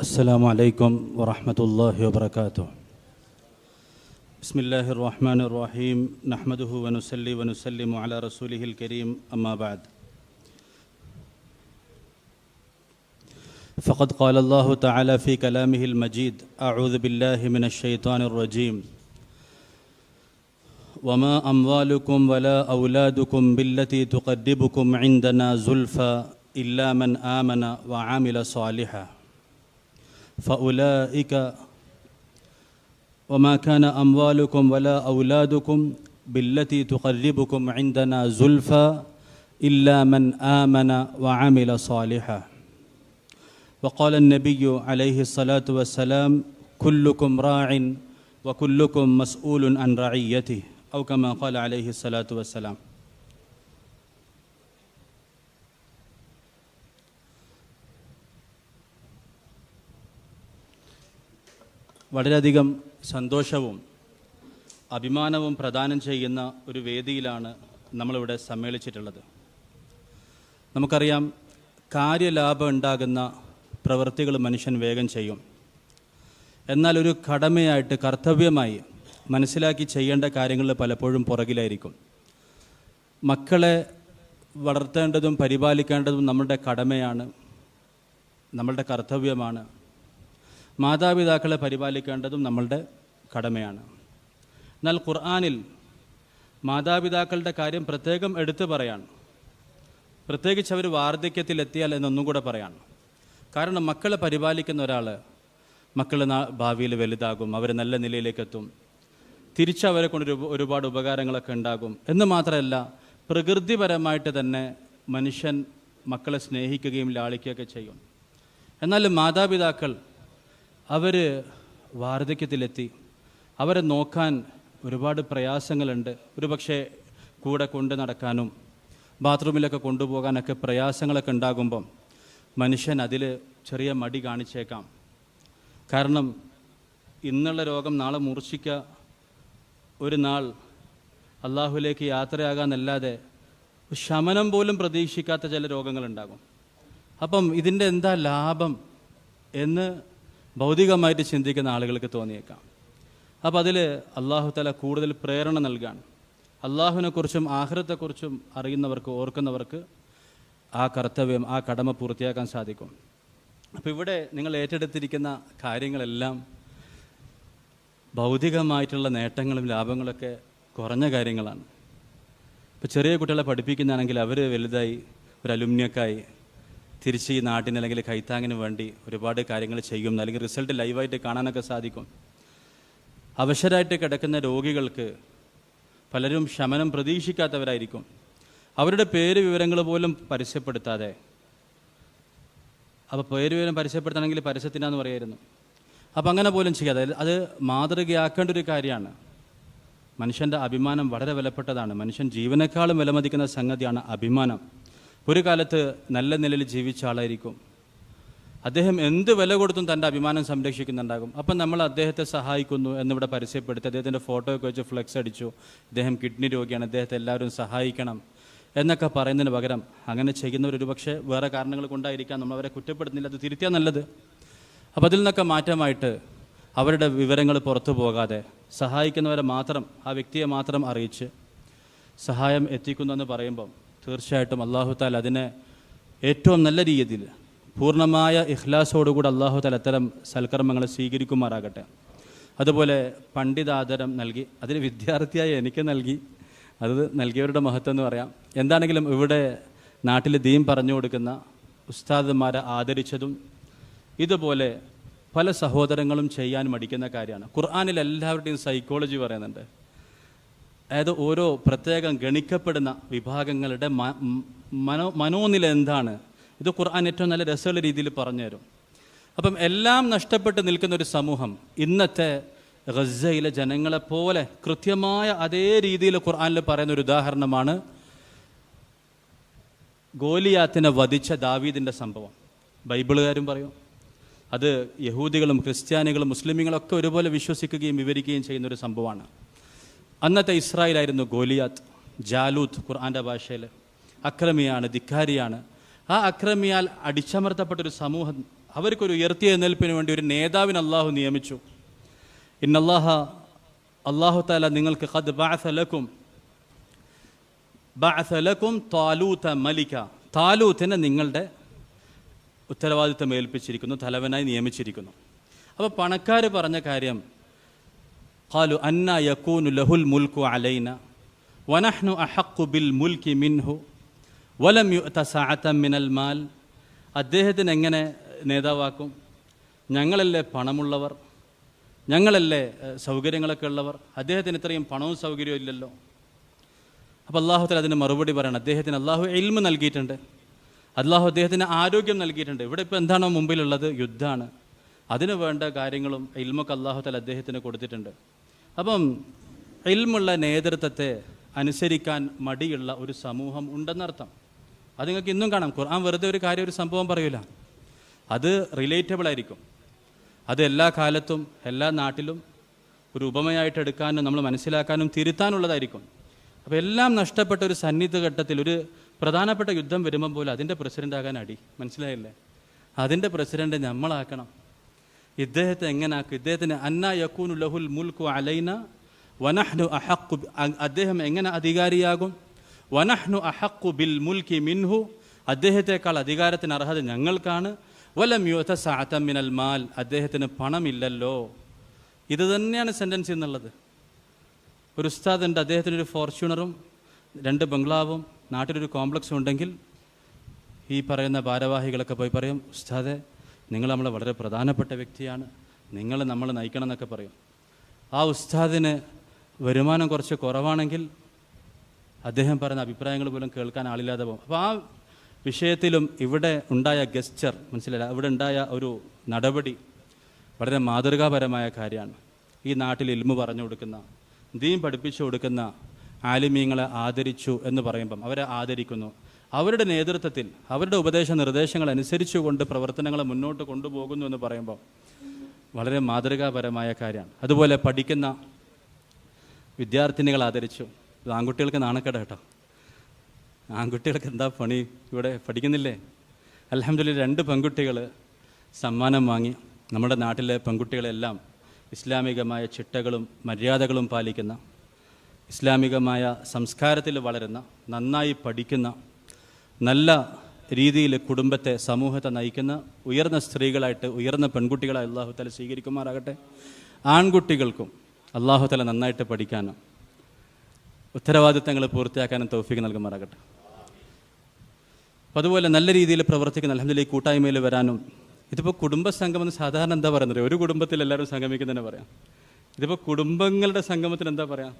السلام عليكم ورحمة الله وبركاته. بسم الله الرحمن الرحيم. نحمده ونصلي ونسلم على رسوله الكريم. أما بعد، فقد قال الله تعالى في كلامه المجيد: أعوذ بالله من الشيطان الرجيم. وما أموالكم ولا أولادكم بالتي تقربكم عندنا زلفى إلا من آمن وعمل صالحا فأولئك وما كان أموالكم ولا أولادكم بالتي تقربكم عندنا زلفى إلا من آمن وعمل صالحا. وقال النبي عليه الصلاة والسلام: كلكم راع وكلكم مسؤول عن رعيته، أو كما قال عليه الصلاة والسلام. വളരെയധികം സന്തോഷവും അഭിമാനവും പ്രദാനം ചെയ്യുന്ന ഒരു വേദിയിലാണ് നമ്മളിവിടെ സമ്മേളിച്ചിട്ടുള്ളത്. നമുക്കറിയാം, കാര്യലാഭം ഉണ്ടാകുന്ന പ്രവൃത്തികൾ മനുഷ്യൻ വേഗം ചെയ്യും. എന്നാൽ ഒരു കടമയായിട്ട്, കർത്തവ്യമായി മനസ്സിലാക്കി ചെയ്യേണ്ട കാര്യങ്ങൾ പലപ്പോഴും പുറകിലായിരിക്കും. മക്കളെ വളർത്തേണ്ടതും പരിപാലിക്കേണ്ടതും നമ്മളുടെ കടമയാണ്, നമ്മളുടെ കർത്തവ്യമാണ്. മാതാപിതാക്കളെ പരിപാലിക്കേണ്ടതും നമ്മളുടെ കടമയാണ്. എന്നാൽ ഖുർആനിൽ മാതാപിതാക്കളുടെ കാര്യം പ്രത്യേകം എടുത്തു പറയാണ്, പ്രത്യേകിച്ച് അവർ വാർദ്ധക്യത്തിലെത്തിയാൽ എന്നൊന്നും കൂടെ പറയാണ്. കാരണം മക്കളെ പരിപാലിക്കുന്ന ഒരാൾ, മക്കൾ ഭാവിയിൽ വലുതാകും, അവർ നല്ല നിലയിലേക്കെത്തും, തിരിച്ചവരെ കൊണ്ട് ഒരുപാട് ഉപകാരങ്ങളൊക്കെ ഉണ്ടാകും എന്ന് മാത്രമല്ല, പ്രകൃതിപരമായിട്ട് തന്നെ മനുഷ്യൻ മക്കളെ സ്നേഹിക്കുകയും ലാളിക്കുകയൊക്കെ ചെയ്യും. എന്നാൽ മാതാപിതാക്കൾ അവർ വാർദ്ധക്യത്തിലെത്തി, അവരെ നോക്കാൻ ഒരുപാട് പ്രയാസങ്ങളുണ്ട്. ഒരു പക്ഷേ കൂടെ കൊണ്ട് നടക്കാനും ബാത്റൂമിലൊക്കെ കൊണ്ടുപോകാനൊക്കെ പ്രയാസങ്ങളൊക്കെ ഉണ്ടാകുമ്പം മനുഷ്യൻ അതിൽ ചെറിയ മടി കാണിച്ചേക്കാം. കാരണം ഇന്നുള്ള രോഗം നാളെ മൂർച്ഛിക്കുക, ഒരു നാൾ അള്ളാഹുലേക്ക് യാത്രയാകാന്നല്ലാതെ ശമനം പോലും പ്രതീക്ഷിക്കാത്ത ചില രോഗങ്ങളുണ്ടാകും. അപ്പം ഇതിൻ്റെ എന്താ ലാഭം എന്ന് ഭൗതികമായിട്ട് ചിന്തിക്കുന്ന ആളുകൾക്ക് തോന്നിയേക്കാം. അപ്പം അതിൽ അള്ളാഹു തആല കൂടുതൽ പ്രേരണ നൽകാൻ, അള്ളാഹുവിനെക്കുറിച്ചും ആഖിറത്തെക്കുറിച്ചും അറിയുന്നവർക്ക്, ഓർക്കുന്നവർക്ക് ആ കർത്തവ്യം, ആ കടമ പൂർത്തിയാക്കാൻ സാധിക്കും. അപ്പോൾ ഇവിടെ നിങ്ങൾ ഏറ്റെടുത്തിരിക്കുന്ന കാര്യങ്ങളെല്ലാം ഭൗതികമായിട്ടുള്ള നേട്ടങ്ങളും ലാഭങ്ങളൊക്കെ കുറഞ്ഞ കാര്യങ്ങളാണ്. ഇപ്പോൾ ചെറിയ കുട്ടികളെ പഠിപ്പിക്കുന്നതാണെങ്കിൽ അവർ വലുതായി ഒരു അലുമിനിയക്കായി തിരിച്ച് ഈ നാട്ടിന് അല്ലെങ്കിൽ കൈത്താങ്ങിന് വേണ്ടി ഒരുപാട് കാര്യങ്ങൾ ചെയ്യും, അല്ലെങ്കിൽ റിസൾട്ട് ലൈവായിട്ട് കാണാനൊക്കെ സാധിക്കും. അവശരായിട്ട് കിടക്കുന്ന രോഗികൾക്ക് പലരും ശമനം പ്രതീക്ഷിക്കാത്തവരായിരിക്കും. അവരുടെ പേര് വിവരങ്ങൾ പോലും പരസ്യപ്പെടുത്താതെ, അപ്പോൾ പേര് വിവരം പരസ്യപ്പെടുത്തണമെങ്കിൽ പരസ്യത്തിനാന്ന് പറയായിരുന്നു. അപ്പം അങ്ങനെ പോലും ചെയ്യാതെ, അത് മാതൃകയാക്കേണ്ട ഒരു കാര്യമാണ്. മനുഷ്യൻ്റെ അഭിമാനം വളരെ വിലപ്പെട്ടതാണ്. മനുഷ്യൻ ജീവനേക്കാളും വിലമതിക്കുന്ന സംഗതിയാണ് അഭിമാനം. ഒരു കാലത്ത് നല്ല നിലയിൽ ജീവിച്ച ആളായിരിക്കും, അദ്ദേഹം എന്ത് വില കൊടുത്തും തൻ്റെ അഭിമാനം സംരക്ഷിക്കുന്നുണ്ടാകും. അപ്പം നമ്മൾ അദ്ദേഹത്തെ സഹായിക്കുന്നു എന്നിവിടെ പരസ്യപ്പെടുത്തി, അദ്ദേഹത്തിൻ്റെ ഫോട്ടോ ഒക്കെ വെച്ച് ഫ്ലെക്സ് അടിച്ചു, ഇദ്ദേഹം കിഡ്നി രോഗിയാണ്, അദ്ദേഹത്തെ എല്ലാവരും സഹായിക്കണം എന്നൊക്കെ പറയുന്നതിന് പകരം അങ്ങനെ ചെയ്യുന്നവരൊരു പക്ഷേ വേറെ കാരണങ്ങൾ കൊണ്ടായിരിക്കാം, നമ്മളവരെ കുറ്റപ്പെടുത്തുന്നില്ല, അത് തിരുത്തിയാൽ നല്ലത്. അപ്പോൾ അതിൽ നിന്നൊക്കെ മാറ്റമായിട്ട് അവരുടെ വിവരങ്ങൾ പുറത്തു പോകാതെ സഹായിക്കുന്നവരെ മാത്രം, ആ വ്യക്തിയെ മാത്രം അറിയിച്ച് സഹായം എത്തിക്കുന്നു എന്ന് പറയുമ്പം തീർച്ചയായിട്ടും അല്ലാഹു തആല അതിനെ ഏറ്റവും നല്ല രീതിയിൽ പൂർണ്ണമായ ഇഖ്ലാസോടുകൂടി അല്ലാഹു തആല അത്തരം സൽക്കർമ്മങ്ങളെ സ്വീകരിക്കുമാറാകട്ടെ. അതുപോലെ പണ്ഡിതാദരം നൽകി, അതിന് വിദ്യാർത്ഥിയായി എനിക്ക് നൽകി, അത് നൽകിയവരുടെ മഹത്വം എന്ന് പറയാം. എന്താണെങ്കിലും ഇവിടെ നാട്ടിൽ ദീൻ പറഞ്ഞു കൊടുക്കുന്ന ഉസ്താദുമാരെ ആദരിച്ചതും ഇതുപോലെ പല സഹോദരങ്ങളും ചെയ്യാൻ മടിക്കുന്ന കാര്യമാണ്. ഖുർആനിൽ എല്ലാവരുടെയും സൈക്കോളജി പറയുന്നുണ്ട്. അതായത് ഓരോ പ്രത്യേകം ഗണിക്കപ്പെടുന്ന വിഭാഗങ്ങളുടെ മനോനില എന്താണ്, ഇത് ഖുർആൻ ഏറ്റവും നല്ല രസമുള്ള രീതിയിൽ പറഞ്ഞു തരും. അപ്പം എല്ലാം നഷ്ടപ്പെട്ട് നിൽക്കുന്ന ഒരു സമൂഹം, ഇന്നത്തെ ഗസയിലെ ജനങ്ങളെപ്പോലെ കൃത്യമായ അതേ രീതിയിൽ ഖുർആനിൽ പറയുന്ന ഒരു ഉദാഹരണമാണ് ഗോലിയാത്തിനെ വധിച്ച ദാവീദിൻ്റെ സംഭവം. ബൈബിളുകാരും പറയും, അത് യഹൂദികളും ക്രിസ്ത്യാനികളും മുസ്ലിമുകളൊക്കെ ഒരുപോലെ വിശ്വസിക്കുകയും വിവരിക്കുകയും ചെയ്യുന്നൊരു സംഭവമാണ്. അന്നത്തെ ഇസ്രായേലായിരുന്നു ഗോലിയാത്ത്. ജാലൂത്ത് ഖുർആൻ്റെ ഭാഷയിൽ അക്രമിയാണ്, ധിക്കാരിയാണ്. ആ അക്രമിയാൽ അടിച്ചമർത്തപ്പെട്ടൊരു സമൂഹം അവർക്കൊരു ഉയർത്തിയെഴുന്നേൽപ്പിന് വേണ്ടി ഒരു നേതാവിന് അള്ളാഹു നിയമിച്ചു. അള്ളാഹു തആല നിങ്ങൾക്ക് ഖദ് ബഅസ ലക്കും താലൂത മലിക, താലൂത്തിനെ നിങ്ങളുടെ ഉത്തരവാദിത്തം ഏൽപ്പിച്ചിരിക്കുന്നു, തലവനായി നിയമിച്ചിരിക്കുന്നു. അപ്പോൾ പണക്കാർ പറഞ്ഞ കാര്യം, ഖാലു അന്നാ യകൂനു ലഹുൽ മുൽക്കു അലൈന വനഹ്നു അഹഖു ബിൽ മുൽക്കി മിൻഹു വലം യുഅത സഅതൻ മിനൽ മാൽ. അദ്ദേഹത്തിന് എങ്ങനെ നേതാവാക്കും? ഞങ്ങളല്ലേ പണമുള്ളവർ, ഞങ്ങളല്ലേ സൗകര്യങ്ങളൊക്കെ ഉള്ളവർ, അദ്ദേഹത്തിന് ഇത്രയും പണവും സൗകര്യവും ഇല്ലല്ലോ. അപ്പോൾ അള്ളാഹു തആല അതിന് മറുപടി പറയണം, അദ്ദേഹത്തിന് അള്ളാഹു ഇൽമ് നൽകിയിട്ടുണ്ട്, അള്ളാഹു അദ്ദേഹത്തിന് ആരോഗ്യം നൽകിയിട്ടുണ്ട്. ഇവിടെ ഇപ്പോൾ എന്താണോ മുമ്പിലുള്ളത്? യുദ്ധമാണ്. അതിന് വേണ്ട കാര്യങ്ങളും ഇൽമൊക്കെ അള്ളാഹു തആല അദ്ദേഹത്തിന് കൊടുത്തിട്ടുണ്ട്. അപ്പം ഇൽമുള്ള നേതൃത്വത്തെ അനുസരിക്കാൻ മടിയുള്ള ഒരു സമൂഹം ഉണ്ടെന്നർത്ഥം. അത് നിങ്ങൾക്ക് ഇന്നും കാണാം. ഖുർആൻ വെറുതെ ഒരു കാര്യം, ഒരു സംഭവം പറയൂല, അത് റിലേറ്റബിൾ ആയിരിക്കും. അത് എല്ലാ കാലത്തും എല്ലാ നാട്ടിലും ഒരു ഉപമയായിട്ട് എടുക്കാനും നമ്മൾ മനസ്സിലാക്കാനും തിരുത്താനുള്ളതായിരിക്കും. അപ്പോൾ എല്ലാം നഷ്ടപ്പെട്ട ഒരു സന്നിധ ഘട്ടത്തിൽ ഒരു പ്രധാനപ്പെട്ട യുദ്ധം വരുമ്പം പോലും അതിൻ്റെ പ്രസിഡൻ്റ് ആകാൻ അടി, മനസ്സിലായില്ലേ? അതിൻ്റെ പ്രസിഡൻ്റ് നമ്മളാക്കണം. ഇദ്ദേഹത്തെ എങ്ങനാക്കും? ഇദ്ദേഹത്തിന് അന്നാ യകൂനു ലഹുൽ മുൽക്കു അലൈന വനഹ്നു അഹഖു, അദ്ദേഹം എങ്ങനെ അധികാരിയാകും? വനഹ്നു അഹഖു ബിൽ മുൽക്കി മിൻഹു, അദ്ദേഹത്തെക്കാൾ അധികാരത്തിന് അർഹത ഞങ്ങൾക്കാണ്. വലം യുഅത സഅതൻ മിനൽ മാൽ, അദ്ദേഹത്തിന് പണമില്ലല്ലോ. ഇത് തന്നെയാണ് സെൻറ്റൻസ് എന്നുള്ളത്. ഒരു ഉസ്താദ് ഉണ്ട്, അദ്ദേഹത്തിനൊരു ഫോർച്യൂണറും 2 ബംഗ്ലാവും നാട്ടിലൊരു കോംപ്ലക്സും ഉണ്ടെങ്കിൽ ഈ പറയുന്ന ഭാരവാഹികളൊക്കെ പോയി പറയും, ഉസ്താദെ നിങ്ങൾ നമ്മളെ വളരെ പ്രധാനപ്പെട്ട വ്യക്തിയാണ്, നിങ്ങൾ നമ്മൾ നയിക്കണം എന്നൊക്കെ പറയും. ആ ഉസ്താദിന് വരുമാനം കുറച്ച് കുറവാണെങ്കിൽ അദ്ദേഹം പറയുന്ന അഭിപ്രായങ്ങൾ പോലും കേൾക്കാൻ ആളില്ലാതെ പോകും. അപ്പോൾ ആ വിഷയത്തിലും ഇവിടെ ഉണ്ടായ ഗസ്റ്റർ, മനസ്സിലായില്ല, ഇവിടെ ഉണ്ടായ ഒരു നടപടി വളരെ മാതൃകാപരമായ കാര്യമാണ്. ഈ നാട്ടിൽ ഇൽമു പറഞ്ഞു കൊടുക്കുന്ന, ദീൻ പഠിപ്പിച്ചു കൊടുക്കുന്ന ആലിമീങ്ങളെ ആദരിച്ചു എന്ന് പറയുമ്പം അവരെ ആദരിക്കുന്നു, അവരുടെ നേതൃത്വത്തിൽ അവരുടെ ഉപദേശ നിർദ്ദേശങ്ങൾ അനുസരിച്ചുകൊണ്ട് പ്രവർത്തനങ്ങളെ മുന്നോട്ട് കൊണ്ടുപോകുന്നു എന്ന് പറയുമ്പോൾ വളരെ മാതൃകാപരമായ കാര്യമാണ്. അതുപോലെ പഠിക്കുന്ന വിദ്യാർത്ഥിനികൾ ആദരിച്ചു. ആൺകുട്ടികൾക്ക് നാണക്കേട് കേട്ടോ, ആൺകുട്ടികൾക്ക് എന്താ പണി, ഇവിടെ പഠിക്കുന്നില്ലേ? അൽഹംദുലില്ലാഹ് 2 പെൺകുട്ടികൾ സമ്മാനം വാങ്ങി. നമ്മുടെ നാട്ടിലെ പെൺകുട്ടികളെല്ലാം ഇസ്ലാമികമായ ചിട്ടകളും മര്യാദകളും പാലിക്കുന്ന, ഇസ്ലാമികമായ സംസ്കാരത്തിൽ വളരുന്ന, നന്നായി പഠിക്കുന്ന, നല്ല രീതിയിൽ കുടുംബത്തെ സമൂഹത്തെ നയിക്കുന്ന ഉയർന്ന സ്ത്രീകളായിട്ട്, ഉയർന്ന പെൺകുട്ടികളായി അല്ലാഹു തആല സ്വീകരിക്കുമാറാകട്ടെ. ആൺകുട്ടികൾക്കും അല്ലാഹു തആല നന്നായിട്ട് പഠിക്കാനും ഉത്തരവാദിത്തങ്ങൾ പൂർത്തിയാക്കാനും തൗഫീഖ് നൽകുമാറാകട്ടെ. അപ്പം അതുപോലെ നല്ല രീതിയിൽ പ്രവർത്തിക്കുന്ന അൽഹംദുലില്ലാഹ് ഈ കൂട്ടായ്മയിൽ വരാനും. ഇതിപ്പോൾ കുടുംബ സംഗമം എന്ന് സാധാരണ എന്താ പറയുന്നത്? ഒരു കുടുംബത്തിൽ എല്ലാവരും സംഗമിക്കുന്നതിനെ പറയാം. ഇതിപ്പോൾ കുടുംബങ്ങളുടെ സംഗമത്തിന് എന്താ പറയാം?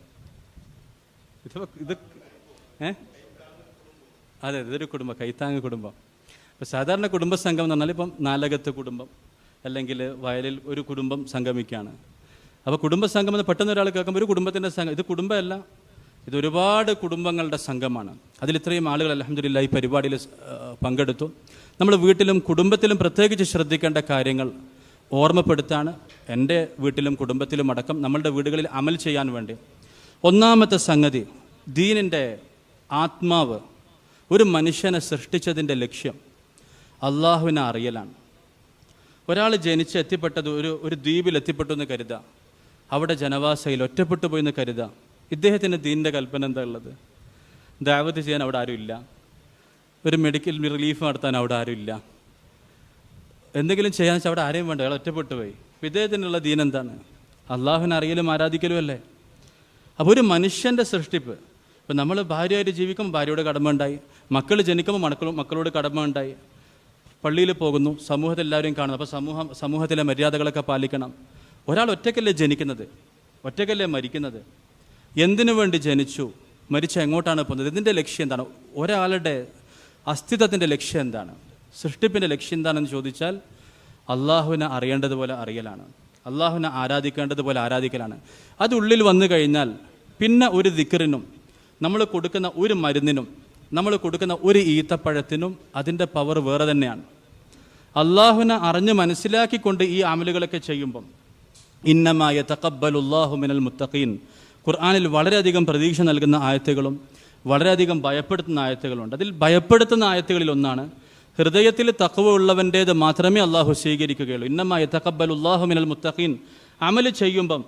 ഇത് അതെ, ഇതൊരു കുടുംബം, കൈത്താങ് കുടുംബം. ഇപ്പോൾ സാധാരണ കുടുംബ സംഗമം എന്ന് പറഞ്ഞാൽ ഇപ്പം നാലകത്ത് കുടുംബം അല്ലെങ്കിൽ വയലിൽ ഒരു കുടുംബം സംഗമിക്കുകയാണ്. അപ്പോൾ കുടുംബ സംഗമം എന്ന് പെട്ടെന്ന് ഒരാൾ കേൾക്കുമ്പോൾ ഒരു കുടുംബത്തിൻ്റെ സംഘം, ഇത് കുടുംബമല്ല, ഇത് ഒരുപാട് കുടുംബങ്ങളുടെ സംഘമാണ്. അതിൽ ഇത്രയും ആളുകൾ അൽഹംദുലില്ലാഹ് ഈ പരിപാടിയിൽ പങ്കെടുത്തു. നമ്മൾ വീട്ടിലും കുടുംബത്തിലും പ്രത്യേകിച്ച് ശ്രദ്ധിക്കേണ്ട കാര്യങ്ങൾ ഓർമ്മപ്പെടുത്താണ്. എൻ്റെ വീട്ടിലും കുടുംബത്തിലും അടക്കം നമ്മളുടെ വീടുകളിൽ അമൽ ചെയ്യാൻ വേണ്ടി ഒന്നാമത്തെ സംഗതി, ദീനിൻ്റെ ആത്മാവ്, ഒരു മനുഷ്യനെ സൃഷ്ടിച്ചതിൻ്റെ ലക്ഷ്യം അള്ളാഹുവിനെ അറിയലാണ്. ഒരാൾ ജനിച്ച് എത്തിപ്പെട്ടത് ഒരു ദ്വീപിൽ എത്തിപ്പെട്ടു എന്ന് കരുതുക, അവിടെ ജനവാസയിൽ ഒറ്റപ്പെട്ടു പോയി എന്ന് കരുതുക. ഇദ്ദേഹത്തിൻ്റെ ദീനിൻ്റെ കൽപ്പന എന്താ ഉള്ളത്? ദഅവത്ത് ചെയ്യാൻ അവിടെ ആരുമില്ല, ഒരു മെഡിക്കൽ റിലീഫ് നടത്താൻ അവിടെ ആരുമില്ല, എന്തെങ്കിലും ചെയ്യാന്ന് വെച്ചാൽ അവിടെ ആരെയും വേണ്ട, അയാൾ ഒറ്റപ്പെട്ടു പോയി. അപ്പോൾ ഇദ്ദേഹത്തിനുള്ള ദീൻ എന്താണ്? അള്ളാഹുവിനെ അറിയലും ആരാധിക്കലും അല്ലേ? അപ്പോൾ ഒരു മനുഷ്യൻ്റെ സൃഷ്ടിപ്പ്, ഇപ്പം നമ്മൾ ഭാര്യയായിട്ട് ജീവിക്കുമ്പോൾ ഭാര്യയോട് കടമ ഉണ്ടായി, മക്കൾ ജനിക്കുമ്പോൾ മക്കളോട് കടമ ഉണ്ടായി, പള്ളിയിൽ പോകുന്നു, സമൂഹത്തിൽ എല്ലാവരെയും കാണുന്നു, അപ്പോൾ സമൂഹത്തിലെ മര്യാദകളൊക്കെ പാലിക്കണം. ഒരാൾ ഒറ്റയ്ക്കല്ലേ ജനിക്കുന്നത്, ഒറ്റയ്ക്കല്ലേ മരിക്കുന്നത്? എന്തിനു വേണ്ടി ജനിച്ചു, മരിച്ച എങ്ങോട്ടാണ് പോകുന്നത്? ഇതിൻ്റെ ലക്ഷ്യം എന്താണ്? ഒരാളുടെ അസ്തിത്വത്തിൻ്റെ ലക്ഷ്യം എന്താണ്? സൃഷ്ടിപ്പിൻ്റെ ലക്ഷ്യം എന്താണെന്ന് ചോദിച്ചാൽ അള്ളാഹുവിനെ അറിയേണ്ടതുപോലെ അറിയലാണ്, അള്ളാഹുവിനെ ആരാധിക്കേണ്ടതുപോലെ ആരാധിക്കലാണ്. അത് ഉള്ളിൽ വന്നു കഴിഞ്ഞാൽ പിന്നെ ഒരു ദിക്റിനും നമ്മൾ കൊടുക്കുന്ന ഒരു മരുന്നിനും നമ്മൾ കൊടുക്കുന്ന ഒരു ഈത്തപ്പഴത്തിനും അതിൻ്റെ പവർ വേറെ തന്നെയാണ്. അള്ളാഹുവിനെ അറിഞ്ഞ് മനസ്സിലാക്കിക്കൊണ്ട് ഈ അമലുകളൊക്കെ ചെയ്യുമ്പം ഇന്നമാ യതഖബ്ബലുല്ലാഹു മിനൽ മുത്തഖീൻ, ഖുർആനിൽ വളരെയധികം പ്രതീക്ഷ നൽകുന്ന ആയത്തുകളും വളരെയധികം ഭയപ്പെടുത്തുന്ന ആയത്തുകളുണ്ട്. അതിൽ ഭയപ്പെടുത്തുന്ന ആയത്തുകളിൽ ഒന്നാണ് ഹൃദയത്തിൽ തഖ്വ ഉള്ളവൻ്റേത് മാത്രമേ അള്ളാഹു സ്വീകരിക്കുകയുള്ളൂ. ഇന്നമാ യതഖബ്ബലുല്ലാഹു മിനൽ മുത്തഖീൻ. അമൽ ചെയ്യുമ്പം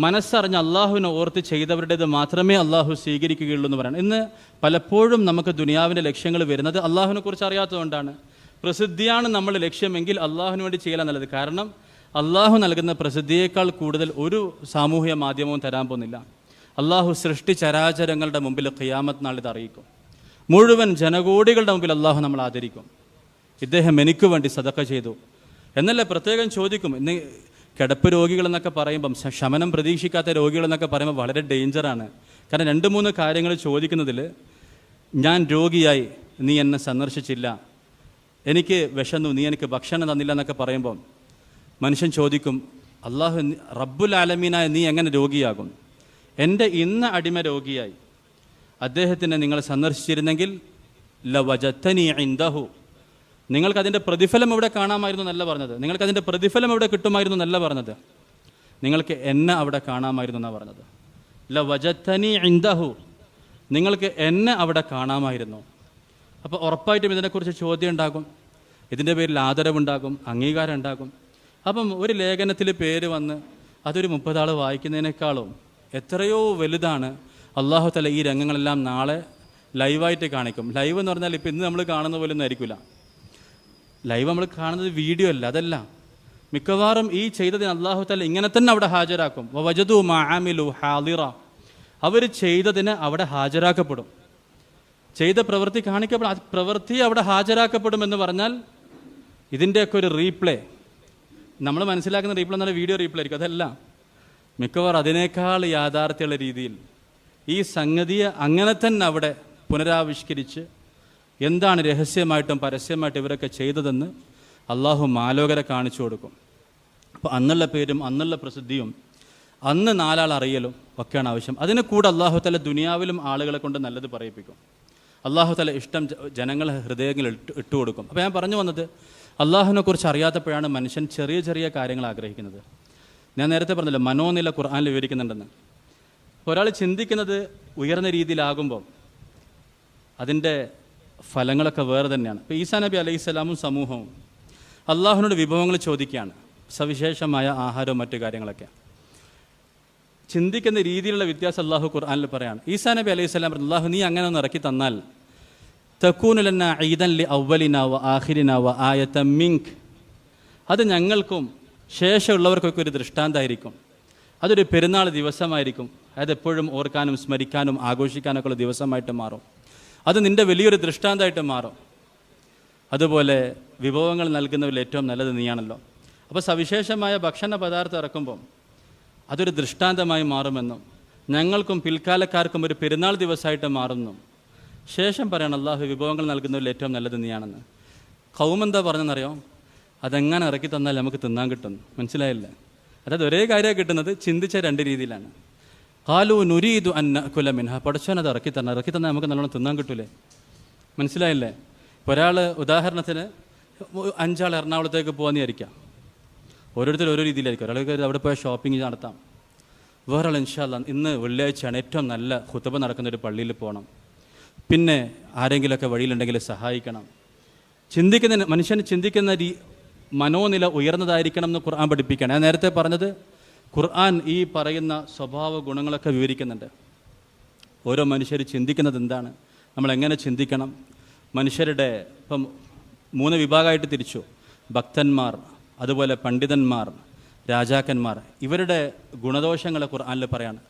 മനസ്സറിഞ്ഞ് അള്ളാഹുവിനെ ഓർത്ത് ചെയ്തവരുടേത് മാത്രമേ അള്ളാഹു സ്വീകരിക്കുകയുള്ളൂ എന്ന് പറയണം. ഇന്ന് പലപ്പോഴും നമുക്ക് ദുനിയാവിൻ്റെ ലക്ഷ്യങ്ങൾ വരുന്നത് അള്ളാഹുവിനെ കുറിച്ച് അറിയാത്തതുകൊണ്ടാണ്. പ്രസിദ്ധിയാണ് നമ്മൾ ലക്ഷ്യമെങ്കിൽ അള്ളാഹുവിന് വേണ്ടി ചെയ്യലാണ് നല്ലത്. കാരണം അള്ളാഹു നൽകുന്ന പ്രസിദ്ധിയേക്കാൾ കൂടുതൽ ഒരു സാമൂഹിക മാധ്യമവും തരാൻ പോകുന്നില്ല. അള്ളാഹു സൃഷ്ടി ചരാചരങ്ങളുടെ മുമ്പിൽ ഖിയാമത്ത് നാൾ ഇത് അറിയിക്കും. മുഴുവൻ ജനകോടികളുടെ മുമ്പിൽ അള്ളാഹു നമ്മൾ ആദരിക്കും. ഇദ്ദേഹം എനിക്ക് വേണ്ടി സദഖ ചെയ്തു എന്നല്ല പ്രത്യേകം ചോദിക്കും. ഇന്ന് കിടപ്പ് രോഗികളെന്നൊക്കെ പറയുമ്പം, ശമനം പ്രതീക്ഷിക്കാത്ത രോഗികളെന്നൊക്കെ പറയുമ്പോൾ വളരെ ഡേഞ്ചറാണ്. കാരണം 2-3 കാര്യങ്ങൾ ചോദിക്കുന്നതിൽ, ഞാൻ രോഗിയായി നീ എന്നെ സന്ദർശിച്ചില്ല, എനിക്ക് വിശന്നു നീ എനിക്ക് ഭക്ഷണം തന്നില്ല എന്നൊക്കെ പറയുമ്പം മനുഷ്യൻ ചോദിക്കും, അള്ളാഹു റബ്ബുൽ ആലമീനായ നീ എങ്ങനെ രോഗിയാകും? എൻ്റെ ഇന്ന അടിമ രോഗിയായി, അദ്ദേഹത്തിനെ നിങ്ങൾ സന്ദർശിച്ചിരുന്നെങ്കിൽ ലവജത്തനി ഇൻദഹു, നിങ്ങൾക്കതിൻ്റെ പ്രതിഫലം ഇവിടെ കാണാമായിരുന്നു എന്നല്ല പറഞ്ഞത്. നിങ്ങൾക്കതിൻ്റെ പ്രതിഫലം ഇവിടെ കിട്ടുമായിരുന്നു എന്നല്ല പറഞ്ഞത്. നിങ്ങൾക്ക് എന്നെ അവിടെ കാണാമായിരുന്നു എന്നാണ് പറഞ്ഞത്. ലവജത്തനി ഇൻദഹു, നിങ്ങൾക്ക് എന്നെ അവിടെ കാണാമായിരുന്നു. അപ്പോൾ ഉറപ്പായിട്ടും ഇതിനെക്കുറിച്ച് ചോദ്യം ഉണ്ടാകും, ഇതിൻ്റെ പേരിൽ ആദരവുണ്ടാകും, അംഗീകാരം ഉണ്ടാകും. അപ്പം ഒരു ലേഖനത്തിൽ പേര് വന്ന് അതൊരു 30 ആൾ വായിക്കുന്നതിനേക്കാളും എത്രയോ വലുതാണ് അള്ളാഹു തആല ഈ രംഗങ്ങളെല്ലാം നാളെ ലൈവായിട്ട് കാണിക്കും. ലൈവ് എന്ന് പറഞ്ഞാൽ ഇപ്പം ഇന്ന് നമ്മൾ കാണുന്ന പോലെ ഒന്നും ആയിരിക്കില്ല. ലൈവ് നമ്മൾ കാണുന്നത് വീഡിയോ അല്ല, അതല്ല. മിക്കവാറും ഈ ചെയ്തതിന് അള്ളാഹു തആല ഇങ്ങനെ തന്നെ അവിടെ ഹാജരാക്കും. വവജദു മാ അമിലു ഹാദിറ, അവർ ചെയ്തതിന് അവിടെ ഹാജരാക്കപ്പെടും. ചെയ്ത പ്രവൃത്തി കാണിക്കപ്പെടും, ആ പ്രവൃത്തി അവിടെ ഹാജരാക്കപ്പെടും എന്ന് പറഞ്ഞാൽ ഇതിൻ്റെയൊക്കെ ഒരു റീപ്ലേ, നമ്മൾ മനസ്സിലാക്കുന്ന റീപ്ലേ എന്നാൽ വീഡിയോ റീപ്ലേ ആയിരിക്കും. അതല്ല, മിക്കവാറും അതിനേക്കാൾ യാഥാർത്ഥ്യമുള്ള രീതിയിൽ ഈ സംഗതിയെ അങ്ങനെ തന്നെ അവിടെ പുനരാവിഷ്കരിച്ച് എന്താണ് രഹസ്യമായിട്ടും പരസ്യമായിട്ടും ഇവരൊക്കെ ചെയ്തതെന്ന് അള്ളാഹു മാലോകരെ കാണിച്ചു കൊടുക്കും. അപ്പോൾ അന്നുള്ള പേരും അന്നുള്ള പ്രസിദ്ധിയും അന്ന് 4 ആൾ അറിയലും ഒക്കെയാണ് ആവശ്യം. അതിന് കൂടെ അള്ളാഹു തആല ദുനിയാവിലും ആളുകളെ കൊണ്ട് നല്ലത് പറയിപ്പിക്കും. അള്ളാഹു തആല ഇഷ്ടം ജനങ്ങളെ ഹൃദയങ്ങളിൽ ഇട്ടുകൊടുക്കും. അപ്പോൾ ഞാൻ പറഞ്ഞു വന്നത്, അള്ളാഹുവിനെ കുറിച്ച് അറിയാത്തപ്പോഴാണ് മനുഷ്യൻ ചെറിയ ചെറിയ കാര്യങ്ങൾ ആഗ്രഹിക്കുന്നത്. ഞാൻ നേരത്തെ പറഞ്ഞല്ലോ, മനോനില ഖുർആനിൽ വിവരിക്കുന്നുണ്ടെന്ന്. ഒരാൾ ചിന്തിക്കുന്നത് ഉയർന്ന രീതിയിലാകുമ്പോൾ അതിൻ്റെ ഫലങ്ങളൊക്കെ വേറെ തന്നെയാണ്. ഇപ്പോൾ ഈസാ നബി അലൈഹിസ്സലാമും സമൂഹവും അള്ളാഹുവിനോട് വിഭവങ്ങൾ ചോദിക്കുകയാണ്, സവിശേഷമായ ആഹാരവും മറ്റു കാര്യങ്ങളൊക്കെ. ചിന്തിക്കുന്ന രീതിയിലുള്ള വ്യത്യാസം അള്ളാഹു ഖുർആനിൽ പറയാണ്. ഈസാ നബി അലൈഹിസ്സലാം പറഞ്ഞു, അള്ളാഹു നീ അങ്ങനെ ഒന്ന് ഇറക്കി തന്നാൽ തക്കൂനു ലന്നാ ഈദൻ ലി അവ്വലിനാ വ ആഖിരിനാ വ ആയതൻ മിൻക്, അത് ഞങ്ങൾക്കും ശേഷമുള്ളവർക്കൊക്കെ ഒരു ദൃഷ്ടാന്തമായിരിക്കും. അതൊരു പെരുന്നാൾ ദിവസമായിരിക്കും. അതെപ്പോഴും ഓർക്കാനും സ്മരിക്കാനും ആഘോഷിക്കാനൊക്കെ ഉള്ള ദിവസമായിട്ട് മാറും. അത് നിൻ്റെ വലിയൊരു ദൃഷ്ടാന്തമായിട്ട് മാറും. അതുപോലെ വിഭവങ്ങൾ നൽകുന്നവരിൽ ഏറ്റവും നല്ലത് നീയാണല്ലോ. അപ്പോൾ സവിശേഷമായ ഭക്ഷണ പദാർത്ഥം ഇറക്കുമ്പം അതൊരു ദൃഷ്ടാന്തമായി മാറുമെന്നും ഞങ്ങൾക്കും പിൽക്കാലക്കാർക്കും ഒരു പെരുന്നാൾ ദിവസമായിട്ട് മാറുമെന്നും ശേഷം പറയണം, അള്ളാഹു വിഭവങ്ങൾ നൽകുന്നവരിൽ ഏറ്റവും നല്ലത് നീയാണെന്ന്. കൗമെന്താ പറഞ്ഞെന്നറിയോ? അതെങ്ങനെ ഇറക്കി തന്നാൽ നമുക്ക് തിന്നാൻ കിട്ടുന്നു. മനസ്സിലായില്ലേ? അതായത് ഒരേ കാര്യമാണ് കിട്ടുന്നത്, ചിന്തിച്ച 2 രീതിയിലാണ്. ഖാലു നുരീദു അൻ നഅകുല മിൻഹ, പടച്ചോൻ അത് ഇറക്കി തന്നാൽ നമുക്ക് നല്ലോണം തിന്നാൻ കിട്ടൂലേ? മനസ്സിലായില്ലേ? ഒരാൾ ഉദാഹരണത്തിന് 5 ആൾ എറണാകുളത്തേക്ക് പോകാമെന്നിരിക്കാം. ഓരോരുത്തർ ഓരോ രീതിയിലായിരിക്കും. ഒരാൾക്ക് അവിടെ പോയി ഷോപ്പിംഗ് നടത്താം. വേറൊരാൾ ഇൻഷാ അല്ലാഹ് ഇന്ന് വെള്ളിയാഴ്ചയാണ്, ഏറ്റവും നല്ല ഖുതുബ നടക്കുന്നൊരു പള്ളിയിൽ പോകണം. പിന്നെ ആരെങ്കിലുമൊക്കെ വഴിയിലുണ്ടെങ്കിൽ സഹായിക്കണം. മനുഷ്യന് ചിന്തിക്കുന്ന മനോനില ഉയർന്നതായിരിക്കണം എന്ന് ഖുർആൻ പഠിപ്പിക്കുകയാണ്. ഞാൻ നേരത്തെ പറഞ്ഞത്, ഖുർആൻ ഈ പറയുന്ന സ്വഭാവ ഗുണങ്ങളൊക്കെ വിവരിക്കുന്നുണ്ട്. ഓരോ മനുഷ്യർ ചിന്തിക്കുന്നത് എന്താണ്, നമ്മൾ എങ്ങനെ ചിന്തിക്കണം. മനുഷ്യരുടെ ഇപ്പം 3 വിഭാഗമായിട്ട് തിരിച്ചു: ഭക്തന്മാർ, അതുപോലെ പണ്ഡിതന്മാർ, രാജാക്കന്മാർ. ഇവരുടെ ഗുണദോഷങ്ങളെ ഖുർആനിൽ പറയാണ്.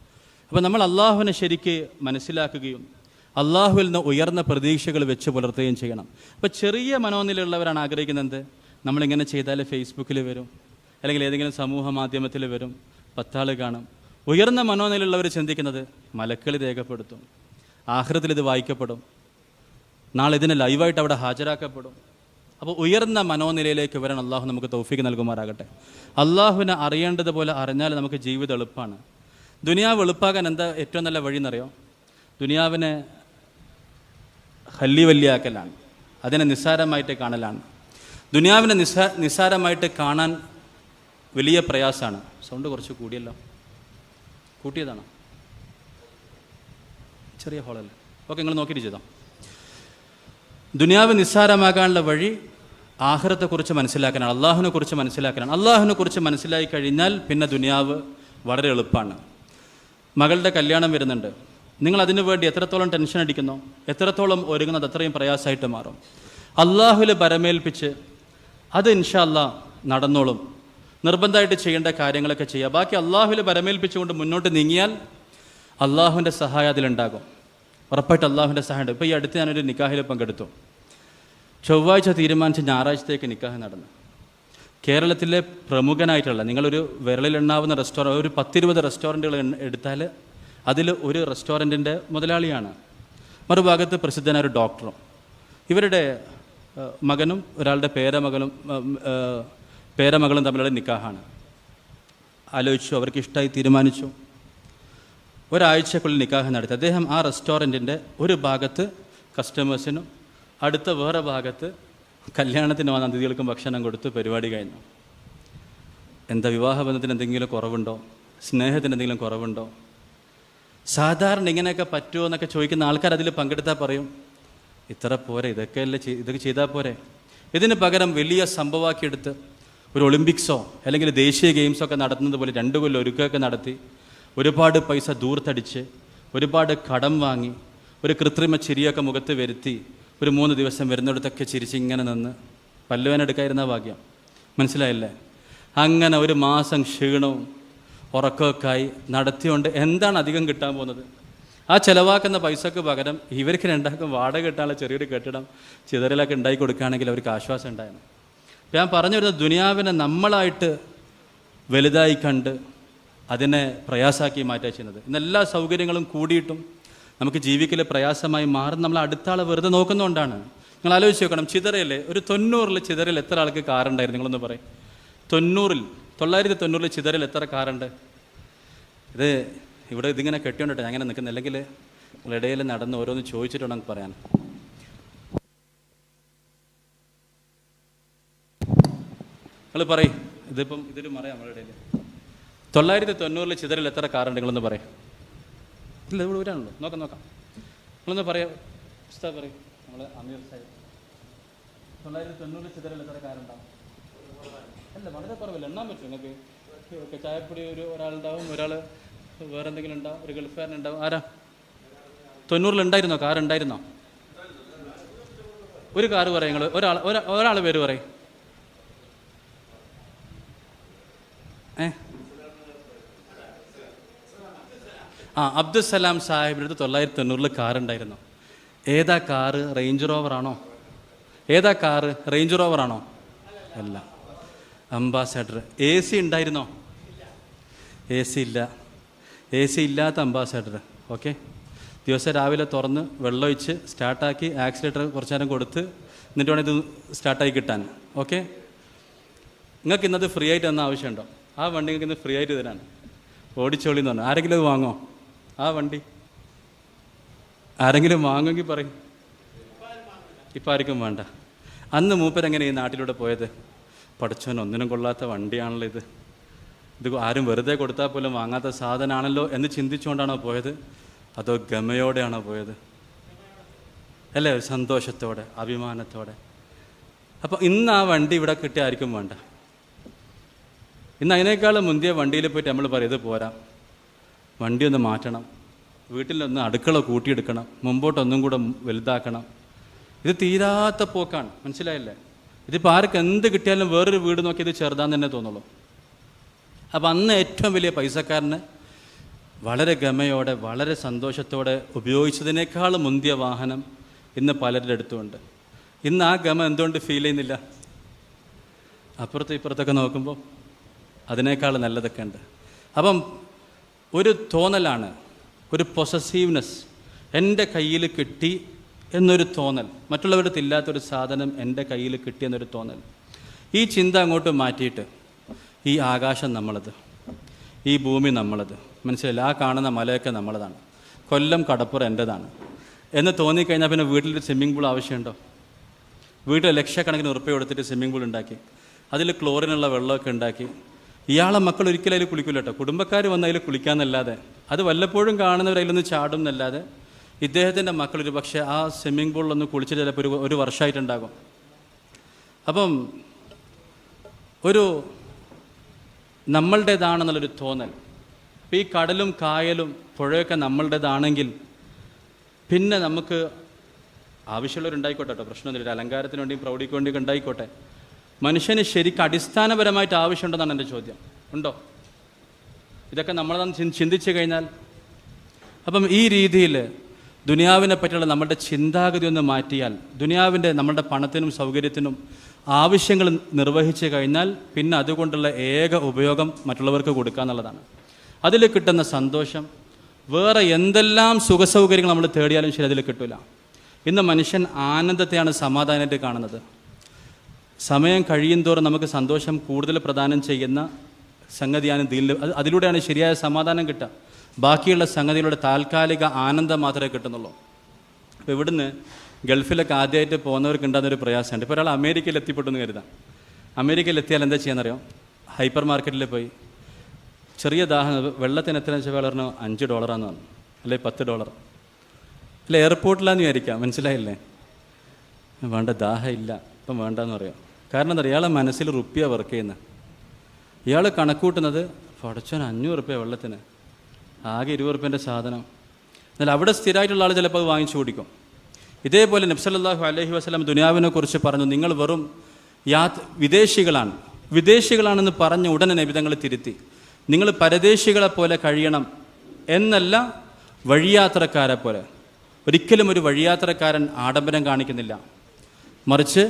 അപ്പോൾ നമ്മൾ അള്ളാഹുവിനെ ശരിക്ക് മനസ്സിലാക്കുകയും അള്ളാഹുവിൽ നിന്ന് ഉയർന്ന പ്രതീക്ഷകൾ വെച്ച് പുലർത്തുകയും ചെയ്യണം. അപ്പോൾ ചെറിയ മനോനിലയുള്ളവരാണ് ആഗ്രഹിക്കുന്നത്, നമ്മളിങ്ങനെ ചെയ്താൽ ഫേസ്ബുക്കിൽ വരും, അല്ലെങ്കിൽ ഏതെങ്കിലും സമൂഹ മാധ്യമത്തിൽ വരും, 10 ആൾ കാണും. ഉയർന്ന മനോനിലയുള്ളവർ ചിന്തിക്കുന്നത് മലക്കുകൾ രേഖപ്പെടുത്തും, ആഖിറത്തിൽ ഇത് വായിക്കപ്പെടും, നാളെ ഇതിന് ലൈവായിട്ട് അവിടെ ഹാജരാക്കപ്പെടും. അപ്പോൾ ഉയർന്ന മനോനിലയിലേക്ക് വരാൻ അള്ളാഹു നമുക്ക് തൗഫീഖ് നൽകുമാറാകട്ടെ. അള്ളാഹുവിനെ അറിയേണ്ടതുപോലെ അറിഞ്ഞാൽ നമുക്ക് ജീവിതം എളുപ്പമാണ്. ദുനിയാവ് എളുപ്പാകാൻ എന്താ ഏറ്റവും നല്ല വഴി എന്നറിയോ? ദുനിയാവിനെ ഹല്ലി വല്യാക്കലാണ്, അതിനെ നിസ്സാരമായിട്ട് കാണലാണ്. ദുനിയാവിനെ നിസ്സാരമായിട്ട് കാണാൻ വലിയ പ്രയാസമാണ്. സൗണ്ട് കുറച്ച് കൂടിയല്ലോ, കൂട്ടിയതാണോ? ചെറിയ ഹോളല്ലേ? ഓക്കെ, നിങ്ങൾ നോക്കിയിട്ട് ചെയ്തോ. ദുനിയാവ് നിസ്സാരമാകാനുള്ള വഴി ആഖിറത്തെക്കുറിച്ച് മനസ്സിലാക്കാനാണ്, അള്ളാഹുവിനെ കുറിച്ച് മനസ്സിലാക്കാനാണ്. അള്ളാഹുവിനെ കുറിച്ച് മനസ്സിലാക്കി കഴിഞ്ഞാൽ പിന്നെ ദുനിയാവ് വളരെ എളുപ്പമാണ്. മകളുടെ കല്യാണം വരുന്നുണ്ട്. നിങ്ങൾ അതിനു വേണ്ടി എത്രത്തോളം ടെൻഷൻ അടിക്കുന്നോ, എത്രത്തോളം ഒരുങ്ങുന്നത് അത്രയും പ്രയാസമായിട്ട് മാറും. അള്ളാഹുവിൽ ബരമേൽപ്പിച്ച് അത് ഇൻഷാ അല്ലാഹ് നടന്നോളും. നിർബന്ധമായിട്ട് ചെയ്യേണ്ട കാര്യങ്ങളൊക്കെ ചെയ്യുക. ബാക്കി അള്ളാഹുവിൽ ബരമേൽപ്പിച്ചുകൊണ്ട് മുന്നോട്ട് നീങ്ങിയാൽ അള്ളാഹുവിൻ്റെ സഹായം അതിലുണ്ടാകും. ഉറപ്പായിട്ട് അള്ളാഹുവിൻ്റെ സഹായം ഉണ്ട്. ഇപ്പോൾ ഈ അടുത്ത് ഞാനൊരു നിക്കാഹിൽ പങ്കെടുത്തു. ചൊവ്വാഴ്ച തീരുമാനിച്ച് ഞായറാഴ്ചത്തേക്ക് നിക്കാഹ് നടന്നു. കേരളത്തിലെ പ്രമുഖനായിട്ടുള്ള, നിങ്ങളൊരു വിരലിലെണ്ണാവുന്ന റെസ്റ്റോറൻറ്റ്, ഒരു 10-20 റെസ്റ്റോറൻറ്റുകൾ എടുത്താൽ അതിൽ ഒരു റെസ്റ്റോറൻറ്റിൻ്റെ മുതലാളിയാണ്. മറുഭാഗത്ത് പ്രസിദ്ധനായ ഒരു ഡോക്ടറും. ഇവരുടെ മകനും ഒരാളുടെ പേരമകളും തമ്മിലുള്ള നിക്കാഹാണ്. ആലോചിച്ചു, അവർക്ക് ഇഷ്ടമായി, തീരുമാനിച്ചു. ഒരാഴ്ചക്കുള്ളിൽ നിക്കാഹ് നടത്തി. അദ്ദേഹം ആ റെസ്റ്റോറൻറ്റിൻ്റെ ഒരു ഭാഗത്ത് കസ്റ്റമേഴ്സിനും അടുത്ത വേറെ ഭാഗത്ത് കല്യാണത്തിന് വന്ന അതിഥികൾക്കും ഭക്ഷണം കൊടുത്ത് പരിപാടി കഴിഞ്ഞു. എന്താ വിവാഹബന്ധത്തിന് എന്തെങ്കിലും കുറവുണ്ടോ, സ്നേഹത്തിന് എന്തെങ്കിലും കുറവുണ്ടോ? സാധാരണ ഇങ്ങനെയൊക്കെ പറ്റുമോ എന്നൊക്കെ ചോദിക്കുന്ന ആൾക്കാർ അതിൽ പങ്കെടുത്താൽ പറയും, ഇത്ര പോരെ, ഇതൊക്കെ ചെയ്താൽ പോരെ. ഇതിന് പകരം വലിയ സംഭവമാക്കിയെടുത്ത് ഒരു ഒളിമ്പിക്സോ അല്ലെങ്കിൽ ദേശീയ ഗെയിംസോ ഒക്കെ നടത്തുന്നത് പോലെ 2 കൊല്ലം ഒരുക്കമൊക്കെ നടത്തി ഒരുപാട് പൈസ ദൂർത്തടിച്ച് ഒരുപാട് കടം വാങ്ങി ഒരു കൃത്രിമ ചിരിയൊക്കെ മുഖത്ത് വരുത്തി ഒരു 3 ദിവസം വരുന്നിടത്തൊക്കെ ചിരിച്ച് ഇങ്ങനെ നിന്ന് പല്ലുവേനെടുക്കാതിരുന്ന ഭാഗ്യം. മനസ്സിലായില്ലേ? അങ്ങനെ ഒരു മാസം ക്ഷീണവും ഉറക്കമൊക്കെ ആയി നടത്തിയോണ്ട് എന്താണ് അധികം കിട്ടാൻ പോകുന്നത്? ആ ചിലവാക്കുന്ന പൈസക്ക് പകരം ഇവർക്ക് രണ്ടാക്കും വാടക കിട്ടാനുള്ള ചെറിയൊരു കെട്ടിടം ചിതറിലൊക്കെ ഉണ്ടാക്കി കൊടുക്കുകയാണെങ്കിൽ അവർക്ക് ആശ്വാസം ഉണ്ടായിരുന്നു. ഞാൻ പറഞ്ഞു വരുന്നത്, ദുനിയാവിനെ നമ്മളായിട്ട് വലുതായി കണ്ട് അതിനെ പ്രയാസമാക്കി മാറ്റുക ചെയ്യുന്നത്. ഇന്ന് എല്ലാ സൗകര്യങ്ങളും കൂടിയിട്ടും നമുക്ക് ജീവിക്കൽ പ്രയാസമായി മാറുന്ന നമ്മൾ അടുത്ത ആളെ വെറുതെ നോക്കുന്നതുകൊണ്ടാണ്. നിങ്ങൾ ആലോചിച്ച് നോക്കണം, ചിതറയിലെ ഒരു 90-ൽ ചിതറിൽ എത്ര ആൾക്ക് കാറുണ്ടായിരുന്നു? നിങ്ങളൊന്ന് പറയും. 1990-ൽ ചിതറിൽ എത്ര കാറുണ്ട്? ഇത് ഇവിടെ ഇതിങ്ങനെ കെട്ടിയോണ്ടിട്ട് ഞാൻ അങ്ങനെ നിൽക്കുന്നത്, അല്ലെങ്കിൽ നിങ്ങളിടയിൽ നടന്ന് ഓരോന്ന് ചോദിച്ചിട്ടുണ്ടോ നമുക്ക് പറയാൻ. നിങ്ങൾ പറയും, ഇതൊരു മറയാ നമ്മുടെ ഇടയിൽ. 1990-ൽ ചിതറിൽ എത്ര കാറുണ്ട്? നിങ്ങളൊന്ന് പറയും. ഇല്ല, ഇവിടെ വരാണല്ലോ, നോക്കാം. നിങ്ങളൊന്ന് പറയാം. ഉസ്താദ് പറയും. നമ്മൾ അമീർ സാഹിബ് 1990-ൽ ചിതറിൽ എത്ര കാറുണ്ടാവും? അല്ല, വളരെ കുറവില്ല. എണ്ണാൻ പറ്റും നിങ്ങൾക്ക്. ചായപ്പൊടി ഒരാളുണ്ടാവും, ഒരാൾ വേറെ എന്തെങ്കിലും ഉണ്ടാവും, ഒരു ഗൾഫുകാരനുണ്ടാവും. ആരാ 90-ൽ ഉണ്ടായിരുന്നോ? കാറുണ്ടായിരുന്നോ? ഒരു കാറ് പറയും നിങ്ങൾ. ഒരാൾ പേര് പറയും. അബ്ദുസലാം സാഹിബിൻ്റെ അടുത്ത് 1990-ൽ കാറുണ്ടായിരുന്നു. ഏതാ കാറ്? റേഞ്ച് റോവറാണോ? ഏതാ കാറ്? റേഞ്ച് റോവറാണോ? അല്ല, അംബാസഡർ. AC ഉണ്ടായിരുന്നോ? AC ഇല്ല. AC ഇല്ലാത്ത അംബാസഡർ. ഓക്കെ, ദിവസം രാവിലെ തുറന്ന് വെള്ളമൊഴിച്ച് സ്റ്റാർട്ടാക്കി ആക്സിലേറ്റർ കുറച്ച് നേരം കൊടുത്ത് എന്നിട്ട് വേണം ഇത് സ്റ്റാർട്ടായി കിട്ടാൻ. ഓക്കെ, നിങ്ങൾക്ക് ഇന്നത് ഫ്രീ ആയിട്ട് തന്ന ആവശ്യമുണ്ടോ? ആ വണ്ടി നിങ്ങൾക്ക് ഇന്ന് ഫ്രീ ആയിട്ട് തരാൻ. ഓടിച്ചോളി എന്ന് പറഞ്ഞു. ആരെങ്കിലും അത് വാങ്ങോ? ആ വണ്ടി ആരെങ്കിലും വാങ്ങുമെങ്കിൽ പറയും. ഇപ്പം ആർക്കും വേണ്ട. അന്ന് മൂപ്പരെങ്ങനെ ഈ നാട്ടിലൂടെ പോയത്? പഠിച്ചവൻ ഒന്നിനും കൊള്ളാത്ത വണ്ടിയാണല്ലോ ഇത് ആരും വെറുതെ കൊടുത്താൽ പോലും വാങ്ങാത്ത സാധനമാണല്ലോ എന്ന് ചിന്തിച്ചുകൊണ്ടാണോ പോയത്? അതോ ഗമയോടെയാണോ പോയത്? അല്ലേ? സന്തോഷത്തോടെ, അഭിമാനത്തോടെ. അപ്പോൾ ഇന്ന് ആ വണ്ടി ഇവിടെ കിട്ടിയ ആർക്കും വേണ്ട. ഇന്ന് അതിനേക്കാളും മുന്തിയ വണ്ടിയിൽ പോയിട്ട് നമ്മൾ പറയും, ഇത് പോരാ, വണ്ടി ഒന്ന് മാറ്റണം, വീട്ടിലൊന്ന് അടുക്കള കൂട്ടിയെടുക്കണം, മുമ്പോട്ടൊന്നും കൂടെ വലുതാക്കണം. ഇത് തീരാത്ത പോക്കാണ്. മനസ്സിലായില്ലേ? ഇതിപ്പോൾ ആർക്ക് എന്ത് കിട്ടിയാലും വേറൊരു വീട് നോക്കി ഇത് ചെറുതാന്ന് തന്നെ തോന്നുള്ളൂ. അപ്പം അന്ന് ഏറ്റവും വലിയ പൈസക്കാരന് വളരെ ഗമയോടെ വളരെ സന്തോഷത്തോടെ ഉപയോഗിച്ചതിനേക്കാളും മുന്തിയ വാഹനം ഇന്ന് പലരുടെ അടുത്തുമുണ്ട്. ഇന്ന് ആ ഗമ എന്തുകൊണ്ട് ഫീൽ ചെയ്യുന്നില്ല? അപ്പുറത്തും ഇപ്പുറത്തൊക്കെ നോക്കുമ്പോൾ അതിനേക്കാൾ നല്ലതൊക്കെ ഉണ്ട്. അപ്പം ഒരു തോന്നലാണ്, ഒരു പൊസസീവ്നെസ്. എൻ്റെ കയ്യിൽ കിട്ടി എന്നൊരു തോന്നൽ, മറ്റുള്ളവരുടെ ഇല്ലാത്തൊരു സാധനം എൻ്റെ കയ്യിൽ കിട്ടിയെന്നൊരു തോന്നൽ. ഈ ചിന്ത അങ്ങോട്ട് മാറ്റിയിട്ട് ഈ ആകാശം നമ്മളത്, ഈ ഭൂമി നമ്മളത്, മനസ്സിലായില്ല, ആ കാണുന്ന മലയൊക്കെ നമ്മളതാണ്, കൊല്ലം കടപ്പുറം എൻ്റെതാണ് എന്ന് തോന്നിക്കഴിഞ്ഞാൽ പിന്നെ വീട്ടിലൊരു സ്വിമ്മിംഗ് പൂൾ ആവശ്യമുണ്ടോ? വീട്ടിൽ ലക്ഷക്കണക്കിന് ഉറുപ്പിക കൊടുത്തിട്ട് സ്വിമ്മിംഗ് പൂൾ ഉണ്ടാക്കി, അതിൽ ക്ലോറിനുള്ള വെള്ളമൊക്കെ ഉണ്ടാക്കി, ഇയാളെ മക്കൾ ഒരിക്കലും അതിൽ കുളിക്കില്ല കേട്ടോ. കുടുംബക്കാർ വന്ന് അതിൽ കുളിക്കാമെന്നല്ലാതെ, അത് വല്ലപ്പോഴും കാണുന്നവർ അതിലൊന്ന് ചാടും എന്നല്ലാതെ ഇദ്ദേഹത്തിൻ്റെ മക്കൾ ഒരു പക്ഷേ ആ സ്വിമ്മിംഗ് പൂളിലൊന്ന് കുളിച്ചിട്ട് ചിലപ്പോൾ ഒരു വർഷമായിട്ടുണ്ടാകും. അപ്പം ഒരു നമ്മളുടേതാണെന്നുള്ളൊരു തോന്നൽ. അപ്പോൾ ഈ കടലും കായലും പുഴയൊക്കെ നമ്മളുടേതാണെങ്കിൽ പിന്നെ നമുക്ക് ആവശ്യമുള്ളവരുണ്ടായിക്കോട്ടെ കേട്ടോ, പ്രശ്നമൊന്നുമില്ല. അലങ്കാരത്തിന് വേണ്ടിയും പ്രൗഢിക്ക് വേണ്ടിയൊക്കെ ഉണ്ടായിക്കോട്ടെ. മനുഷ്യന് ശരിക്കും അടിസ്ഥാനപരമായിട്ട് ആവശ്യമുണ്ടെന്നാണ് എൻ്റെ ചോദ്യം. ഉണ്ടോ? ഇതൊക്കെ നമ്മളതൊന്ന് ചിന്തിച്ചു കഴിഞ്ഞാൽ. അപ്പം ഈ രീതിയിൽ ദുനിയാവിനെ പറ്റിയുള്ള നമ്മുടെ ചിന്താഗതി ഒന്ന് മാറ്റിയാൽ, ദുനിയാവിൻ്റെ നമ്മളുടെ പണത്തിനും സൗകര്യത്തിനും ആവശ്യങ്ങൾ നിർവഹിച്ചു കഴിഞ്ഞാൽ പിന്നെ അതുകൊണ്ടുള്ള ഏക ഉപയോഗം മറ്റുള്ളവർക്ക് കൊടുക്കുക എന്നുള്ളതാണ്. അതിൽ കിട്ടുന്ന സന്തോഷം വേറെ എന്തെല്ലാം സുഖസൗകര്യങ്ങൾ നമ്മൾ തേടിയാലും ശരി അതിൽ കിട്ടില്ല. ഇന്ന് മനുഷ്യൻ ആനന്ദത്തെയാണ് സമാധാനമായിട്ട് കാണുന്നത്. സമയം കഴിയും തോറും നമുക്ക് സന്തോഷം കൂടുതൽ പ്രദാനം ചെയ്യുന്ന സംഗതിയാണ് അതിലൂടെയാണ് ശരിയായ സമാധാനം കിട്ടുക. ബാക്കിയുള്ള സംഗതികളുടെ താൽക്കാലിക ആനന്ദം മാത്രമേ കിട്ടുന്നുള്ളൂ. അപ്പോൾ ഇവിടുന്ന് ഗൾഫിലൊക്കെ ആദ്യമായിട്ട് പോകുന്നവർക്ക് ഉണ്ടാകുന്നൊരു പ്രയാസമുണ്ട്. ഇപ്പോൾ ഒരാൾ അമേരിക്കയിൽ എത്തിപ്പെട്ടെന്ന് കരുതാം. അമേരിക്കയിൽ എത്തിയാൽ എന്താ ചെയ്യാന്നറിയോ? ഹൈപ്പർ മാർക്കറ്റിൽ പോയി ചെറിയ ദാഹം, വെള്ളത്തിന് എത്ര വെച്ചാൽ പറഞ്ഞു $5 പറഞ്ഞു, അല്ലെ $10, അല്ലെ എയർപോർട്ടിലാന്ന് വിചാരിക്കാം. മനസ്സിലായില്ലേ? വേണ്ട, ദാഹം ഇല്ല, ഇപ്പം വേണ്ടെന്ന് പറയാം. കാരണം എന്താ പറയുക, ഇയാളെ മനസ്സിൽ റുപ്യ വർക്ക് ചെയ്യുന്നത്. ഇയാൾ കണക്കൂട്ടുന്നത് പടച്ചോൻ $500 വെള്ളത്തിന്, ആകെ $20 സാധനം. എന്നാൽ അവിടെ സ്ഥിരമായിട്ടുള്ള ആൾ ചിലപ്പോൾ അത് വാങ്ങിച്ചു കുടിക്കും. ഇതേപോലെ നബി സല്ലല്ലാഹു അലൈഹി വസല്ലം ദുനിയാവിനെ കുറിച്ച് പറഞ്ഞു, നിങ്ങൾ വെറും വിദേശികളാണെന്ന് പറഞ്ഞ ഉടനെ നബി തങ്ങൾ തിരുത്തി. നിങ്ങൾ പരദേശികളെ പോലെ കഴിയണം എന്നല്ല, വഴിയാത്രക്കാരെ പോലെ. ഒരിക്കലും ഒരു വഴിയാത്രക്കാരൻ ആഡംബരം കാണിക്കുന്നില്ല, മറിച്ച്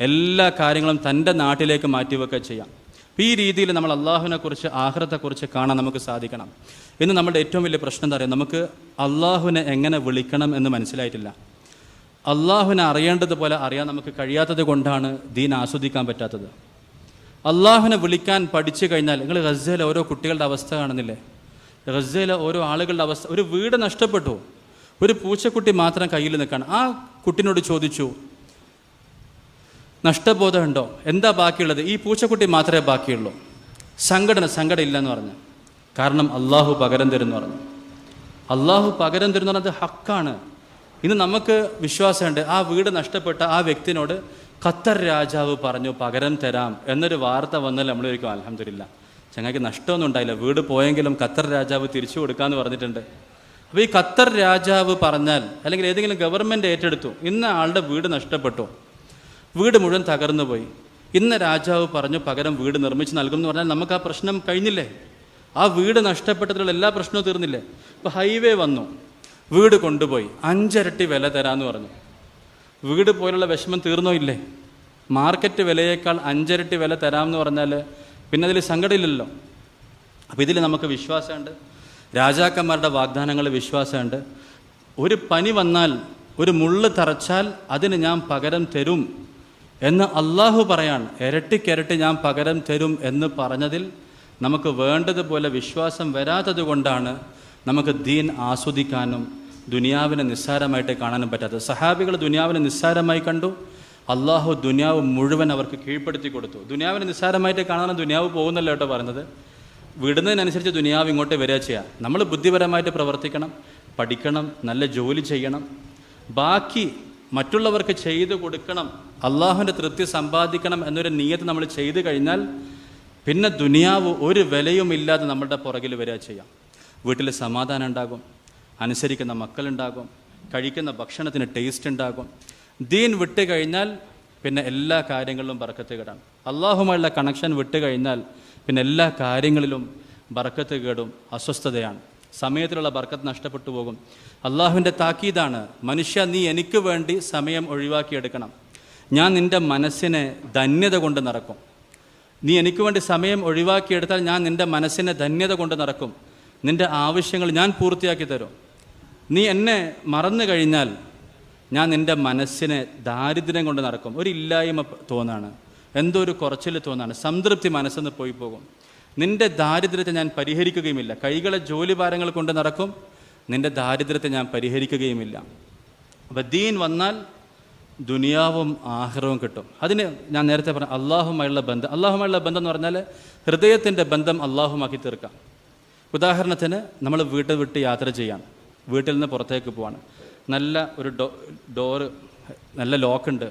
എല്ലാ കാര്യങ്ങളും തൻ്റെ നാട്ടിലേക്ക് മാറ്റിവെക്കുക ചെയ്യാം. ഈ രീതിയിൽ നമ്മൾ അള്ളാഹുവിനെക്കുറിച്ച് ആഖിറത്തെക്കുറിച്ച് കാണാൻ നമുക്ക് സാധിക്കണം. ഇന്ന് നമ്മുടെ ഏറ്റവും വലിയ പ്രശ്നം എന്താ പറയുക, നമുക്ക് അള്ളാഹുവിനെ എങ്ങനെ വിളിക്കണം എന്ന് മനസ്സിലായിട്ടില്ല. അള്ളാഹുവിനെ അറിയേണ്ടതുപോലെ അറിയാൻ നമുക്ക് കഴിയാത്തത് കൊണ്ടാണ് ദീൻ ആസ്വദിക്കാൻ പറ്റാത്തത്. അള്ളാഹുവിനെ വിളിക്കാൻ പഠിച്ചു കഴിഞ്ഞാൽ, നിങ്ങൾ ഗസയിലെ ഓരോ കുട്ടികളുടെ അവസ്ഥ കാണുന്നില്ലേ? ഗസയിലെ ഓരോ ആളുകളുടെ അവസ്ഥ. ഒരു വീട് നഷ്ടപ്പെട്ടു, ഒരു പൂച്ചക്കുട്ടി മാത്രം കയ്യിൽ നിൽക്കുകയാണ്. ആ കുട്ടിനോട് ചോദിച്ചു, നഷ്ടബോധമുണ്ടോ? എന്താ ബാക്കിയുള്ളത്? ഈ പൂച്ചക്കുട്ടി മാത്രമേ ബാക്കിയുള്ളൂ. സങ്കടം ഇല്ലെന്ന് പറഞ്ഞു. കാരണം അള്ളാഹു പകരം തരുമെന്ന് പറഞ്ഞു. അള്ളാഹു പകരം തരുന്ന പറഞ്ഞത് ഹക്കാണ്. ഇന്ന് നമുക്ക് വിശ്വാസമുണ്ട്, ആ വീട് നഷ്ടപ്പെട്ട ആ വ്യക്തിനോട് ഖത്തർ രാജാവ് പറഞ്ഞു പകരം തരാം എന്നൊരു വാർത്ത വന്നാൽ നമ്മൾ ഒരിക്കലും അൽഹംദുലില്ലാ, ചങ്ങായിക്ക് നഷ്ടമൊന്നും ഉണ്ടായില്ല, വീട് പോയെങ്കിലും ഖത്തർ രാജാവ് തിരിച്ചു കൊടുക്കാമെന്ന് പറഞ്ഞിട്ടുണ്ട്. അപ്പോൾ ഈ ഖത്തർ രാജാവ് പറഞ്ഞാൽ, അല്ലെങ്കിൽ ഏതെങ്കിലും ഗവൺമെൻറ് ഏറ്റെടുത്തു, ഇന്ന ആളുടെ വീട് നഷ്ടപ്പെട്ടു, വീട് മുഴുവൻ തകർന്നു പോയി, ഇന്ന രാജാവ് പറഞ്ഞു പകരം വീട് നിർമ്മിച്ച് നൽകും എന്ന് പറഞ്ഞാൽ നമുക്ക് ആ പ്രശ്നം കഴിഞ്ഞില്ലേ? ആ വീട് നഷ്ടപ്പെട്ടതിലുള്ള എല്ലാ പ്രശ്നവും തീർന്നില്ലേ? ഇപ്പോൾ ഹൈവേ വന്നു, വീട് കൊണ്ടുപോയി 5 ഇരട്ടി വില തരാമെന്ന് പറഞ്ഞു. വീട് പോലുള്ള വിഷമം തീർന്നോ ഇല്ലേ? മാർക്കറ്റ് വിലയേക്കാൾ 5 ഇരട്ടി വില തരാമെന്ന് പറഞ്ഞാൽ പിന്നെ അതിൽ സങ്കടമില്ലല്ലോ. അപ്പോൾ ഇതിൽ നമുക്ക് വിശ്വാസമുണ്ട്, രാജാക്കന്മാരുടെ വാഗ്ദാനങ്ങൾ വിശ്വാസമുണ്ട്. ഒരു പനി വന്നാൽ, ഒരു മുള്ള് തറച്ചാൽ അതിന് ഞാൻ പകരം തരും എന്ന് അള്ളാഹു പറയാണ്. ഇരട്ടിക്കിരട്ടി ഞാൻ പകരം തരും എന്ന് പറഞ്ഞതിൽ നമുക്ക് വേണ്ടതുപോലെ വിശ്വാസം വരാത്തത് കൊണ്ടാണ് നമുക്ക് ദീൻ ആസ്വദിക്കാനും ദുനിയാവിനെ നിസ്സാരമായിട്ട് കാണാനും പറ്റാത്തത്. സഹാബികൾ ദുനിയാവിനെ നിസ്സാരമായി കണ്ടു, അള്ളാഹു ദുനിയാവ് മുഴുവൻ അവർക്ക് കീഴ്പ്പെടുത്തി കൊടുത്തു. ദുനിയാവിനെ നിസ്സാരമായിട്ട് കാണാനും ദുനിയാവ് പോകുന്നല്ലോ കേട്ടോ പറയുന്നത്. വിടുന്നതിനനുസരിച്ച് ദുനിയാവ് ഇങ്ങോട്ട് വരിക ചെയ്യുക. നമ്മൾ ബുദ്ധിപരമായിട്ട് പ്രവർത്തിക്കണം, പഠിക്കണം, നല്ല ജോലി ചെയ്യണം, ബാക്കി മറ്റുള്ളവർക്ക് ചെയ്തു കൊടുക്കണം, അള്ളാഹുവിൻ്റെ തൃപ്തി സമ്പാദിക്കണം എന്നൊരു നിയത്ത് നമ്മൾ ചെയ്തു കഴിഞ്ഞാൽ പിന്നെ ദുനിയാവ് ഒരു വിലയുമില്ലാതെ നമ്മളുടെ പുറകിൽ വരിക ചെയ്യാം. വീട്ടിൽ സമാധാനം ഉണ്ടാകും, അനുസരിക്കുന്ന മക്കളുണ്ടാകും, കഴിക്കുന്ന ഭക്ഷണത്തിന് ടേസ്റ്റ് ഉണ്ടാകും. ദീൻ വിട്ട് കഴിഞ്ഞാൽ പിന്നെ എല്ലാ കാര്യങ്ങളിലും ബർക്കത്ത് കേടാണ്. അള്ളാഹുമായുള്ള കണക്ഷൻ വിട്ട് കഴിഞ്ഞാൽ പിന്നെ എല്ലാ കാര്യങ്ങളിലും ബർക്കത്ത് കേടും അസ്വസ്ഥതയാണ്. സമയത്തിലുള്ള ബർക്കത്ത് നഷ്ടപ്പെട്ടു പോകും. അള്ളാഹുവിൻ്റെ താക്കീതാണ്, മനുഷ്യ നീ എനിക്ക് വേണ്ടി സമയം ഒഴിവാക്കിയെടുക്കണം, ഞാൻ നിൻ്റെ മനസ്സിനെ ധന്യത കൊണ്ട് നിറക്കും. നീ എനിക്ക് വേണ്ടി സമയം ഒഴിവാക്കിയെടുത്താൽ ഞാൻ നിൻ്റെ മനസ്സിനെ ധന്യത കൊണ്ട് നിറക്കും, നിൻ്റെ ആവശ്യങ്ങൾ ഞാൻ പൂർത്തിയാക്കി തരും. നീ എന്നെ മറന്നു കഴിഞ്ഞാൽ ഞാൻ നിൻ്റെ മനസ്സിനെ ദാരിദ്ര്യം കൊണ്ട് നടക്കും. ഒരു ഇല്ലായ്മ തോന്നാണ്, എന്തോ ഒരു കുറച്ചിൽ തോന്നാണ്, സംതൃപ്തി മനസ്സെന്ന് പോയി പോകും. നിൻ്റെ ദാരിദ്ര്യത്തെ ഞാൻ പരിഹരിക്കുകയുമില്ല. കൈകളെ ജോലിഭാരങ്ങൾ കൊണ്ട് നടക്കും, നിൻ്റെ ദാരിദ്ര്യത്തെ ഞാൻ പരിഹരിക്കുകയുമില്ല. അപ്പോൾ ദീൻ വന്നാൽ ദുനിയാവും ആഖിറവും കിട്ടും. അതിന് ഞാൻ നേരത്തെ പറഞ്ഞ അള്ളാഹുമായുള്ള ബന്ധം എന്ന് പറഞ്ഞാൽ ഹൃദയത്തിൻ്റെ ബന്ധം അള്ളാഹുമാക്കി തീർക്കാം. ഉദാഹരണത്തിന് നമ്മൾ വീട് വിട്ട് യാത്ര ചെയ്യാം, വീട്ടിൽ നിന്ന് പുറത്തേക്ക് പോവാണ്. നല്ല ഒരു ഡോറ്, നല്ല ലോക്കുണ്ട്,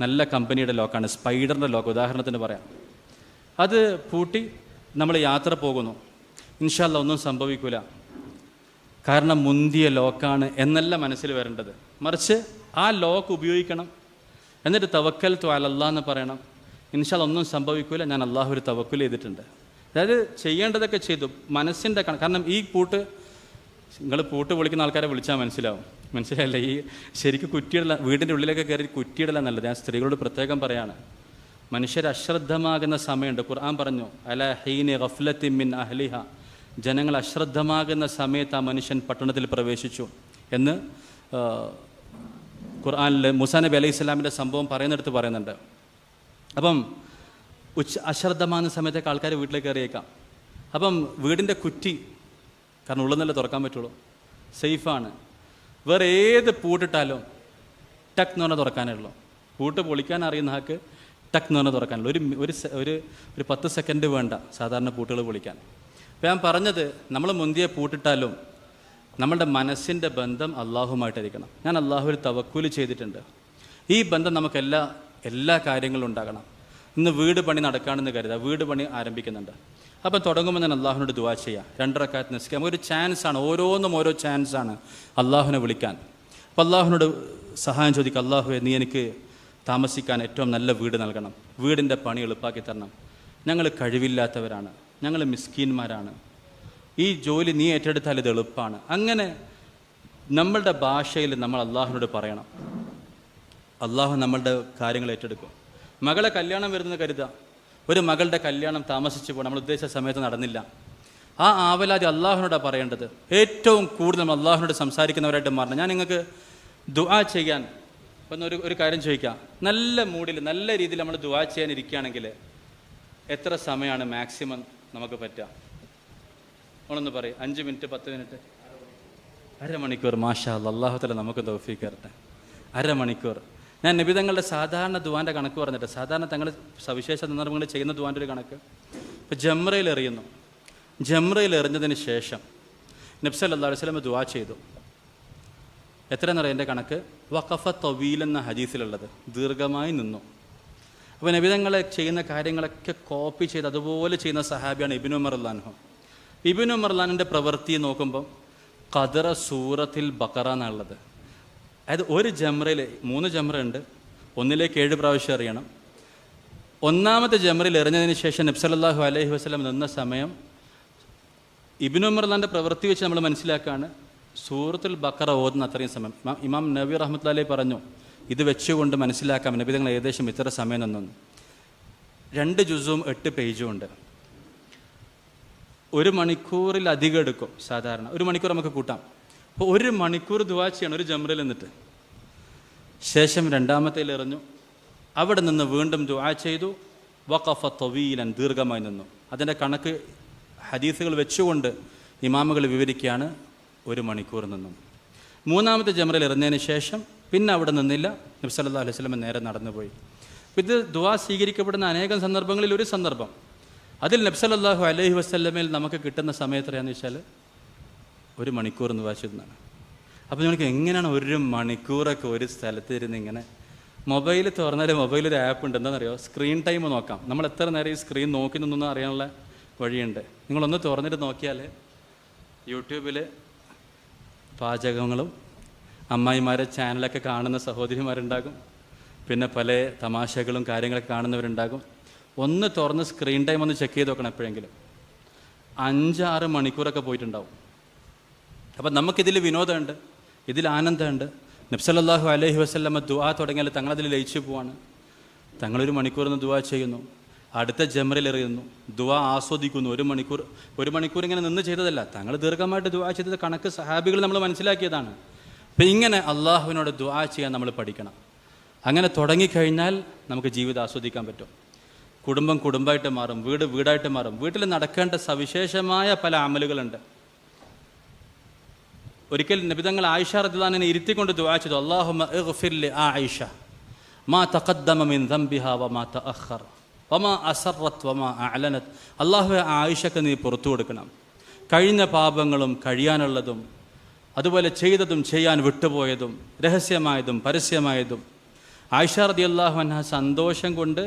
നല്ല കമ്പനിയുടെ ലോക്കാണ്, സ്പൈഡറിൻ്റെ ലോക്ക് ഉദാഹരണത്തിന് പറയാം. അത് പൂട്ടി നമ്മൾ യാത്ര പോകുന്നു. ഇൻഷാ അല്ലാഹ് ഒന്നും സംഭവിക്കില്ല, കാരണം മുന്തിയ ലോക്കാണ് എന്നല്ല മനസ്സിൽ വരേണ്ടത്. മറിച്ച് ആ ലോക്ക് ഉപയോഗിക്കണം, എന്നിട്ട് തവക്കൽതു അലല്ലാഹ് എന്ന് പറയണം. ഇൻഷാ അല്ലാഹ് ഒന്നും സംഭവിക്കില്ല, ഞാൻ അള്ളാഹു ഒരു തവക്കുൽ ചെയ്തിട്ടുണ്ട്. അതായത് ചെയ്യേണ്ടതൊക്കെ ചെയ്തു. മനസ്സിൻ്റെ കാരണം ഈ പൂട്ട്, നിങ്ങൾ പൂട്ട് പൊളിക്കുന്ന ആൾക്കാരെ വിളിച്ചാൽ മനസ്സിലായില്ല. ഈ ശരിക്കും കുറ്റിയിടല, വീടിൻ്റെ ഉള്ളിലൊക്കെ കയറി കുറ്റിയിടല നല്ലത്. ഞാൻ സ്ത്രീകളോട് പ്രത്യേകം പറയാണ്, മനുഷ്യർ അശ്രദ്ധമാകുന്ന സമയമുണ്ട്. ഖുർആൻ പറഞ്ഞു, അല ഹീനി ഗഫ്ലത്തിൻ മിൻ അഹ്ലിഹ, ജനങ്ങൾ അശ്രദ്ധമാകുന്ന സമയത്ത് ആ മനുഷ്യൻ പട്ടണത്തിൽ പ്രവേശിച്ചു എന്ന് ഖുർആനിൽ മൂസാ നബി അലൈഹി സ്വലാമിൻ്റെ സംഭവം പറയുന്നിടത്ത് പറയുന്നുണ്ട്. അപ്പം അശ്രദ്ധമാകുന്ന സമയത്തേക്ക് ആൾക്കാർ വീട്ടിലേക്ക് കയറിയേക്കാം. അപ്പം വീടിൻ്റെ കുറ്റി, കാരണം ഉള്ളെന്നല്ലേ തുറക്കാൻ പറ്റുള്ളൂ, സേഫാണ്. വേറെ ഏത് പൂട്ടിട്ടാലും ടക്ക് എന്ന് പറഞ്ഞാൽ തുറക്കാനേ ഉള്ളൂ. പൂട്ട് പൊളിക്കാൻ അറിയുന്ന ആൾക്ക് ടക്ക് എന്ന് പറഞ്ഞാൽ തുറക്കാനുള്ളൂ. ഒരു 10 സെക്കൻഡ് വേണ്ട സാധാരണ പൂട്ടുകൾ പൊളിക്കാൻ. അപ്പോൾ ഞാൻ പറഞ്ഞത്, നമ്മൾ മുന്തിയെ പൂട്ടിട്ടാലും നമ്മളുടെ മനസ്സിൻ്റെ ബന്ധം അള്ളാഹുമായിട്ടായിരിക്കണം. ഞാൻ അള്ളാഹുവിൽ തവക്കുൽ ചെയ്തിട്ടുണ്ട്. ഈ ബന്ധം നമുക്ക് എല്ലാ കാര്യങ്ങളും ഉണ്ടാകണം. ഇന്ന് വീട് പണി നടക്കുകയാണെന്ന് കരുതുക, വീട് പണി ആരംഭിക്കുന്നുണ്ട്. അപ്പം തുടങ്ങുമ്പോൾ ഞാൻ അള്ളാഹുവിനോട് ദുആ ചെയ്യാം, 2 റക്അത്ത് നിസ്കരിക്കാം. നമുക്കൊരു ചാൻസാണ്, ഓരോന്നും ഓരോ ചാൻസാണ് അള്ളാഹുവിനെ വിളിക്കാൻ. അപ്പോൾ അള്ളാഹുവിനോട് സഹായം ചോദിക്കുക, അള്ളാഹുവേ നീ എനിക്ക് താമസിക്കാൻ ഏറ്റവും നല്ല വീട് നൽകണം, വീടിൻ്റെ പണി എളുപ്പാക്കി തരണം. ഞങ്ങൾ കഴിവില്ലാത്തവരാണ്, ഞങ്ങൾ മിസ്കീന്മാരാണ്, ഈ ജോലി നീ ഏറ്റെടുത്താൽ ഇത് എളുപ്പമാണ്. അങ്ങനെ നമ്മളുടെ ഭാഷയിൽ നമ്മൾ അള്ളാഹുവിനോട് പറയണം. അള്ളാഹു നമ്മളുടെ കാര്യങ്ങൾ ഏറ്റെടുക്കും. മകളെ കല്യാണം വരുന്നത് കരുതുക, ഒരു മകളുടെ കല്യാണം താമസിച്ചു പോകണം, നമ്മൾ ഉദ്ദേശിച്ച സമയത്ത് നടന്നില്ല. ആ ആവലാതി അള്ളാഹുവിനോടാണ് പറയേണ്ടത്. ഏറ്റവും കൂടുതൽ നമ്മൾ അള്ളാഹുവിനോട് സംസാരിക്കുന്നവരായിട്ട് മാറണം. ഞാൻ നിങ്ങൾക്ക് ദുആ ചെയ്യാൻ ഒരു കാര്യം ചോദിക്കാം. നല്ല മൂഡിൽ നല്ല രീതിയിൽ നമ്മൾ ദുആ ചെയ്യാനിരിക്കുകയാണെങ്കിൽ എത്ര സമയമാണ് മാക്സിമം നമുക്ക് പറ്റുക? നമ്മളൊന്ന് പറയും, 5 മിനിറ്റ്, 10 മിനിറ്റ്, അരമണിക്കൂർ. മാഷാ അല്ലാഹ്, അല്ലാഹു തആല നമുക്ക് തൗഫീഖ് തരട്ടെ. അരമണിക്കൂർ. ഞാൻ നബിതങ്ങളുടെ സാധാരണ ദുആൻ്റെ കണക്ക് പറഞ്ഞിട്ട്, സാധാരണ തങ്ങൾ സവിശേഷ സന്ദർഭങ്ങളിൽ ചെയ്യുന്ന ദുആൻ്റെ ഒരു കണക്ക്. ഇപ്പോൾ ജംറയിൽ എറിയുന്നു. ജംറയിൽ എറിഞ്ഞതിന് ശേഷം നബി സല്ലല്ലാഹു അലൈഹി വസല്ലം ദുആ ചെയ്തു. എത്രയെന്നറിയാം എൻ്റെ കണക്ക്? വഖഫ തവീൽ എന്ന ഹദീസിലുള്ളത്, ദീർഘമായി നിന്നു. അപ്പോൾ നബിതങ്ങളെ ചെയ്യുന്ന കാര്യങ്ങളൊക്കെ കോപ്പി ചെയ്ത് അതുപോലെ ചെയ്യുന്ന സഹാബിയാണ് ഇബ്നു ഉമർ റളിയല്ലാഹു അൻഹു. ഇബ്നു ഉമർ റളിയല്ലാഹു അൻഹുവിൻ്റെ പ്രവൃത്തി നോക്കുമ്പോൾ ഖദറ സൂറത്തിൽ ബഖറ എന്നുള്ളത്. അതായത് ഒരു ജംറയിൽ 3 ജംറ ഉണ്ട്, ഒന്നിലേക്ക് 7 പ്രാവശ്യം എറിയണം. 1ാമത്തെ ജംറയിൽ എറിഞ്ഞതിന് ശേഷം നബി സല്ലല്ലാഹു അലൈഹി വസല്ലം നിന്ന സമയം ഇബ്നു ഉമർ റളിയല്ലാഹുവിൻ്റെ പ്രവൃത്തി വെച്ച് നമ്മൾ മനസ്സിലാക്കുകയാണ് സൂറത്തുൽ ബഖറ ഓതുന്ന അത്രയും സമയം. ഇമാം നബി റഹ്മത്തുള്ളാഹി അലൈഹി പറഞ്ഞു, ഇത് വെച്ചുകൊണ്ട് മനസ്സിലാക്കാം നബി തങ്ങൾ ഏകദേശം ഇത്ര സമയം നിന്നു. 2 ജുസും 8 പേജും ഉണ്ട്. 1 മണിക്കൂറിലധികം എടുക്കും സാധാരണ. 1 മണിക്കൂർ നമുക്ക് കൂട്ടാം. അപ്പോൾ 1 മണിക്കൂർ ദുആ ചെയ്യണം ഒരു ജംറയിൽ നിന്നിട്ട്. ശേഷം 2ാമത്തേൽ എറിഞ്ഞു, അവിടെ നിന്ന് വീണ്ടും ദുആ ചെയ്തു. വഖഫ തവീലൻ, ദീർഘമായി നിന്നു. അതിൻ്റെ കണക്ക് ഹദീസുകൾ വെച്ചുകൊണ്ട് ഇമാമുകൾ വിവരിക്കുകയാണ് 1 മണിക്കൂർ നിന്നു. 3ാമത്തെ ജംറയിൽ എറിഞ്ഞതിന് ശേഷം പിന്നെ അവിടെ നിന്നില്ല, നബി സല്ലല്ലാഹു അലൈഹി വസല്ലം നേരെ നടന്നുപോയി. ഇത് ദുആ സ്വീകരിക്കപ്പെടുന്ന അനേകം സന്ദർഭങ്ങളിൽ ഒരു സന്ദർഭം, അതിൽ നബി സല്ലല്ലാഹു അലൈഹി വസല്ലമയിൽ നമുക്ക് കിട്ടുന്ന സമയം എത്രയാണെന്ന് വെച്ചാൽ 1 മണിക്കൂർ എന്ന് വായിച്ചിരുന്നതാണ്. അപ്പോൾ നിങ്ങൾക്ക് എങ്ങനെയാണ് 1 മണിക്കൂറൊക്കെ ഒരു സ്ഥലത്ത് ഇരുന്ന് ഇങ്ങനെ മൊബൈൽ തുറന്നാൽ മൊബൈലൊരു ആപ്പ് ഉണ്ട്, എന്താണെന്നറിയോ? സ്ക്രീൻ ടൈം നോക്കാം. നമ്മൾ എത്ര നേരം ഈ സ്ക്രീൻ നോക്കി നിന്നൊന്നും അറിയാനുള്ള വഴിയുണ്ട്. നിങ്ങളൊന്ന് തുറന്നിട്ട് നോക്കിയാൽ യൂട്യൂബിൽ പാചകങ്ങളും അമ്മായിമാരെ ചാനലൊക്കെ കാണുന്ന സഹോദരിമാരുണ്ടാകും, പിന്നെ പല തമാശകളും കാര്യങ്ങളൊക്കെ കാണുന്നവരുണ്ടാകും. ഒന്ന് തുറന്ന് സ്ക്രീൻ ടൈം ഒന്ന് ചെക്ക് ചെയ്ത് നോക്കണം. എപ്പോഴെങ്കിലും 5-6 മണിക്കൂറൊക്കെ പോയിട്ടുണ്ടാവും. അപ്പം നമുക്കിതിൽ വിനോദമുണ്ട്, ഇതിൽ ആനന്ദമുണ്ട്. നബി സല്ലല്ലാഹു അലൈഹി വസല്ലമ ദുആ തുടങ്ങിയാൽ തങ്ങളതിൽ ലയിച്ചു പോവാണ്. തങ്ങൾ 1 മണിക്കൂറിന് ദുആ ചെയ്യുന്നു, അടുത്ത ജംറയിൽ എറിയുന്നു, ദുആ ആസ്വദിക്കുന്നു. 1 മണിക്കൂർ ഇങ്ങനെ നിന്ന് ചെയ്തതല്ല, തങ്ങൾ ദീർഘമായിട്ട് ദുആ ചെയ്തത് കണക്ക് സഹാബികൾ നമ്മൾ മനസ്സിലാക്കിയതാണ്. അപ്പം ഇങ്ങനെ അള്ളാഹുവിനോട് ദുആ ചെയ്യാൻ നമ്മൾ പഠിക്കണം. അങ്ങനെ തുടങ്ങിക്കഴിഞ്ഞാൽ നമുക്ക് ജീവിതം ആസ്വദിക്കാൻ പറ്റും. കുടുംബം കുടുംബമായിട്ട് മാറും, വീട് വീടായിട്ട് മാറും. വീട്ടിൽ നടക്കേണ്ട സവിശേഷമായ പല അമലുകളുണ്ട്. ഒരിക്കൽ നബിതങ്ങൾ ആയിഷ റളിയല്ലാഹു അൻഹയെ ഇരുത്തിക്കൊണ്ട് ദുആ ചെയ്തു, അല്ലാഹുമ്മ ഇഗ്ഫിർ ലി ആയിഷ മാ തഖദ്ദമ മിൻ ദംബിഹാ വമാ തഅഖർ വമാ അസറത് വമാ അഅലനത്. അല്ലാഹുവേ, ആയിഷക്ക് നീ പുറത്തു കൊടുക്കണം, കഴിഞ്ഞ പാപങ്ങളും കഴിയാനുള്ളതും അതുപോലെ ചെയ്തതും ചെയ്യാൻ വിട്ടുപോയതും രഹസ്യമായതും പരസ്യമായതും. ആയിഷ റളിയല്ലാഹു അൻഹ സന്തോഷം കൊണ്ട്,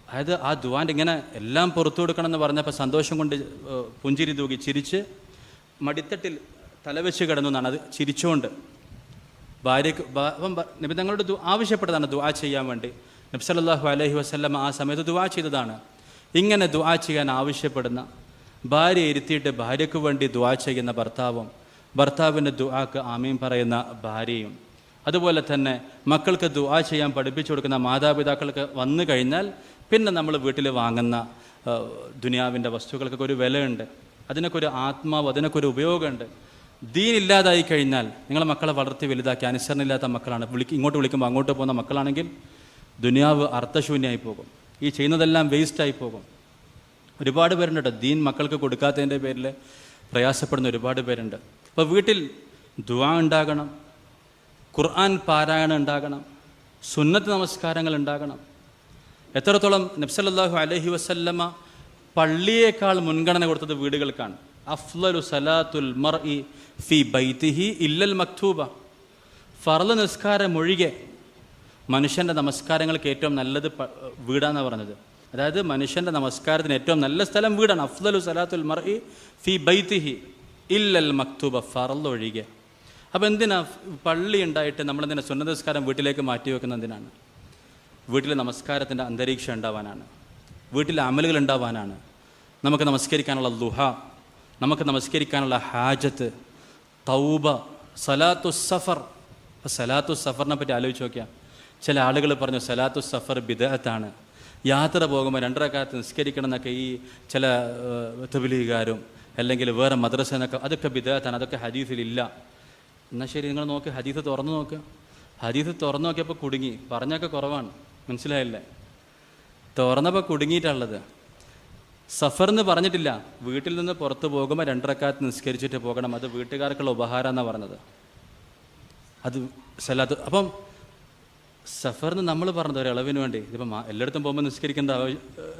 അതായത് ആ ദുആൻ്റെ ഇങ്ങനെ എല്ലാം പുറത്തു കൊടുക്കണം എന്ന് പറഞ്ഞപ്പോൾ സന്തോഷം കൊണ്ട് പുഞ്ചിരി തൂകി ചിരിച്ച് മടിത്തട്ടിൽ തലവെച്ച് കിടന്നു എന്നാണ്, അത് ചിരിച്ചുകൊണ്ട്. ഭാര്യയ്ക്ക് നബി തങ്ങളോട് ആവശ്യപ്പെട്ടതാണ് ദുആ ചെയ്യാൻ വേണ്ടി. നബി സല്ലല്ലാഹു അലൈഹി വസല്ലം ആ സമയത്ത് ദുആ ചെയ്തതാണ്. ഇങ്ങനെ ദുആ ചെയ്യാൻ ആവശ്യപ്പെടുന്ന, ഭാര്യ ഇരുത്തിയിട്ട് ഭാര്യയ്ക്ക് വേണ്ടി ദുആ ചെയ്യുന്ന ഭർത്താവും, ഭർത്താവിൻ്റെ ദുആക്ക് ആമീൻ പറയുന്ന ഭാര്യയും, അതുപോലെ തന്നെ മക്കൾക്ക് ദുആ ചെയ്യാൻ പഠിപ്പിച്ചു കൊടുക്കുന്ന മാതാപിതാക്കൾക്ക് വന്നു കഴിഞ്ഞാൽ പിന്നെ നമ്മൾ വീട്ടിൽ വാങ്ങുന്ന ദുനിയാവിൻ്റെ വസ്തുക്കൾക്കൊക്കെ ഒരു വിലയുണ്ട്, അതിനൊക്കെ ഒരു ആത്മാവ്, അതിനൊക്കെ ഒരു ഉപയോഗമുണ്ട്. ദീൻ ഇല്ലാതായി കഴിഞ്ഞാൽ നിങ്ങളെ മക്കളെ വളർത്തി വലുതാക്കി അനുസരണയില്ലാത്ത മക്കളാണ്, ഇങ്ങോട്ട് വിളിക്കുമ്പോൾ അങ്ങോട്ട് പോകുന്ന മക്കളാണെങ്കിൽ ദുനിയാവ് അർത്ഥശൂന്യമായി പോകും, ഈ ചെയ്യുന്നതെല്ലാം വേസ്റ്റായി പോകും. ഒരുപാട് പേരുണ്ട് കേട്ടോ, ദീൻ മക്കൾക്ക് കൊടുക്കാത്തതിൻ്റെ പേരിൽ പ്രയാസപ്പെടുന്ന ഒരുപാട് പേരുണ്ട്. അപ്പോൾ വീട്ടിൽ ദുആ ഉണ്ടാകണം, ഖുർആൻ പാരായണം ഉണ്ടാകണം, സുന്നത്ത് നമസ്കാരങ്ങൾ ഉണ്ടാകണം. എത്രത്തോളം നബി സല്ലല്ലാഹു അലൈഹി വസല്ലമ പള്ളിയേക്കാൾ മുൻഗണന കൊടുത്തത് വീടുകൾക്കാണ്. അഫ്ളലു സലാത്തുൽ മർഇ ഫി ബൈതിഹി ഇല്ലൽ മക്തൂബ. ഫർള് നിസ്കാരം ഒഴികെ മനുഷ്യൻ്റെ നമസ്കാരങ്ങൾക്ക് ഏറ്റവും നല്ലത് വീടാന്നാണ് പറഞ്ഞത്. അതായത് മനുഷ്യൻ്റെ നമസ്കാരത്തിന് ഏറ്റവും നല്ല സ്ഥലം വീടാണ്. അഫ്ളലു സലാത്തുൽ മർഇ ഫി ബൈതിഹി ഇല്ലൽ മക്തൂബ, ഫർള് ഒഴികെ. അപ്പോൾ എന്തിനാ പള്ളി ഉണ്ടായിട്ട് നമ്മളെന്തിനാ സുന്നത്ത് നിസ്കാരം വീട്ടിലേക്ക് മാറ്റി വെക്കുന്നത്? എന്തിനാണ്? വീട്ടിൽ നമസ്കാരത്തിൻ്റെ അന്തരീക്ഷം ഉണ്ടാവാനാണ്, വീട്ടിൽ അമലുകൾ ഉണ്ടാവാനാണ്, നമുക്ക് നമസ്കരിക്കാനുള്ള ദുഹ, നമുക്ക് നമസ്കരിക്കാനുള്ള ഹാജത്ത്, തൗബ, സലാത്തു സഫർ. അപ്പോൾ സലാത്തു സഫറിനെ പറ്റി ആലോചിച്ച് നോക്കിയാൽ ചില ആളുകൾ പറഞ്ഞു സലാത്തു സഫർ ബിദ്അത്താണ്, യാത്ര പോകുമ്പോൾ 2 റക്അത്ത് നിസ്കരിക്കണം എന്നൊക്കെ ഈ ചില തബ്ലീഗുകാരും അല്ലെങ്കിൽ വേറെ മദ്രസ എന്നൊക്കെ, അതൊക്കെ ബിദ്അത്താണ്, അതൊക്കെ ഹദീസിലില്ല. എന്നാൽ ശരി, നിങ്ങൾ നോക്ക്, ഹദീസ് തുറന്നു നോക്ക്. ഹദീസ് തുറന്നു നോക്കിയപ്പോൾ കുടുങ്ങി, പറഞ്ഞൊക്കെ കുറവാണ്, മനസ്സിലായില്ലേ? തുറന്നപ്പോൾ കുടുങ്ങിയിട്ടുള്ളത്. സഫർ എന്ന് പറഞ്ഞിട്ടില്ല, വീട്ടിൽ നിന്ന് പുറത്ത് പോകുമ്പോൾ 2 റക്അത്ത് നിസ്കരിച്ചിട്ട് പോകണം, അത് വീട്ടുകാർക്കുള്ള ഉപഹാരം എന്നാണ് പറഞ്ഞത്, അത് സലാത്ത്. അപ്പം സഫറിന് നമ്മൾ പറഞ്ഞത് ഒരു ഇളവിന് വേണ്ടി. ഇതിപ്പം എല്ലായിടത്തും പോകുമ്പോൾ നിസ്കരിക്കേണ്ട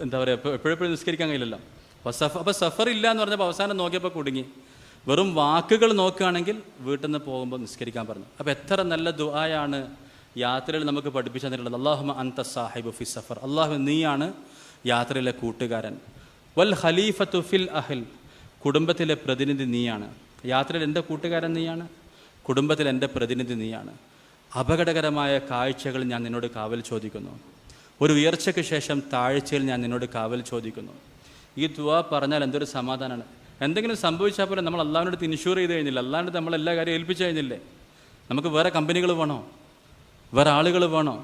എന്താ പറയുക, എപ്പോഴെപ്പോഴും നിസ്കരിക്കാൻ കഴിയില്ലല്ലോ. അപ്പോൾ സഫർ ഇല്ല എന്ന് പറഞ്ഞപ്പോൾ അവസാനം നോക്കിയപ്പോൾ കുടുങ്ങി. വെറും വാക്കുകൾ നോക്കുകയാണെങ്കിൽ വീട്ടിൽ നിന്ന് പോകുമ്പോൾ നിസ്കരിക്കാൻ പറഞ്ഞു. അപ്പോൾ എത്ര നല്ല ദുആയാണ് യാത്രയിൽ നമുക്ക് പഠിപ്പിച്ചു തന്നിട്ടുള്ളത്. അല്ലാഹുമ്മ അൻത സാഹിബു ഫി സഫർ, അല്ലാഹു നീയാണ് യാത്രയിലെ കൂട്ടുകാരൻ. വൽ ഖലീഫത്തു ഫിൽ അഹ്ൽ, കുടുംബത്തിലെ പ്രതിനിധി നീയാണ്. യാത്രയിൽ എൻ്റെ കൂട്ടുകാരൻ നീയാണ്, കുടുംബത്തിൽ എൻ്റെ പ്രതിനിധി നീയാണ്. അപകടകരമായ കാഴ്ചകൾ ഞാൻ നിന്നോട് കാവൽ ചോദിക്കുന്നു, ഒരു ഉയർച്ചയ്ക്ക് ശേഷം താഴ്ചയിൽ ഞാൻ നിന്നോട് കാവൽ ചോദിക്കുന്നു. ഈ ദുആ പറഞ്ഞാൽ എന്തൊരു സമാധാനമാണ്. എന്തെങ്കിലും സംഭവിച്ചാൽ പോലെ നമ്മൾ അള്ളാഹുവിൻ്റെ അടുത്ത് ഇൻഷൂർ ചെയ്ത് കഴിഞ്ഞില്ല, അള്ളാഹുവിൻ്റെ നമ്മൾ എല്ലാ കാര്യം ഏൽപ്പിച്ചു കഴിഞ്ഞില്ലേ. നമുക്ക് വേറെ കമ്പനികൾ വേണോ, വേറെ ആളുകൾ വേണോ?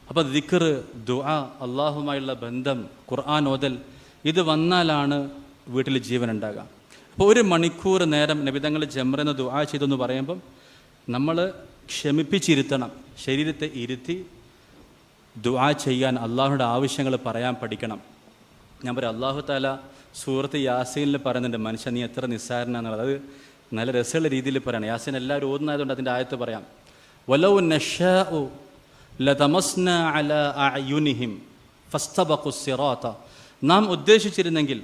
അപ്പോൾ ദിക്ർ, ദുആ, അള്ളാഹുമായുള്ള ബന്ധം, ഖുർആൻ ഓതൽ, ഇത് വന്നാലാണ് വീട്ടിൽ ജീവൻ ഉണ്ടാകുക. അപ്പോൾ 1 മണിക്കൂർ നേരം നബിതങ്ങൾ ജംറെന്ന് ദുആ ചെയ്തെന്ന് പറയുമ്പം നമ്മൾ ക്ഷമിപ്പിച്ചിരുത്തണം, ശരീരത്തെ ഇരുത്തി ദുആ ചെയ്യാൻ, അള്ളാഹുയുടെ ആവശ്യങ്ങൾ പറയാൻ പഠിക്കണം. ഞാൻ പറയാം, അള്ളാഹു താല സൂറത്ത് യാസീനിൽ പറയുന്നുണ്ട്, മനുഷ്യൻ നീ എത്ര നിസ്സാരനാന്നുള്ളത്. അത് നല്ല രസമുള്ള രീതിയിൽ പറയണം. യാസീൻ എല്ലാവരും ഓതുന്നതായതുകൊണ്ട് അതിൻ്റെ ആയത്ത് പറയാം. വലൗ നശാഉ ലതമസ്നാ അലാ അഅ്യുനിഹിം ഫസ്തബഖു സിറാത. നാം ഉദ്ദേശിച്ചിരുന്നെങ്കിൽ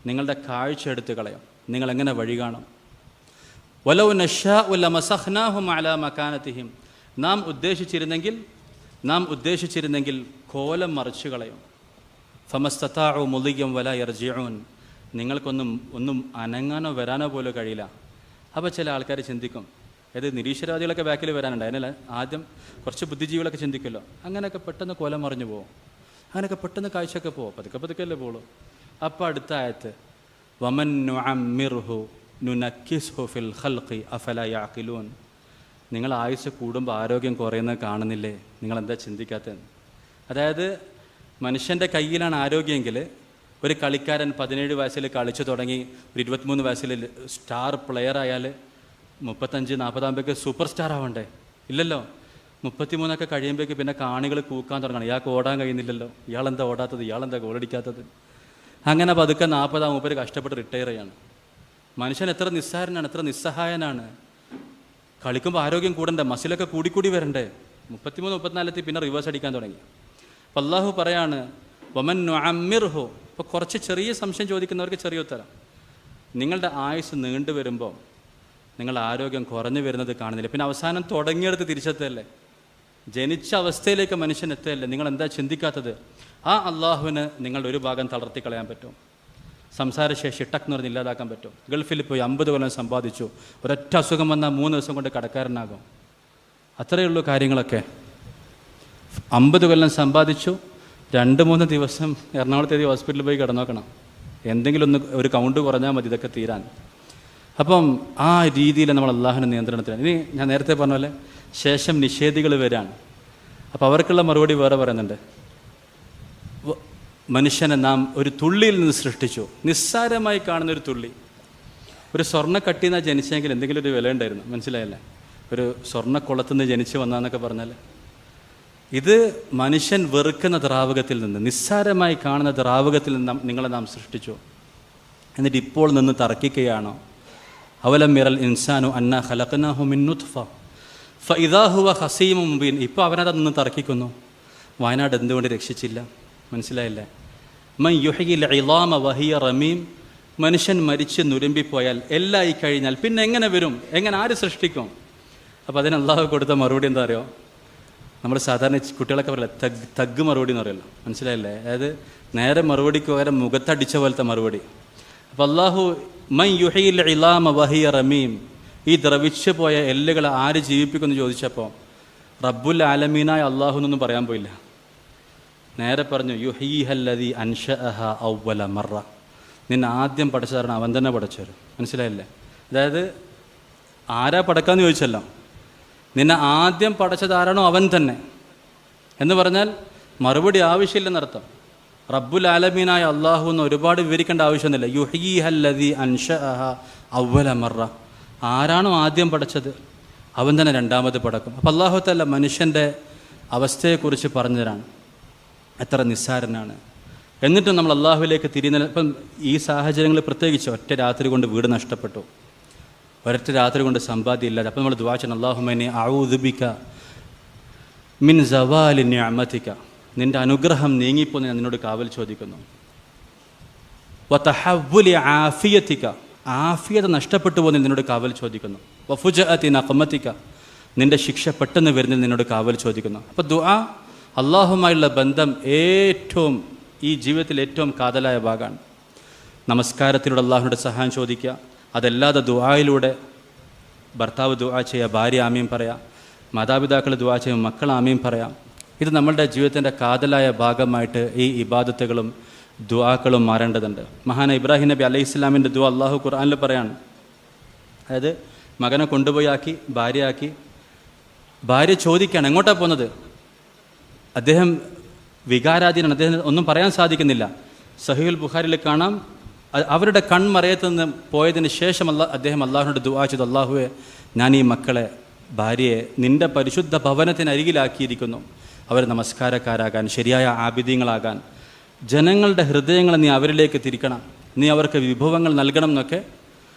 നിങ്ങളുടെ കാഴ്ച എടുത്ത് കളയാം, നിങ്ങൾ എങ്ങനെ വഴി കാണും. വലൗ നശാഉ ലമസഖ്നാഹും അലാ മകാനതിഹിം. നാം ഉദ്ദേശിച്ചിരുന്നെങ്കിൽ കോലം മറിച്ചു കളയും. ഫമസ്തതാഉ മുളിയം വല യർജിഊൻ. നിങ്ങൾക്കൊന്നും അനങ്ങാനോ വരാനോ പോലും കഴിയില്ല. അപ്പോൾ ചില ആൾക്കാർ ചിന്തിക്കും, ഏത് നിരീശ്വരവാദികളൊക്കെ ബാക്കിൽ വരാനുണ്ട്, അതിനല്ല ആദ്യം കുറച്ച് ബുദ്ധിജീവികളൊക്കെ ചിന്തിക്കുമല്ലോ, അങ്ങനെയൊക്കെ പെട്ടെന്ന് കോലം മറിഞ്ഞു പോകും, അങ്ങനെയൊക്കെ പെട്ടെന്ന് കാഴ്ചയൊക്കെ പോകും, പതുക്കെ പോകുള്ളൂ. അപ്പോൾ അടുത്ത ആയത്ത്, വമൻ നുഅമ്മിർഹു നുനക്കിസ്ഹു ഫിൽ ഖൽഖി അഫലാ യഅഖിലൂൻ. നിങ്ങൾ ആയുസ് കൂടുമ്പോൾ ആരോഗ്യം കുറയുന്നത് കാണുന്നില്ലേ, നിങ്ങളെന്താ ചിന്തിക്കാത്തത്? അതായത് മനുഷ്യൻ്റെ കയ്യിലാണ് ആരോഗ്യമെങ്കിൽ ഒരു കളിക്കാരൻ 17 വയസ്സിൽ കളിച്ചു തുടങ്ങി ഒരു 23 വയസ്സിൽ സ്റ്റാർ പ്ലെയർ ആയാൽ 35-40 ആകുമ്പോഴേക്ക് സൂപ്പർ സ്റ്റാർ ആവണ്ടേ? ഇല്ലല്ലോ. 33 കഴിയുമ്പോഴേക്ക് പിന്നെ കാണികൾ കൂക്കാൻ തുടങ്ങണം, ഇയാൾക്ക് ഓടാൻ കഴിയുന്നില്ലല്ലോ, ഇയാളെന്താ ഓടാത്തത്, ഇയാളെന്താ ഗോളടിക്കാത്തത്. അങ്ങനെ പതുക്കെ 40 ആകുമ്പോൾ കഷ്ടപ്പെട്ട് റിട്ടയർ ചെയ്യാണ്. മനുഷ്യൻ എത്ര നിസ്സാരനാണ്, എത്ര നിസ്സഹായനാണ്. കളിക്കുമ്പോൾ ആരോഗ്യം കൂടണ്ടേ, മസിലൊക്കെ കൂടിക്കൂടി വരണ്ടേ. 33-34 പിന്നെ റിവേഴ്സ് അടിക്കാൻ തുടങ്ങി. അപ്പം അള്ളാഹു പറയാണ് വമൻ നുഅമ്മിർഹു. ഇപ്പോൾ കുറച്ച് ചെറിയ സംശയം ചോദിക്കുന്നവർക്ക് ചെറിയ ഉത്തരം. നിങ്ങളുടെ ആയുസ് നീണ്ടു വരുമ്പോൾ നിങ്ങളുടെ ആരോഗ്യം കുറഞ്ഞു വരുന്നത് കാണുന്നില്ല. പിന്നെ അവസാനം തുടങ്ങിയെടുത്ത് തിരിച്ചെത്തല്ലേ, ജനിച്ച അവസ്ഥയിലേക്ക് മനുഷ്യൻ എത്തുകയല്ലേ. നിങ്ങൾ എന്താ ചിന്തിക്കാത്തത്? ആ അള്ളാഹുവിന് നിങ്ങളുടെ ഒരു ഭാഗം തളർത്തി കളയാൻ പറ്റും. സംസാരശേഷി ടക്ന്ന് പറഞ്ഞ് ഇല്ലാതാക്കാൻ പറ്റും. ഗൾഫിൽ പോയി 50 കൊല്ലം സമ്പാദിച്ചു, ഒരൊറ്റ അസുഖം വന്നാൽ 3 ദിവസം കൊണ്ട് കടക്കാരനാകും. അത്രയേ ഉള്ളൂ കാര്യങ്ങളൊക്കെ. 50 കൊല്ലം സമ്പാദിച്ചു, 2-3 ദിവസം എറണാകുളത്തേക്ക് ഹോസ്പിറ്റലിൽ പോയി കിടന്നോക്കണം. എന്തെങ്കിലും ഒരു കൗണ്ട് കുറഞ്ഞാൽ മതി ഇതൊക്കെ തീരാൻ. അപ്പം ആ രീതിയിൽ നമ്മൾ അള്ളാഹുവിൻ്റെ നിയന്ത്രണത്തിലാണ്. ഇനി ഞാൻ നേരത്തെ പറഞ്ഞ പോലെ ശേഷം നിഷേധികൾ വരാണ്. അപ്പോൾ അവർക്കുള്ള മറുപടി വേറെ പറയുന്നുണ്ട്. മനുഷ്യനെ നാം ഒരു തുള്ളിയിൽ നിന്ന് സൃഷ്ടിച്ചു, നിസ്സാരമായി കാണുന്ന ഒരു തുള്ളി. ഒരു സ്വർണ്ണക്കട്ടിയിൽ നിന്നാണ് ജനിച്ചെങ്കിൽ എന്തെങ്കിലും ഒരു വില ഉണ്ടായിരുന്നു, മനസ്സിലായല്ലേ? ഒരു സ്വർണ്ണക്കുളത്തുനിന്ന് ജനിച്ചു വന്നാന്നൊക്കെ പറഞ്ഞാൽ, ഇത് മനുഷ്യൻ വെറുക്കുന്ന ദ്രാവകത്തിൽ നിന്ന്, നിസ്സാരമായി കാണുന്ന ദ്രാവകത്തിൽ നിന്ന് നിങ്ങളെ നാം സൃഷ്ടിച്ചു. എന്നിട്ട് ഇപ്പോൾ നിന്ന് തർക്കിക്കുകയാണോ? അവലം മിറൽ ഇൻസാനു അന്ന ഖലഖനാഹു മിൻ നുത്ഫ ഫഇദാ ഹുവ ഖസീമുൻ മുബീൻ. ഇപ്പോൾ അവനത് നിന്ന് തർക്കിക്കുന്നു. വയനാട് എന്തുകൊണ്ട് രക്ഷിച്ചില്ല? മനസ്സിലായില്ലേ? മൻ യുഹ്യിൽ ഇളാമ വഹിയ റമീം. മനുഷ്യൻ മരിച്ച് നുരുമ്പിപ്പോയാൽ, എല്ലാം ആയി കഴിഞ്ഞാൽ പിന്നെ എങ്ങനെ വരും? എങ്ങനെ ആര് സൃഷ്ടിക്കും? അപ്പോൾ അതിന് അള്ളാഹു കൊടുത്ത മറുപടി എന്താ അറിയോ? നമ്മൾ സാധാരണ കുട്ടികളൊക്കെ പറയില്ല, തഗ് മറുപടി എന്ന് പറയുമല്ലോ, മനസ്സിലായില്ലേ? അതായത് നേരെ മറുപടിക്ക് പകരം മുഖത്തടിച്ച പോലത്തെ മറുപടി. അപ്പോൾ അള്ളാഹു മൻ യുഹ്യിൽ ഇളാമ വഹിയ റമീം, ഈ ദ്രവിച്ചു പോയ എല്ലുകളെ ആര് ജീവിപ്പിക്കുമെന്ന് ചോദിച്ചപ്പോൾ റബ്ബുൽ ആലമീനായ അള്ളാഹു എന്നൊന്നും പറയാൻ പോയില്ല. നേരെ പറഞ്ഞു യുഹീഹല്ലദീ അൻശഅഹ അവ്വല മറ. നിന്നെ ആദ്യം പഠിച്ചതാണ് അവൻ തന്നെ പഠിച്ചവരും, മനസ്സിലായില്ലേ? അതായത് ആരാ പടക്കാന്ന് ചോദിച്ചല്ലോ, നിന്നെ ആദ്യം പഠിച്ചത് ആരാണോ അവൻ തന്നെ എന്ന് പറഞ്ഞാൽ മറുപടി ആവശ്യമില്ലെന്നർത്ഥം. റബ്ബുൽ ആലമീനായ അള്ളാഹു എന്ന് ഒരുപാട് വിവരിക്കേണ്ട ആവശ്യമൊന്നുമില്ല. യുഹീഹല്ലദീ അൻശഅഹ അവ്വല മറ. ആരാണോ ആദ്യം പഠിച്ചത് അവൻ തന്നെ രണ്ടാമത് പടക്കും. അപ്പം അള്ളാഹു തആല മനുഷ്യൻ്റെ അവസ്ഥയെക്കുറിച്ച് പറഞ്ഞുതരാണ്, എത്ര നിസ്സാരനാണ്. എന്നിട്ടും നമ്മൾ അള്ളാഹുവിലേക്ക് തിരിയുന്ന, ഇപ്പം ഈ സാഹചര്യങ്ങൾ പ്രത്യേകിച്ച് ഒറ്റ രാത്രി കൊണ്ട് വീട് നഷ്ടപ്പെട്ടു, ഒരൊറ്റ രാത്രി കൊണ്ട് സമ്പാദ്യം ഇല്ലാതെ. അപ്പം നമ്മൾ ദുആ ചെയ്യണം, അല്ലാഹുമ്മ അഊദു ബിക മിൻ സവാലി നിഅമതിക. നിൻ്റെ അനുഗ്രഹം നീങ്ങിപ്പോന്ന് ഞാൻ നിന്നോട് കാവൽ ചോദിക്കുന്നു. വതഹവ്വുലി ആഫിയതിക. ആഫിയത നഷ്ടപ്പെട്ടു പോകുന്ന നിന്നോട് കാവൽ ചോദിക്കുന്നു. വഫുജഅതി നഖമതിക. നിൻ്റെ ശിക്ഷ പെട്ടെന്ന് വരുന്നതിൽ നിന്നോട് കാവൽ ചോദിക്കുന്നു. അപ്പോൾ ദുആ അള്ളാഹുമായുള്ള ബന്ധം ഏറ്റവും ഈ ജീവിതത്തിൽ ഏറ്റവും കാതലായ ഭാഗമാണ്. നമസ്കാരത്തിലൂടെ അള്ളാഹുവിൻ്റെ സഹായം ചോദിക്കുക, അതല്ലാതെ ദുആയിലൂടെ ഭർത്താവ് ദുആ ചെയ്യുക, ഭാര്യ ആമീൻ പറയാം, മാതാപിതാക്കൾ ദുആ ചെയ്യുമ്പോൾ മക്കൾ ആമീൻ പറയാം. ഇത് നമ്മളുടെ ജീവിതത്തിൻ്റെ കാതലായ ഭാഗമായിട്ട് ഈ ഇബാദത്തുകളും ദുആക്കളും മാറേണ്ടതുണ്ട്. മഹാന ഇബ്രാഹിം നബി അലൈഹി ഇസ്ലാമിൻ്റെ ദുആ അള്ളാഹു ഖുർആനിൽ പറയാണ്. അതായത് മകനെ കൊണ്ടുപോയി ആക്കി, ഭാര്യ ചോദിക്കുകയാണ് എങ്ങോട്ടാണ് പോകുന്നത്. അദ്ദേഹം വികാരാധീനാണ്, അദ്ദേഹം ഒന്നും പറയാൻ സാധിക്കുന്നില്ല. സഹീഹുൽ ബുഖാരിയിൽ കാണാം, അവരുടെ കൺമറയത്ത് നിന്ന് പോയതിന് ശേഷം അദ്ദേഹം അള്ളാഹുവിനോട് ദുആ ചെയ്തു, അള്ളാഹുവെ, ഞാൻ ഈ മക്കളെ, ഭാര്യയെ നിൻ്റെ പരിശുദ്ധ ഭവനത്തിനരികിലാക്കിയിരിക്കുന്നു. അവർ നമസ്കാരക്കാരാകാൻ, ശരിയായ ആബിദീങ്ങളാകാൻ, ജനങ്ങളുടെ ഹൃദയങ്ങളെ നീ അവരിലേക്ക് തിരിക്കണം, നീ അവർക്ക് വിഭവങ്ങൾ നൽകണം എന്നൊക്കെ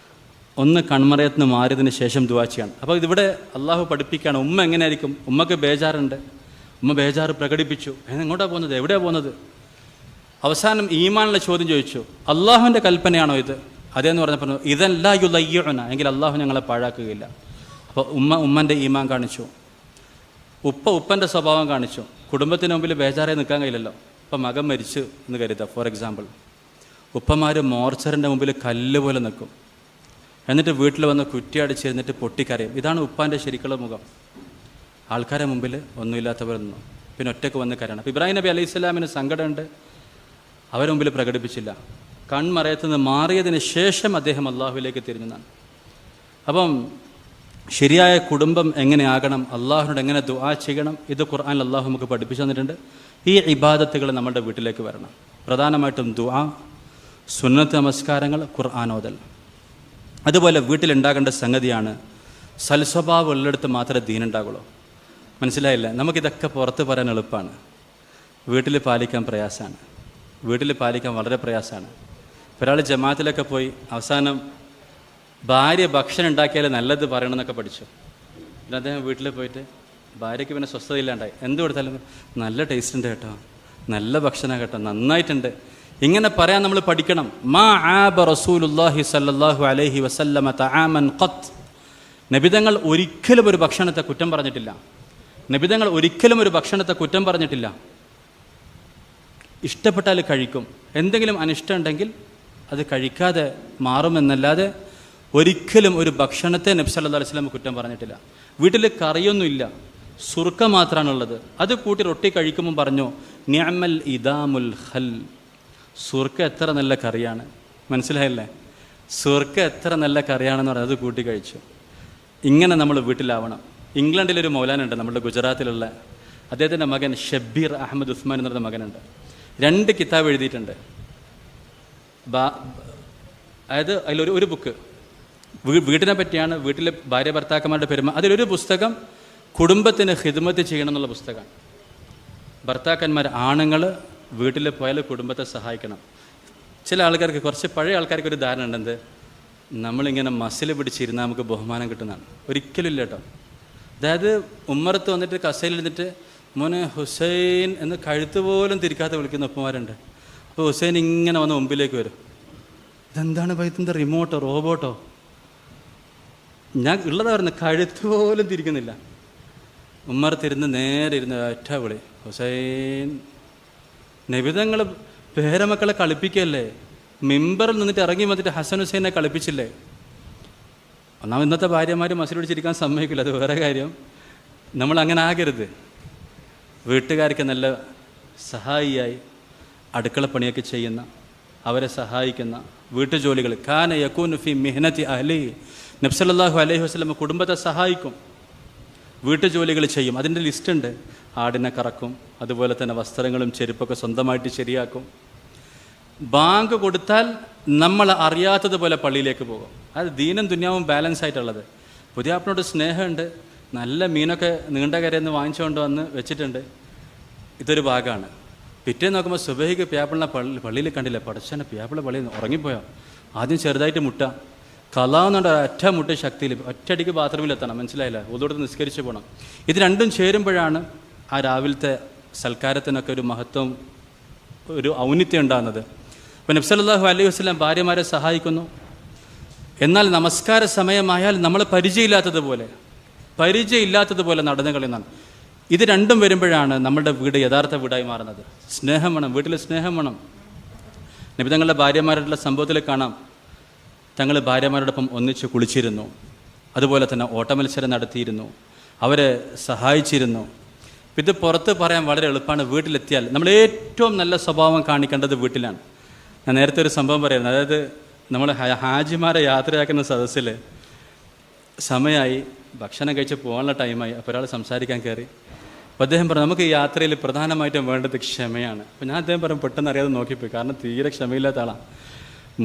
ഒന്ന് കൺമറയത്ത് നിന്ന് മാറിയതിന് ശേഷം ദുആ ചെയ്യണം. അപ്പോൾ ഇതിവിടെ അള്ളാഹു പഠിപ്പിക്കുകയാണ്, ഉമ്മ എങ്ങനെയായിരിക്കും. ഉമ്മക്ക് ബേജാറുണ്ട്, ഉമ്മ ബേജാറ് പ്രകടിപ്പിച്ചു. എങ്ങോട്ടാണ് പോകുന്നത്, എവിടെയാണ് പോകുന്നത്? അവസാനം ഈമാനുള്ള ചോദ്യം ചോദിച്ചു, അള്ളാഹുവിൻ്റെ കൽപ്പനയാണോ ഇത്? അതേന്ന് പറഞ്ഞപ്പോൾ ഇതല്ലാ യുളയ്യുന, എങ്കിൽ അള്ളാഹു ഞങ്ങളെ പാഴാക്കുകയില്ല. അപ്പോൾ ഉമ്മൻ്റെ ഈമാൻ കാണിച്ചു, ഉപ്പൻ്റെ സ്വഭാവം കാണിച്ചു. കുടുംബത്തിന് മുമ്പിൽ ബേജാറായി നിൽക്കാൻ കഴിയില്ലല്ലോ. ഇപ്പം മകൻ മരിച്ചു എന്ന് കരുതാം, ഫോർ എക്സാമ്പിൾ. ഉപ്പമാർ മോർച്ചറിൻ്റെ മുമ്പിൽ കല്ല് പോലെ നിൽക്കും, എന്നിട്ട് വീട്ടിൽ വന്ന് കുറ്റിയടിച്ചിരുന്നിട്ട് പൊട്ടിക്കരയും. ഇതാണ് ഉപ്പാൻ്റെ ശരിക്കുള്ള മുഖം. ആൾക്കാരെ മുമ്പിൽ ഒന്നുമില്ലാത്തവർ നിന്നു, പിന്നെ ഒറ്റയ്ക്ക് വന്ന് കരയണം. അപ്പോൾ ഇബ്രാഹിം നബി അലൈഹി സ്വലാമിന് സങ്കടമുണ്ട്, അവരെ മുമ്പിൽ പ്രകടിപ്പിച്ചില്ല. കൺമറയത്ത് നിന്ന് മാറിയതിന് ശേഷം അദ്ദേഹം അള്ളാഹുവിലേക്ക് തിരിഞ്ഞതാണ്. അപ്പം ശരിയായ കുടുംബം എങ്ങനെയാകണം, അള്ളാഹുവിനോട് എങ്ങനെ ദുആ ചെയ്യണം, ഇത് ഖുർആനിൽ അള്ളാഹു നമുക്ക് പഠിപ്പിച്ചു തന്നിട്ടുണ്ട്. ഈ ഇബാദത്തുകൾ നമ്മുടെ വീട്ടിലേക്ക് വരണം. പ്രധാനമായിട്ടും ദുആ, സുന്നത്ത് നമസ്കാരങ്ങൾ, ഖുർആൻ ഓതൽ. അതുപോലെ വീട്ടിലുണ്ടാകേണ്ട സംഗതിയാണ് സൽസ്വഭാവം ഉള്ളിടത്ത് മാത്രമേ ദീനുണ്ടാകുള്ളൂ. മനസ്സിലായില്ല? നമുക്കിതൊക്കെ പുറത്ത് പറയാൻ എളുപ്പമാണ്, വീട്ടിൽ പാലിക്കാൻ പ്രയാസമാണ്. വീട്ടിൽ പാലിക്കാൻ വളരെ പ്രയാസമാണ്. ഒരാൾ ജമാഅത്തിലൊക്കെ പോയി അവസാനം ഭാര്യ ഭക്ഷണം ഉണ്ടാക്കിയാൽ നല്ലത് പറയണമെന്നൊക്കെ പഠിച്ചു. പിന്നെ അദ്ദേഹം വീട്ടിൽ പോയിട്ട് ഭാര്യയ്ക്ക് പിന്നെ സ്വസ്ഥതയില്ലാണ്ടായി. എന്ത് കൊടുത്താലും നല്ല ടേസ്റ്റ് ഉണ്ട് കേട്ടോ, നല്ല ഭക്ഷണം കേട്ടോ, നന്നായിട്ടുണ്ട്, ഇങ്ങനെ പറയാൻ നമ്മൾ പഠിക്കണം. മാ ആബ റസൂലുള്ളാഹി സ്വല്ലല്ലാഹു അലൈഹി വസല്ലമ തആമൻ ഖത്ത്. നബിതങ്ങൾ ഒരിക്കലും ഒരു ഭക്ഷണത്തെ കുറ്റം പറഞ്ഞിട്ടില്ല. നബിതങ്ങൾ ഒരിക്കലും ഒരു ഭക്ഷണത്തെ കുറ്റം പറഞ്ഞിട്ടില്ല. ഇഷ്ടപ്പെട്ടാൽ കഴിക്കും, എന്തെങ്കിലും അനിഷ്ടം ഉണ്ടെങ്കിൽ അത് കഴിക്കാതെ മാറുമെന്നല്ലാതെ ഒരിക്കലും ഒരു ഭക്ഷണത്തെ നബി സല്ലല്ലാഹു അലൈഹി വസല്ലം കുറ്റം പറഞ്ഞിട്ടില്ല. വീട്ടിൽ കറിയൊന്നുമില്ല, സുർക്ക മാത്രമാണുള്ളത്, അത് കൂട്ടി റൊട്ടി കഴിക്കുമ്പോൾ പറഞ്ഞു നിഅമൽ ഇദാമുൽ ഖൽ, സുർക്ക എത്ര നല്ല കറിയാണ്. മനസ്സിലായല്ലേ? സുർക്ക എത്ര നല്ല കറിയാണെന്ന് പറഞ്ഞത് അത് കൂട്ടി കഴിച്ചു. ഇങ്ങനെ നമ്മൾ വീട്ടിലാവണം. ഇംഗ്ലണ്ടിലൊരു മൗലാനുണ്ട്, നമ്മുടെ ഗുജറാത്തിലുള്ള, അദ്ദേഹത്തിൻ്റെ മകൻ ഷബ്ബീർ അഹമ്മദ് ഉസ്മാൻ എന്നൊരു മകനുണ്ട്. 2 കിതാബ് എഴുതിയിട്ടുണ്ട്. അതായത് അതിലൊരു ബുക്ക് വീട്ടിനെ പറ്റിയാണ്, വീട്ടിലെ ഭാര്യ ഭർത്താക്കന്മാരുടെ പെരുമ. അതിലൊരു പുസ്തകം കുടുംബത്തിന് ഖിദ്മത്ത് ചെയ്യണം എന്നുള്ള പുസ്തകമാണ്. ഭർത്താക്കന്മാർ, ആണുങ്ങൾ വീട്ടിൽ പോയാൽ കുടുംബത്തെ സഹായിക്കണം. ചില ആൾക്കാർക്ക്, കുറച്ച് പഴയ ആൾക്കാർക്ക് ഒരു ധാരണ ഉണ്ട്, എന്ത് നമ്മളിങ്ങനെ മസിൽ പിടിച്ചിരുന്നാൽ നമുക്ക് ബഹുമാനം കിട്ടുന്നതാണ്. ഒരിക്കലും ഇല്ല കേട്ടോ. അതായത് ഉമ്മറത്ത് വന്നിട്ട് കസേലിരുന്നിട്ട് മോനെ ഹുസൈൻ എന്ന് കഴുത്ത് പോലും തിരിക്കാതെ വിളിക്കുന്ന ഉപ്പമാരുണ്ട്. അപ്പോൾ ഹുസൈൻ ഇങ്ങനെ വന്ന് മുമ്പിലേക്ക് വരും. ഇതെന്താണ് പൈത്തിൻ്റെ റിമോട്ടോ റോബോട്ടോ? ഞാൻ ഉള്ളതാ പറയുന്നത്, കഴുത്ത് പോലും തിരിക്കുന്നില്ല. ഉമ്മറത്തിരുന്ന് നേരെ ഇരുന്ന് ഒറ്റ വിളി ഹുസൈൻ. നബിതങ്ങൾ പേരമക്കളെ കളിപ്പിക്കല്ലേ, മിമ്പറിൽ നിന്നിട്ട് ഇറങ്ങി വന്നിട്ട് ഹസൻ ഹുസൈനെ കളിപ്പിച്ചില്ലേ. ഒന്നാമത് ഇന്നത്തെ ഭാര്യമാർ മസിൽ പിടിച്ചിരിക്കാൻ സമ്മതിക്കില്ല, അത് വേറെ കാര്യം. നമ്മൾ അങ്ങനെ ആകരുത്. വീട്ടുകാർക്ക് നല്ല സഹായിയായി അടുക്കളപ്പണിയൊക്കെ ചെയ്യുന്ന, അവരെ സഹായിക്കുന്ന, വീട്ടുജോലികൾ കാന യകൂനു ഫി മിഹ്നതി അഹ്ലി, നബി സല്ലല്ലാഹു അലൈഹി വസല്ലം കുടുംബത്തെ സഹായിക്കും, വീട്ടുജോലികൾ ചെയ്യും. അതിൻ്റെ ലിസ്റ്റുണ്ട്. ആടിനെ കറക്കും, അതുപോലെ തന്നെ വസ്ത്രങ്ങളും ചെരുപ്പൊക്കെ സ്വന്തമായിട്ട് ശരിയാക്കും. ബാങ്ക് കൊടുത്താൽ നമ്മൾ അറിയാത്തതുപോലെ പള്ളിയിലേക്ക് പോകും. അത് ദീനും ദുനിയാവും ബാലൻസ് ആയിട്ടുള്ളത്. പുതിയാപ്പിനോട് സ്നേഹമുണ്ട്, നല്ല മീനൊക്കെ നീണ്ട കരയെന്ന് വാങ്ങിച്ചുകൊണ്ട് വന്ന് വെച്ചിട്ടുണ്ട്. ഇതൊരു ഭാഗമാണ്. പിറ്റേ നോക്കുമ്പോൾ സുബഹിക്ക് പിയാപ്പിളിനെ പള്ളിയിൽ കണ്ടില്ല. പടച്ചനെ പിയാപ്പിള പള്ളിയിൽ നിന്ന് ഉറങ്ങിപ്പോയോ? ആദ്യം ചെറുതായിട്ട് മുട്ട കലാവുന്നുണ്ട്, ഒറ്റ മുട്ട ശക്തിയിൽ ഒറ്റയടിക്ക് ബാത്റൂമിലെത്തണം. മനസ്സിലായില്ല? ഒന്നുകൂടെ നിസ്കരിച്ച് പോകണം. ഇത് രണ്ടും ചേരുമ്പോഴാണ് ആ രാവിലത്തെ സൽക്കാരത്തിനൊക്കെ ഒരു മഹത്വം, ഒരു ഔന്നിത്യം ഉണ്ടാകുന്നത്. അപ്പോൾ നബി സല്ലല്ലാഹു അലൈഹി വസല്ലം ഭാര്യമാരെ സഹായിക്കുന്നു. എന്നാൽ നമസ്കാര സമയമായാൽ നമ്മൾ പരിചയമില്ലാത്തതുപോലെ നടന്നു കളിയുന്നതാണ്. ഇത് രണ്ടും വരുമ്പോഴാണ് നമ്മുടെ വീട് യഥാർത്ഥ വീടായി മാറുന്നത്. സ്നേഹം വേണം, വീട്ടിൽ സ്നേഹം വേണം. നബി തങ്ങളുടെ ഭാര്യമാരുടെ സംഭവത്തിൽ കാണാം, തങ്ങൾ ഭാര്യമാരോടൊപ്പം ഒന്നിച്ച് കുളിച്ചിരുന്നു, അതുപോലെ തന്നെ ഓട്ടമത്സരം നടത്തിയിരുന്നു, അവരെ സഹായിച്ചിരുന്നു. ഇത് പുറത്ത് പറയാൻ വളരെ എളുപ്പമാണ്. വീട്ടിലെത്തിയാൽ നമ്മൾ ഏറ്റവും നല്ല സ്വഭാവം കാണിക്കേണ്ടത് വീട്ടിലാണ്. ഞാൻ നേരത്തെ ഒരു സംഭവം പറയുന്നത്, അതായത് നമ്മൾ ഹാജിമാരെ യാത്രയാക്കുന്ന സദസ്സിൽ സമയമായി, ഭക്ഷണം കഴിച്ച് പോകാനുള്ള ടൈമായി. അപ്പോൾ ഒരാൾ സംസാരിക്കാൻ കയറി. അപ്പോൾ അദ്ദേഹം പറഞ്ഞു, നമുക്ക് ഈ യാത്രയിൽ പ്രധാനമായിട്ടും വേണ്ടത് ക്ഷമയാണ്. അപ്പോൾ ഞാൻ അദ്ദേഹം പറഞ്ഞു, പെട്ടെന്ന് അറിയാതെ നോക്കിപ്പോയി, കാരണം തീരെ ക്ഷമയില്ലാത്ത ആളാണ്.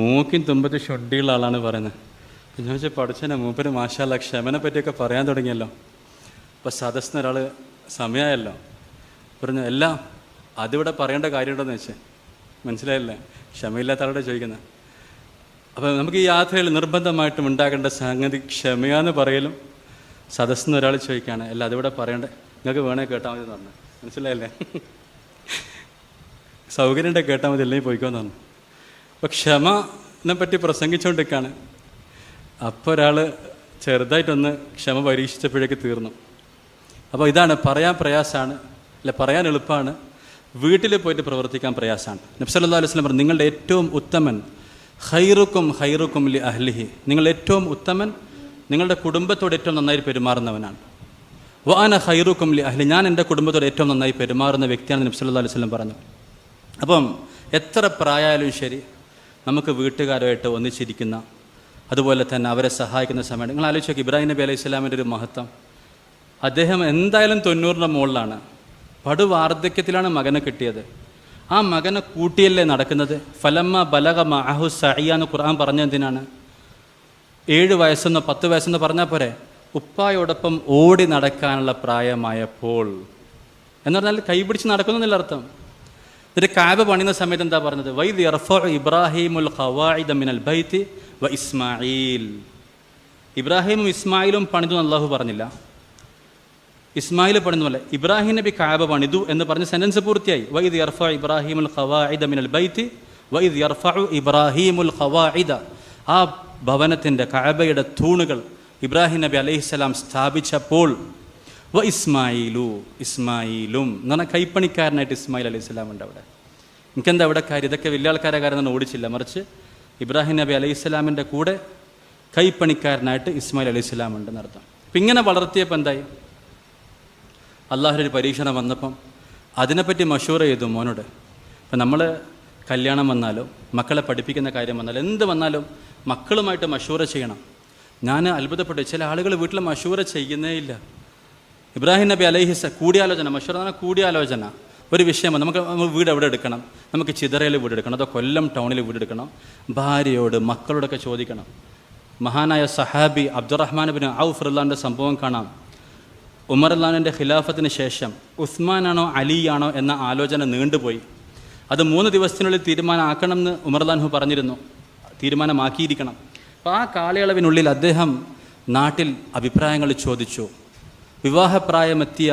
മൂക്കിൻ തുമ്പത്ത് ഷൊട്ടിയുള്ള ആളാണ് പറയുന്നത്. അപ്പോൾ ഞാൻ വെച്ചാൽ പഠിച്ചനെ മൂപ്പര് മാഷാല്ലാ ക്ഷമനെ പറ്റിയൊക്കെ പറയാൻ തുടങ്ങിയല്ലോ. അപ്പോൾ സദസ്സിന് ഒരാൾ സമയമായല്ലോ പറഞ്ഞു, എല്ലാം അതിവിടെ പറയേണ്ട കാര്യമുണ്ടെന്ന് വെച്ചേ. മനസ്സിലായില്ലേ? ക്ഷമയില്ലാത്ത ആളോടെ ചോദിക്കുന്നത്. അപ്പോൾ നമുക്ക് ഈ യാത്രയിൽ നിർബന്ധമായിട്ടും ഉണ്ടാകേണ്ട സംഗതി ക്ഷമയാന്ന് പറയലും. സദസ്സിന് ഒരാൾ ചോദിക്കുകയാണ്, അല്ല അതിവിടെ പറയണ്ടേ, നിങ്ങൾക്ക് വേണേ കേട്ടാൽ മതി എന്ന് പറഞ്ഞു. മനസ്സിലായില്ലേ? സൗകര്യം ഉണ്ടെങ്കിൽ കേട്ടാൽ മതി, അല്ലെങ്കിൽ പോയിക്കോന്ന് പറഞ്ഞു. അപ്പോൾ ക്ഷമനെ പറ്റി പ്രസംഗിച്ചുകൊണ്ടിരിക്കുകയാണ്. അപ്പോൾ ഒരാൾ ചെറുതായിട്ടൊന്ന് ക്ഷമ പരീക്ഷിച്ചപ്പോഴേക്ക് തീർന്നു. അപ്പോൾ ഇതാണ്, പറയാൻ പ്രയാസമാണ്, അല്ല പറയാൻ എളുപ്പമാണ്, വീട്ടിൽ പോയിട്ട് പ്രവർത്തിക്കാൻ പ്രയാസമാണ്. നബി സല്ലല്ലാഹു അലൈഹി വസല്ലം പറഞ്ഞു, നിങ്ങളുടെ ഏറ്റവും ഉത്തമൻ ഖൈറുക്കും ലി അഹ്ലിഹി, നിങ്ങൾ ഏറ്റവും ഉത്തമൻ നിങ്ങളുടെ കുടുംബത്തോട് ഏറ്റവും നന്നായി പെരുമാറുന്നവനാണ്. വഅന ഖൈറുക്കും ലി അഹ്ലി, ഞാൻ എൻ്റെ കുടുംബത്തോട് ഏറ്റവും നന്നായി പെരുമാറുന്ന വ്യക്തിയാണ് നബി സല്ലല്ലാഹു അലൈഹി വസല്ലം പറഞ്ഞു. അപ്പം എത്ര പ്രായമായാലും ശരി, നമുക്ക് വീട്ടുകാരുമായിട്ട് ഒന്നിച്ചിരിക്കുന്ന, അതുപോലെ തന്നെ അവരെ സഹായിക്കുന്ന സമയം. നിങ്ങൾ ആലോചിച്ച് നോക്കി, ഇബ്രാഹിം നബി അലൈഹി സ്വലാമിൻ്റെ ഒരു മഹത്വം. അദ്ദേഹം എന്തായാലും 90ന്റെ മുകളിലാണ്, പടുവാർദ്ധക്യത്തിലാണ് മകനെ കിട്ടിയത്. ആ മകനെ കൂട്ടിയല്ലേ നടക്കുന്നത്. ഫലമ്മ ബലഗ മഅഹു സഅയ എന്ന് ഖുർആൻ പറഞ്ഞ എന്തിനാണ്? 7 വയസ്സെന്നോ 10 വയസ്സെന്നോ പറഞ്ഞാൽ പോരെ, ഉപ്പായോടൊപ്പം ഓടി നടക്കാനുള്ള പ്രായമായപ്പോൾ എന്ന് പറഞ്ഞാൽ കൈപിടിച്ച് നടക്കുന്നതില്ല അർത്ഥം. എന്നിട്ട് കഅബ പണിയുന്ന സമയത്ത് എന്താ പറഞ്ഞത്? വൈദ് യർഫഉ ഇബ്രാഹിമുൽ ഖവാഇദ മിനൽ ബൈത്തി വ ഇസ്മാഈൽ, ഇബ്രാഹിമും ഇസ്മായിലും പണിതു അല്ലാഹു പറഞ്ഞില്ല, ഇസ്മായിൽ പണിതുമല്ല, ഇബ്രാഹിം നബി കഅബ പണിതു എന്ന് പറഞ്ഞ് സെന്റൻസ് പൂർത്തിയായി. വഇദ് യർഫഉ ഇബ്രാഹിമുൽ ഖവാഇദ മിനൽ ബൈത്തി വഇദ് യർഫഉ ഇബ്രാഹിമുൽ ഖവാഇദ, ആ ഭവനത്തിൻ്റെ കഅബയുടെ തൂണുകൾ ഇബ്രാഹിം നബി അലൈഹിസ്സലാം സ്ഥാപിച്ചപ്പോൾ ഇസ്മായിലും എന്ന് പറഞ്ഞാൽ കൈപ്പണിക്കാരനായിട്ട് ഇസ്മായിൽ അലൈഹിസ്സലാം ഉണ്ട് അവിടെ. എനിക്കെന്താ അവിടെ കാര്യം? ഇതൊക്കെ വലിയ ആൾക്കാരെ കാര്യം ഓടിച്ചില്ല, മറിച്ച് ഇബ്രാഹിം നബി അലൈഹിസ്സലാമിൻ്റെ കൂടെ കൈപ്പണിക്കാരനായിട്ട് ഇസ്മായിൽ അലൈഹിസ്സലാം ഉണ്ടെന്ന് അർത്ഥം. അപ്പം ഇങ്ങനെ വളർത്തിയപ്പോൾ എന്തായി? അള്ളാഹുവിൻ്റെ ഒരു പരീക്ഷണം വന്നപ്പം അതിനെപ്പറ്റി മഷൂറ ചെയ്തു മോനോട്. ഇപ്പം നമ്മൾ കല്യാണം വന്നാലോ മക്കളെ പഠിപ്പിക്കുന്ന കാര്യം വന്നാലോ എന്ത് വന്നാലും മക്കളുമായിട്ട് മഷൂറ ചെയ്യണം. ഞാൻ അത്ഭുതപ്പെട്ടു, ചില ആളുകൾ വീട്ടിൽ മഷൂറ ചെയ്യുന്നേ ഇല്ല. ഇബ്രാഹിം നബി കൂടിയാലോചന, മഷൂറ എന്ന് പറഞ്ഞാൽ കൂടിയാലോചന. ഒരു വിഷയം നമുക്ക് വീട് എവിടെ എടുക്കണം, നമുക്ക് ചിതറയിൽ വീട് എടുക്കണം അതോ കൊല്ലം ടൗണിൽ വീട് എടുക്കണം, ഭാര്യയോട് മക്കളോടൊക്കെ ചോദിക്കണം. മഹാനായ സഹാബി അബ്ദുറഹ്മാൻ ബിൻ ഔഫ് റളിയല്ലാഹുവിൻ്റെ സംഭവം കാണാം. ഉമർ റളിയല്ലാഹുവിൻ്റെ ഖിലാഫത്തിന് ശേഷം ഉസ്മാനാണോ അലിയാണോ എന്ന ആലോചന നീണ്ടുപോയി. അത് 3 ദിവസത്തിനുള്ളിൽ തീരുമാനമാക്കണമെന്ന് ഉമർ റളിയല്ലാഹു പറഞ്ഞിരുന്നു, തീരുമാനമാക്കിയിരിക്കണം. അപ്പോൾ ആ കാലയളവിനുള്ളിൽ അദ്ദേഹം നാട്ടിൽ അഭിപ്രായങ്ങൾ ചോദിച്ചു. വിവാഹപ്രായമെത്തിയ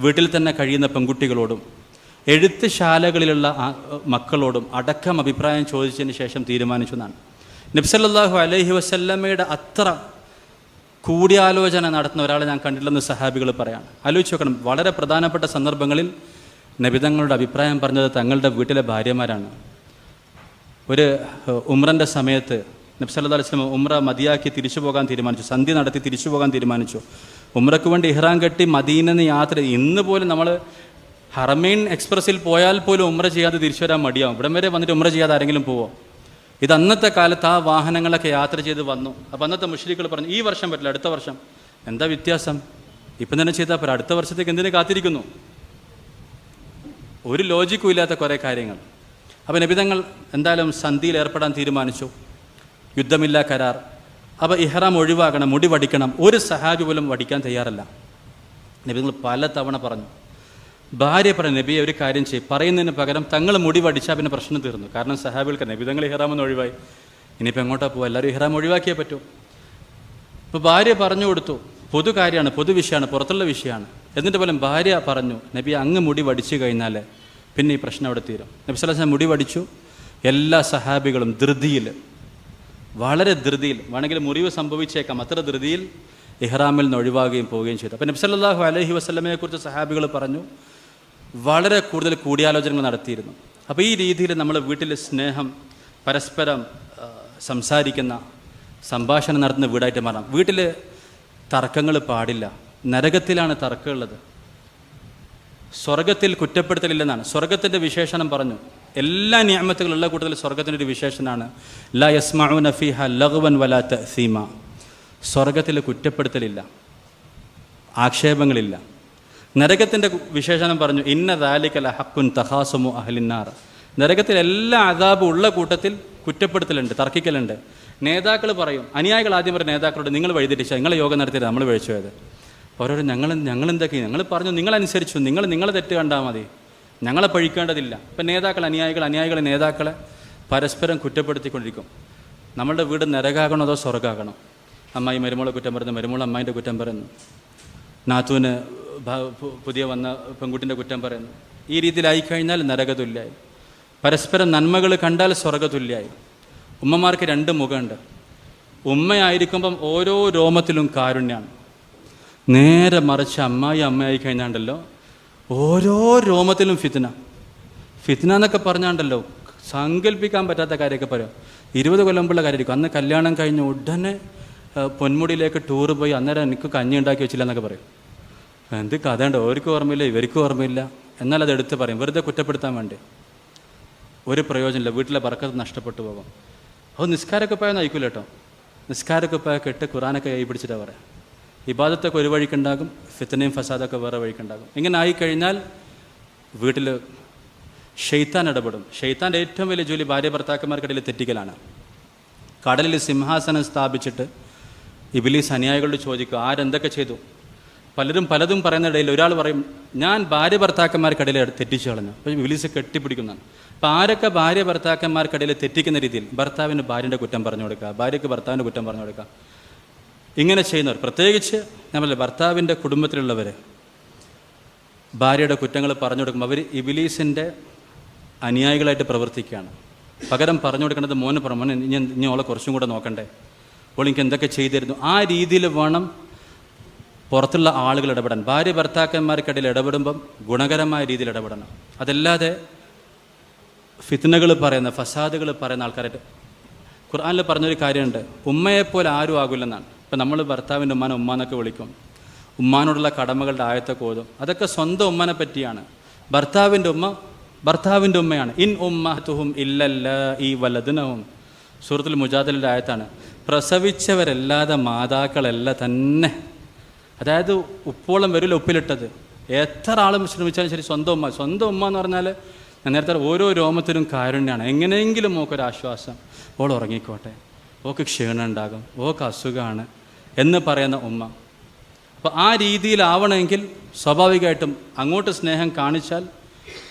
വീട്ടിൽ തന്നെ കഴിയുന്ന പെൺകുട്ടികളോടും എഴുത്തുശാലകളിലുള്ള മക്കളോടും അടക്കം അഭിപ്രായം ചോദിച്ചതിന് ശേഷം തീരുമാനിച്ചു എന്നാണ്. നബി സല്ലല്ലാഹു അലൈഹി വസല്ലമയുടെ അത്ര കൂടിയാലോചന നടത്തുന്ന ഒരാളെ ഞാൻ കണ്ടിട്ടില്ലെന്ന് സഹാബികൾ പറയാണ്. ആലോചിച്ച് നോക്കണം, വളരെ പ്രധാനപ്പെട്ട സന്ദർഭങ്ങളിൽ നബിതങ്ങളുടെ അഭിപ്രായം പറഞ്ഞത് തങ്ങളുടെ വീട്ടിലെ ഭാര്യമാരാണ്. ഒരു ഉംറൻ്റെ സമയത്ത് നബി സല്ലല്ലാഹു അലൈഹി വസല്ലം ഉംറ മദിയാക്കി തിരിച്ചു പോകാൻ തീരുമാനിച്ചു, സന്ധ്യ നടത്തി തിരിച്ചു പോകാൻ തീരുമാനിച്ചു. ഉംറയ്ക്ക് വേണ്ടി ഇഹ്റാം കെട്ടി മദീനന്ന് യാത്ര. ഇന്ന് പോലും നമ്മൾ ഹറമൈൻ എക്സ്പ്രസ്സിൽ പോയാൽ പോലും ഉംറ ചെയ്യാതെ തിരിച്ചു വരാൻ മടിയാവും. ഇവിടം വരെ വന്നിട്ട് ഉംറ ചെയ്യാതെ ആരെങ്കിലും പോവോ? ഇത് അന്നത്തെ കാലത്ത് ആ വാഹനങ്ങളൊക്കെ യാത്ര ചെയ്ത് വന്നു. അപ്പോൾ അന്നത്തെ മുശ്രിക്കുകൾ പറഞ്ഞു ഈ വർഷം പറ്റില്ല, അടുത്ത വർഷം. എന്താ വ്യത്യാസം? ഇപ്പം തന്നെ ചെയ്താൽ പോരാ, അടുത്ത വർഷത്തേക്ക് എന്തിനു കാത്തിരിക്കുന്നു? ഒരു ലോജിക്കും ഇല്ലാത്ത കുറേ കാര്യങ്ങൾ. അപ്പോൾ നബിതങ്ങൾ എന്തായാലും സന്ധിയിൽ ഏർപ്പെടാൻ തീരുമാനിച്ചു. യുദ്ധമില്ല കരാർ. അപ്പോൾ ഇഹ്റാം ഒഴിവാക്കണം, മുടി വടിക്കണം. ഒരു സഹാബി പോലും വടിക്കാൻ തയ്യാറല്ല. നബിതങ്ങൾ പല തവണ പറഞ്ഞു. ഭാര്യ പറഞ്ഞു, നബിയെ ഒരു കാര്യം ചെയ്യും, പറയുന്നതിന് പകരം തങ്ങൾ മുടി വടിച്ചാൽ പിന്നെ പ്രശ്നം തീർന്നു. കാരണം സഹാബികൾക്ക് നബിതങ്ങൾ ഇഹ്റാമെന്ന് ഒഴിവായി, ഇനിയിപ്പോൾ എങ്ങോട്ടാ പോകുക, എല്ലാവരും ഇഹ്റാം ഒഴിവാക്കിയേ പറ്റൂ. ഇപ്പോൾ ഭാര്യ പറഞ്ഞു കൊടുത്തു, പൊതു കാര്യമാണ്, പൊതുവിഷയമാണ്, പുറത്തുള്ള വിഷയമാണ്. എന്നിട്ട് പോലും ഭാര്യ പറഞ്ഞു, നബി അങ്ങ് മുടി വടിച്ചു കഴിഞ്ഞാൽ പിന്നെ ഈ പ്രശ്നം അവിടെ തീരും. നബി സല്ലല്ലാഹു അലൈഹി വസല്ലം മുടി വടിച്ചു. എല്ലാ സഹാബികളും ധൃതിയിൽ, വളരെ ധൃതിയിൽ, വേണമെങ്കിൽ മുറിവ് സംഭവിച്ചേക്കാം, അത്ര ധൃതിയിൽ ഇഹ്റാമിൽ നിന്ന് ഒഴിവാകുകയും പോവുകയും ചെയ്തു. അപ്പോൾ നബി സല്ലല്ലാഹു അലൈഹി വസല്ലമയെക്കുറിച്ച് സഹാബികൾ പറഞ്ഞു വളരെ കൂടുതൽ കൂടിയാലോചനകൾ നടത്തിയിരുന്നു. അപ്പോൾ ഈ രീതിയിൽ നമ്മൾ വീട്ടിൽ സ്നേഹം, പരസ്പരം സംസാരിക്കുന്ന, സംഭാഷണം നടത്തുന്ന വീടായിട്ട് മാറാം. വീട്ടിൽ തർക്കങ്ങൾ പാടില്ല. നരകത്തിലാണ് തർക്കമുള്ളത്, സ്വർഗത്തിൽ കുറ്റപ്പെടുത്തലില്ലെന്നാണ്. സ്വർഗത്തിൻ്റെ വിശേഷണം പറഞ്ഞു. എല്ലാ നിഅമത്തുകളുള്ള കൂട്ടത്തിൽ സ്വർഗത്തിൻ്റെ ഒരു വിശേഷണമാണ് ലാ യസ്മഊന ഫീഹ ലഗ്വൻ വലാ തഅസീമ. സ്വർഗത്തിൽ കുറ്റപ്പെടുത്തലില്ല, ആക്ഷേപങ്ങളില്ല. നരകത്തിൻ്റെ വിശേഷണം പറഞ്ഞു ഇന്ന ദാലിക ലഹഖുൻ തഖാസുമു അഹ്ലിന്നാർ. നരകത്തിൽ എല്ലാ അദാബും ഉള്ള കൂട്ടത്തിൽ കുറ്റപ്പെടുത്തലുണ്ട്, തർക്കിക്കലുണ്ട്. നേതാക്കൾ പറയും, അനുയായികൾ ആദ്യം പറയും നേതാക്കളോട്, നിങ്ങൾ വഴിതെറ്റിച്ച, നിങ്ങളെ യോഗം നടത്തിയത് നമ്മൾ കഴിച്ചു പോയത്. ഓരോരോ ഞങ്ങളെന്തൊക്കെയാണ്, ഞങ്ങൾ പറഞ്ഞു നിങ്ങളനുസരിച്ചു, നിങ്ങളെ തെറ്റ് കണ്ടാൽ മതി, ഞങ്ങളെ പഴിക്കേണ്ടതില്ല. ഇപ്പം നേതാക്കൾ അനുയായികൾ നേതാക്കളെ പരസ്പരം കുറ്റപ്പെടുത്തിക്കൊണ്ടിരിക്കും. നമ്മളുടെ വീട് നരകാകണോ അതോ സ്വർഗ്ഗമാകണോ? അമ്മായി മരുമോളെ കുറ്റം പറയുന്നു, മരുമോൾ അമ്മായിൻ്റെ കുറ്റം പറയുന്നു, നാത്തൂന് പുതിയ വന്ന പെൺകുട്ടിൻ്റെ കുറ്റം പറയുന്നു. ഈ രീതിയിലായി കഴിഞ്ഞാൽ നരകതുല്യായി. പരസ്പരം നന്മകൾ കണ്ടാൽ സ്വർഗ്ഗതുല്യായി. ഉമ്മമാർക്ക് 2 മുഖമുണ്ട്. ഉമ്മയായിരിക്കുമ്പം ഓരോ രോമത്തിലും കാരുണ്യമാണ്. നേരെ മറിച്ച് അമ്മയായി കഴിഞ്ഞാണ്ടല്ലോ ഓരോ രോമത്തിലും ഫിത്ന എന്നൊക്കെ പറഞ്ഞാണ്ടല്ലോ സങ്കല്പിക്കാൻ പറ്റാത്ത കാര്യമൊക്കെ പറയാം. 20 കൊല്ലം മുമ്പുള്ള കാര്യമായിരിക്കും. അന്ന് കല്യാണം കഴിഞ്ഞ് ഉടനെ പൊന്മുടിയിലേക്ക് ടൂറ് പോയി, അന്നേരം എനിക്ക് കഞ്ഞി ഉണ്ടാക്കി വെച്ചില്ല എന്നൊക്കെ പറയും. എന്ത് കഥയുണ്ട്, ഓർക്കും ഓർമ്മയില്ല, ഇവർക്കും ഓർമ്മയില്ല. എന്നാൽ അത് എടുത്ത് പറയും, വെറുതെ കുറ്റപ്പെടുത്താൻ വേണ്ടി. ഒരു പ്രയോജനമില്ല, വീട്ടിലെ ബർക്കത്ത് നഷ്ടപ്പെട്ടു പോകും. അത് നിസ്കാരമൊക്കെ പോയാൽ നയിക്കില്ല കേട്ടോ. നിസ്കാരമൊക്കെ പോയാൽ കെട്ട് ഖുറാനൊക്കെ കൈ പിടിച്ചിട്ടാണ് പറയാം. ഇബാദത്തൊക്കെ ഒരു വഴിക്കുണ്ടാകും, ഫിത്നയും ഫസാദൊക്കെ വേറെ വഴിക്കുണ്ടാകും. ഇങ്ങനെ ആയിക്കഴിഞ്ഞാൽ വീട്ടിൽ ഷെയ്ത്താൻ ഇടപെടും. ഷെയ്ത്താൻ്റെ ഏറ്റവും വലിയ ജോലി ഭാര്യ ഭർത്താക്കന്മാർക്കിടയിൽ തെറ്റിക്കലാണ്. കടലിൽ സിംഹാസനം സ്ഥാപിച്ചിട്ട് ഇബ്ലീസ് അനുയായികളോട് ചോദിക്കുക, ആരെന്തൊക്കെ ചെയ്തു? പലതും പറയുന്നിടയിൽ ഒരാൾ പറയും, ഞാൻ ഭാര്യ ഭർത്താക്കന്മാർക്കിടയിൽ തെറ്റിച്ചു കളഞ്ഞു. അപ്പോൾ ഇബ്ലീസ് കെട്ടിപ്പിടിക്കുന്നതാണ്. അപ്പോൾ ആരൊക്കെ ഭാര്യ ഭർത്താക്കന്മാർക്കിടയിൽ തെറ്റിക്കുന്ന രീതിയിൽ ഭർത്താവിന് ഭാര്യൻ്റെ കുറ്റം പറഞ്ഞു കൊടുക്കുക, ഭാര്യയ്ക്ക് ഭർത്താവിൻ്റെ കുറ്റം പറഞ്ഞു കൊടുക്കുക, ഇങ്ങനെ ചെയ്യുന്നവർ, പ്രത്യേകിച്ച് നമ്മളെ ഭർത്താവിൻ്റെ കുടുംബത്തിലുള്ളവർ ഭാര്യയുടെ കുറ്റങ്ങൾ പറഞ്ഞു കൊടുക്കുമ്പോൾ അവർ ഇബ്ലീസിൻ്റെ അനുയായികളായിട്ട് പ്രവർത്തിക്കുകയാണ്. പകരം പറഞ്ഞു കൊടുക്കേണ്ടത് മോനെ ഇനി അവളെ കുറച്ചും കൂടെ നോക്കണ്ടേ, ഓൾ എനിക്ക് എന്തൊക്കെ ചെയ്തിരുന്നു, ആ രീതിയിൽ വേണം പുറത്തുള്ള ആളുകൾ ഇടപെടാൻ. ഭാര്യ ഭർത്താക്കന്മാർക്കിടയിൽ ഇടപെടുമ്പം ഗുണകരമായ രീതിയിൽ ഇടപെടണം. അതല്ലാതെ ഫിത്നകൾ പറയുന്ന, ഫസാദുകൾ പറയുന്ന ആൾക്കാരായിട്ട്. ഖുർആനിൽ പറഞ്ഞൊരു കാര്യമുണ്ട്, ഉമ്മയെപ്പോലെ ആരും ആകില്ലെന്നാണ്. ഇപ്പം നമ്മൾ ഭർത്താവിൻ്റെ ഉമ്മാനെ ഉമ്മാന്നൊക്കെ വിളിക്കും, ഉമ്മാനോടുള്ള കടമകളുടെ ആയത്തൊക്കെ ഓതും. അതൊക്കെ സ്വന്തം ഉമ്മനെ പറ്റിയാണ്. ഭർത്താവിൻ്റെ ഉമ്മ ഭർത്താവിൻ്റെ ഉമ്മയാണ്. ഇൻ ഉമ്മഹതുഹും ഇല്ലല്ലാഹി വലദ്നഹും, സൂറത്തുൽ മുജാദലിൻ്റെ ആയത്താണ്. പ്രസവിച്ചവരല്ലാതെ മാതാക്കളല്ല തന്നെ. അതായത് ഉപ്പോളം വരില്ല ഉപ്പിലിട്ടത്. എത്ര ആളും ശ്രമിച്ചാലും ശരി, സ്വന്തം ഉമ്മ. സ്വന്തം ഉമ്മ എന്ന് പറഞ്ഞാൽ ഞാൻ നേരത്തെ ഓരോ രോമത്തിനും കാരുണ്യമാണ്. എങ്ങനെയെങ്കിലും ഓക്കൊരാശ്വാസം, ഓൾ ഉറങ്ങിക്കോട്ടെ, ഓക്ക് ക്ഷീണം ഉണ്ടാകും, ഓക്ക് അസുഖമാണ് എന്ന് പറയുന്ന ഉമ്മ. അപ്പോൾ ആ രീതിയിലാവണമെങ്കിൽ സ്വാഭാവികമായിട്ടും അങ്ങോട്ട് സ്നേഹം കാണിച്ചാൽ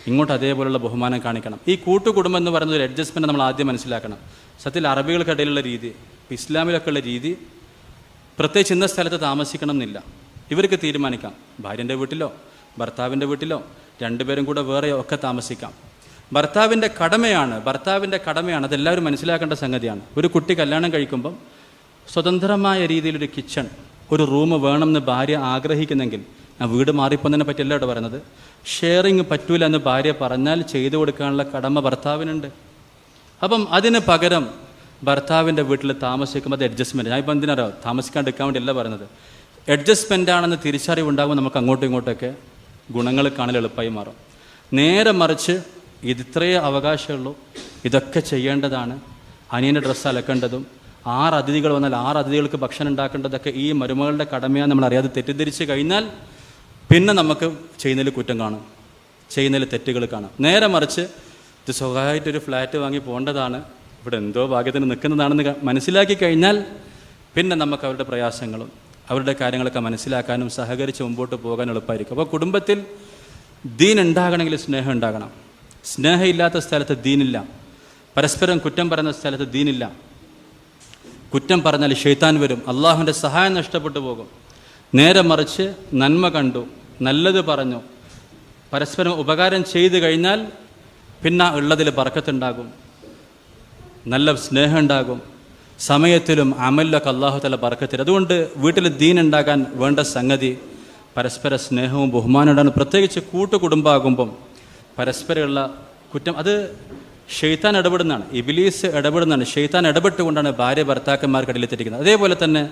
ഇങ്ങോട്ട് അതേപോലുള്ള ബഹുമാനം കാണിക്കണം. ഈ കൂട്ടുകുടുംബം എന്ന് പറയുന്ന ഒരു അഡ്ജസ്റ്റ്മെൻറ്റ് നമ്മൾ ആദ്യം മനസ്സിലാക്കണം. സത്യത്തിൽ അറബികൾക്കിടയിലുള്ള രീതി, ഇസ്ലാമിലൊക്കെ ഉള്ള രീതി, പ്രത്യേകിച്ച് ഇന്ന സ്ഥലത്ത് താമസിക്കണം എന്നില്ല. ഇവർക്ക് തീരുമാനിക്കാം, ഭാര്യൻ്റെ വീട്ടിലോ ഭർത്താവിൻ്റെ വീട്ടിലോ രണ്ടുപേരും കൂടെ വേറെയോ ഒക്കെ താമസിക്കാം. ഭർത്താവിൻ്റെ കടമയാണ്, അതെല്ലാവരും മനസ്സിലാക്കേണ്ട സംഗതിയാണ്. ഒരു കുട്ടി കല്യാണം കഴിക്കുമ്പം സ്വതന്ത്രമായ രീതിയിലൊരു കിച്ചൺ, ഒരു റൂം വേണമെന്ന് ഭാര്യ ആഗ്രഹിക്കുന്നെങ്കിൽ, ഞാൻ വീട് മാറിപ്പോന്നതിനെ പറ്റിയല്ല ഇവിടെ പറയുന്നത്, ഷെയറിങ് പറ്റൂല എന്ന് ഭാര്യ പറഞ്ഞാൽ ചെയ്തു കൊടുക്കാനുള്ള കടമ ഭർത്താവിനുണ്ട്. അപ്പം അതിന് പകരം ഭർത്താവിൻ്റെ വീട്ടിൽ താമസിക്കുമ്പോൾ അത് അഡ്ജസ്റ്റ്മെൻറ്റ്. ഞാൻ ഇപ്പം എന്തിനറിയോ, താമസിക്കാണ്ടിരിക്കാൻ വേണ്ടിയല്ല പറയുന്നത്, അഡ്ജസ്റ്റ്മെൻ്റ് ആണെന്ന് തിരിച്ചറിവുണ്ടാകുമ്പോൾ നമുക്ക് അങ്ങോട്ടും ഇങ്ങോട്ടൊക്കെ ഗുണങ്ങൾ കാണൽ എളുപ്പമായി മാറും. നേരെ മറിച്ച് ഇതിത്രയേ അവകാശമുള്ളൂ, ഇതൊക്കെ ചെയ്യേണ്ടതാണ്, അനിയൻ്റെ ഡ്രസ്സ് അലക്കേണ്ടതും 6 അതിഥികൾ വന്നാൽ 6 അതിഥികൾക്ക് ഭക്ഷണം ഉണ്ടാക്കേണ്ടതൊക്കെ ഈ മരുമകളുടെ കടമയാണ് നമ്മൾ അറിയാതെ തെറ്റിദ്ധരിച്ച് കഴിഞ്ഞാൽ പിന്നെ നമുക്ക് ചെയ്യുന്നതിൽ കുറ്റം കാണും, ചെയ്യുന്നതിൽ തെറ്റുകൾ കാണാം. നേരെ മറിച്ച് ഇത് സ്വകാര്യമായിട്ടൊരു ഫ്ലാറ്റ് വാങ്ങി പോകേണ്ടതാണ്, ഇവിടെ എന്തോ ഭാഗ്യത്തിന് നിൽക്കുന്നതാണെന്ന് മനസ്സിലാക്കി കഴിഞ്ഞാൽ പിന്നെ നമുക്ക് അവരുടെ പ്രയാസങ്ങളും അവരുടെ കാര്യങ്ങളൊക്കെ മനസ്സിലാക്കാനും സഹകരിച്ച് മുമ്പോട്ട് പോകാൻ എളുപ്പമായിരിക്കും. അപ്പോൾ കുടുംബത്തിൽ ദീൻ ഉണ്ടാകണമെങ്കിൽ സ്നേഹം ഉണ്ടാകണം. സ്നേഹമില്ലാത്ത സ്ഥലത്ത് ദീനില്ല. പരസ്പരം കുറ്റം പറയുന്ന സ്ഥലത്ത് ദീനില്ല. കുറ്റം പറഞ്ഞാൽ ശൈത്താൻ വരും, അള്ളാഹുവിൻ്റെ സഹായം നഷ്ടപ്പെട്ടു പോകും. നേരെ മറിച്ച് നന്മ കണ്ടു, നല്ലത് പറഞ്ഞു, പരസ്പരം ഉപകാരം ചെയ്തു കഴിഞ്ഞാൽ പിന്നെ ഉള്ളതിൽ ബർക്കത്തുണ്ടാകും, നല്ല സ്നേഹം ഉണ്ടാകും, സമയത്തിലും അമലിലൊക്കെ അള്ളാഹു തആല ബർക്കത്ത് തരും. അതുകൊണ്ട് വീട്ടിൽ ദീൻ ഉണ്ടാകാൻ വേണ്ട സംഗതി പരസ്പര സ്നേഹവും ബഹുമാനവും ഉണ്ടാകും. പ്രത്യേകിച്ച് കൂട്ടുകുടുംബമാകുമ്പം പരസ്പരമുള്ള കുറ്റം അത് ശൈത്താൻ ഇടപെടുന്നതാണ്, ഇബ്ലീസ് ഇടപെടുന്നതാണ്. ശൈത്താൻ ഇടപെട്ടുകൊണ്ടാണ് ഭാര്യ ഭർത്താക്കന്മാർക്കിടയിൽ തെറ്റിക്കുന്നത്. അതേപോലെ തന്നെ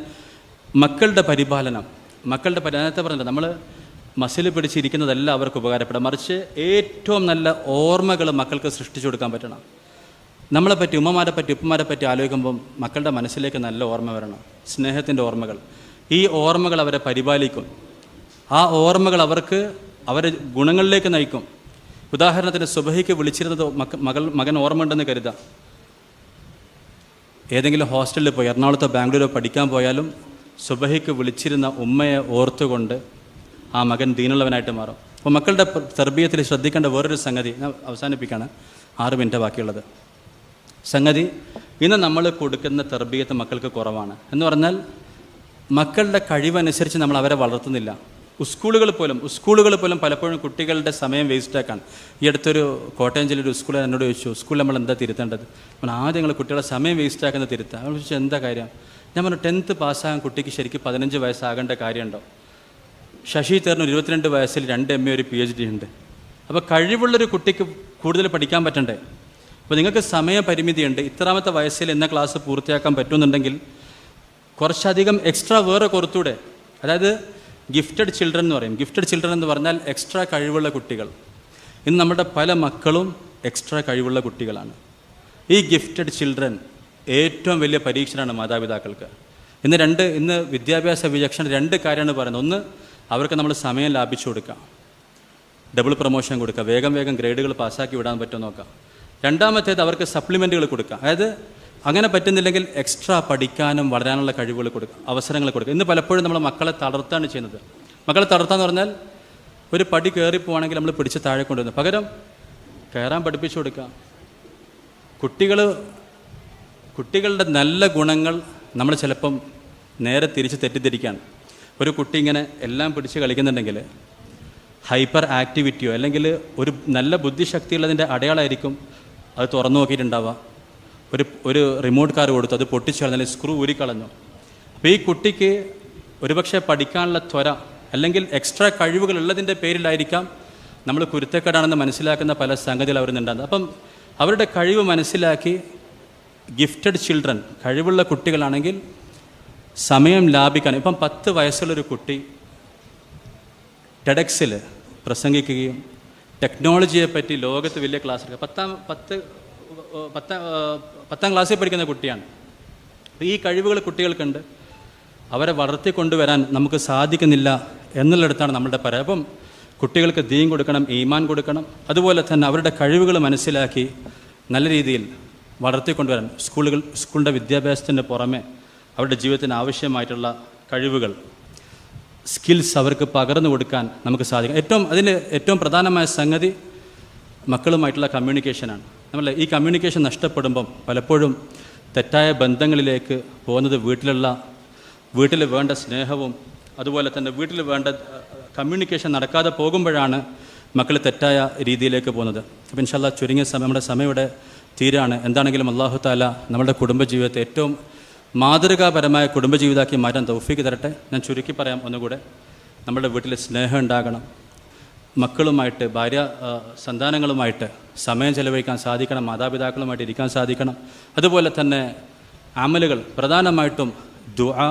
മക്കളുടെ പരിപാലനം, നേരത്തെ പറഞ്ഞില്ല, നമ്മൾ മസിൽ പിടിച്ചിരിക്കുന്നതല്ല അവർക്ക് ഉപകാരപ്പെടുക, മറിച്ച് ഏറ്റവും നല്ല ഓർമ്മകൾ മക്കൾക്ക് സൃഷ്ടിച്ചു കൊടുക്കാൻ പറ്റണം. നമ്മളെപ്പറ്റി, ഉമ്മമാരെ പറ്റി ആലോചിക്കുമ്പം മക്കളുടെ മനസ്സിലേക്ക് നല്ല ഓർമ്മ വരണം, സ്നേഹത്തിൻ്റെ ഓർമ്മകൾ. ഈ ഓർമ്മകൾ അവരെ പരിപാലിക്കും. ആ ഓർമ്മകൾ അവരെ ഗുണങ്ങളിലേക്ക് നയിക്കും. ഉദാഹരണത്തിന് സുബഹിക്ക് വിളിച്ചിരുന്നത് മകൻ ഓർമ്മയുണ്ടെന്ന് കരുതാം. ഏതെങ്കിലും ഹോസ്റ്റലിൽ പോയി എറണാകുളത്തോ ബാംഗ്ലൂരോ പഠിക്കാൻ പോയാലും സുബഹിക്ക് വിളിച്ചിരുന്ന ഉമ്മയെ ഓർത്തുകൊണ്ട് ആ മകൻ ദീനുള്ളവനായിട്ട് മാറും. അപ്പോൾ മക്കളുടെ തർബീയത്തിൽ ശ്രദ്ധിക്കേണ്ട വേറൊരു സംഗതി, ഞാൻ അവസാനിപ്പിക്കുകയാണ്, 6 മിനിറ്റ് ബാക്കിയുള്ളത്. സംഗതി, ഇന്ന് നമ്മൾ കൊടുക്കുന്ന തർബീയത്ത് മക്കൾക്ക് കുറവാണ്. എന്ന് പറഞ്ഞാൽ മക്കളുടെ കഴിവനുസരിച്ച് നമ്മൾ അവരെ വളർത്തുന്നില്ല. സ്കൂളുകൾ പോലും പലപ്പോഴും കുട്ടികളുടെ സമയം വേസ്റ്റാക്കാൻ. ഈ അടുത്തൊരു കോട്ടയം ജില്ലയിൽ ഒരു സ്കൂൾ എന്നോട് ചോദിച്ചു, സ്കൂളിൽ നമ്മൾ എന്താ തിരുത്തേണ്ടത്? നമ്മൾ ആദ്യം നിങ്ങൾ കുട്ടികളെ സമയം വേസ്റ്റാക്കുന്നത് തിരുത്താം. അവർ ചോദിച്ചു എന്താ കാര്യം? ഞാൻ പറഞ്ഞു 10th പാസ്സാകാൻ കുട്ടിക്ക് ശരിക്കും 15 വയസ്സാകേണ്ട കാര്യമുണ്ടോ? ശശി തരൂർ 22 വയസ്സിൽ 2 MA ഒരു PhD ഉണ്ട്. അപ്പോൾ കഴിവുള്ളൊരു കുട്ടിക്ക് കൂടുതൽ പഠിക്കാൻ പറ്റണ്ടേ? അപ്പോൾ നിങ്ങൾക്ക് സമയപരിമിതിയുണ്ട്. ഇത്രാമത്തെ വയസ്സിൽ എന്ന ക്ലാസ് പൂർത്തിയാക്കാൻ പറ്റുന്നുണ്ടെങ്കിൽ കുറച്ചധികം എക്സ്ട്രാ വേറെ കൊടുത്തൂടെ? അതായത് ഗിഫ്റ്റഡ് ചിൽഡ്രൻ എന്ന് പറയും. ഗിഫ്റ്റഡ് ചിൽഡ്രൻ എന്ന് പറഞ്ഞാൽ എക്സ്ട്രാ കഴിവുള്ള കുട്ടികൾ. ഇന്ന് നമ്മുടെ പല മക്കളും എക്സ്ട്രാ കഴിവുള്ള കുട്ടികളാണ്. ഈ ഗിഫ്റ്റഡ് ചിൽഡ്രൻ ഏറ്റവും വലിയ പരീക്ഷണമാണ് മാതാപിതാക്കൾക്ക്. ഇന്ന് വിദ്യാഭ്യാസ വിചക്ഷണ 2 കാര്യമാണ് പറയുന്നത്. ഒന്ന്, അവർക്ക് നമ്മൾ സമയം ലാഭിച്ചു കൊടുക്കാം, ഡബിൾ പ്രൊമോഷൻ കൊടുക്കുക, വേഗം ഗ്രേഡുകൾ പാസ്സാക്കി വിടാൻ പറ്റുമോ നോക്കാം. രണ്ടാമത്തേത് അവർക്ക് സപ്ലിമെൻറ്റുകൾ കൊടുക്കുക. അതായത് അങ്ങനെ പറ്റുന്നില്ലെങ്കിൽ എക്സ്ട്രാ പഠിക്കാനും വളരാനുള്ള കഴിവുകൾ കൊടുക്കുക, അവസരങ്ങൾ കൊടുക്കുക. ഇന്ന് പലപ്പോഴും നമ്മൾ മക്കളെ തളർത്താണ് ചെയ്യുന്നത്. മക്കളെ തളർത്താന്ന് പറഞ്ഞാൽ ഒരു പടി കയറിപ്പോവാണെങ്കിൽ നമ്മൾ പിടിച്ച് താഴെ കൊണ്ടുവരുന്നു. പകരം കയറാൻ പഠിപ്പിച്ചു കൊടുക്കുക. കുട്ടികളുടെ നല്ല ഗുണങ്ങൾ നമ്മൾ ചിലപ്പം നേരെ തിരിച്ച് തെറ്റിദ്ധരിക്കുകയാണ്. ഒരു കുട്ടി ഇങ്ങനെ എല്ലാം പിടിച്ച് കളിക്കുന്നുണ്ടെങ്കിൽ ഹൈപ്പർ ആക്ടിവിറ്റിയോ അല്ലെങ്കിൽ ഒരു നല്ല ബുദ്ധിശക്തിയുള്ളതിൻ്റെ അടയാളമായിരിക്കും അത് തുറന്നു നോക്കിയിട്ടുണ്ടാവുക. ഒരു റിമോട്ട് കാർ കൊടുത്തു, അത് പൊട്ടിച്ചു കളഞ്ഞു, അല്ലെങ്കിൽ സ്ക്രൂ ഊരിക്കളഞ്ഞു. അപ്പോൾ ഈ കുട്ടിക്ക് ഒരുപക്ഷെ പഠിക്കാനുള്ള ത്വര അല്ലെങ്കിൽ എക്സ്ട്രാ കഴിവുകൾ ഉള്ളതിൻ്റെ പേരിലായിരിക്കാം നമ്മൾ കുരുത്തക്കേടാണെന്ന് മനസ്സിലാക്കുന്ന പല സംഗതികൾ അവർ നിന്നുണ്ടാകുന്നത്. അപ്പം അവരുടെ കഴിവ് മനസ്സിലാക്കി ഗിഫ്റ്റഡ് ചിൽഡ്രൻ, കഴിവുള്ള കുട്ടികളാണെങ്കിൽ സമയം ലാഭിക്കാൻ, ഇപ്പം 10 വയസ്സുള്ളൊരു കുട്ടി ടെഡെക്സിൽ പ്രസംഗിക്കുകയും ടെക്നോളജിയെപ്പറ്റി ലോകത്ത് വലിയ ക്ലാസ് എടുക്കുക, പത്താം ക്ലാസ്സിൽ പഠിക്കുന്ന കുട്ടിയാണ്. ഈ കഴിവുകൾ കുട്ടികൾക്കുണ്ട്, അവരെ വളർത്തിക്കൊണ്ടുവരാൻ നമുക്ക് സാധിക്കുന്നില്ല എന്നുള്ളിടത്താണ് നമ്മളുടെ പരാതി. അപ്പം കുട്ടികൾക്ക് ദീൻ കൊടുക്കണം, ഈമാൻ കൊടുക്കണം, അതുപോലെ തന്നെ അവരുടെ കഴിവുകൾ മനസ്സിലാക്കി നല്ല രീതിയിൽ വളർത്തിക്കൊണ്ടുവരാൻ സ്കൂളിൻ്റെ വിദ്യാഭ്യാസത്തിൻ്റെ പുറമെ അവരുടെ ജീവിതത്തിന് ആവശ്യമായിട്ടുള്ള കഴിവുകൾ, സ്കിൽസ് അവർക്ക് പകർന്നു കൊടുക്കാൻ നമുക്ക് സാധിക്കും. അതിന് ഏറ്റവും പ്രധാനമായ സംഗതി മക്കളുമായിട്ടുള്ള കമ്മ്യൂണിക്കേഷനാണ്. നമ്മൾ ഈ കമ്മ്യൂണിക്കേഷൻ നഷ്ടപ്പെടുമ്പം പലപ്പോഴും തെറ്റായ ബന്ധങ്ങളിലേക്ക് പോകുന്നത് വീട്ടിൽ വേണ്ട സ്നേഹവും അതുപോലെ തന്നെ വീട്ടിൽ വേണ്ട കമ്മ്യൂണിക്കേഷൻ നടക്കാതെ പോകുമ്പോഴാണ് മക്കൾ തെറ്റായ രീതിയിലേക്ക് പോകുന്നത്. അപ്പോൾ ഇൻഷാ അല്ലാഹ് ചുരുങ്ങിയ സമയം, നമ്മുടെ സമയം ഇവിടെ തീരാണ്. എന്താണെങ്കിലും അല്ലാഹു തആല നമ്മുടെ കുടുംബജീവിതത്തെ ഏറ്റവും മാതൃകാപരമായ കുടുംബജീവിതമാക്കി മാറ്റാൻ തൗഫീക്ക് തരട്ടെ. ഞാൻ ചുരുക്കി പറയാം ഒന്നുകൂടെ, നമ്മുടെ വീട്ടിൽ സ്നേഹം ഉണ്ടാകണം, മക്കളുമായിട്ട് സന്താനങ്ങളുമായിട്ട് സമയം ചെലവഴിക്കാൻ സാധിക്കണം, മാതാപിതാക്കളുമായിട്ട് ഇരിക്കാൻ സാധിക്കണം. അതുപോലെ തന്നെ അമലുകൾ, പ്രധാനമായിട്ടും ദുആ,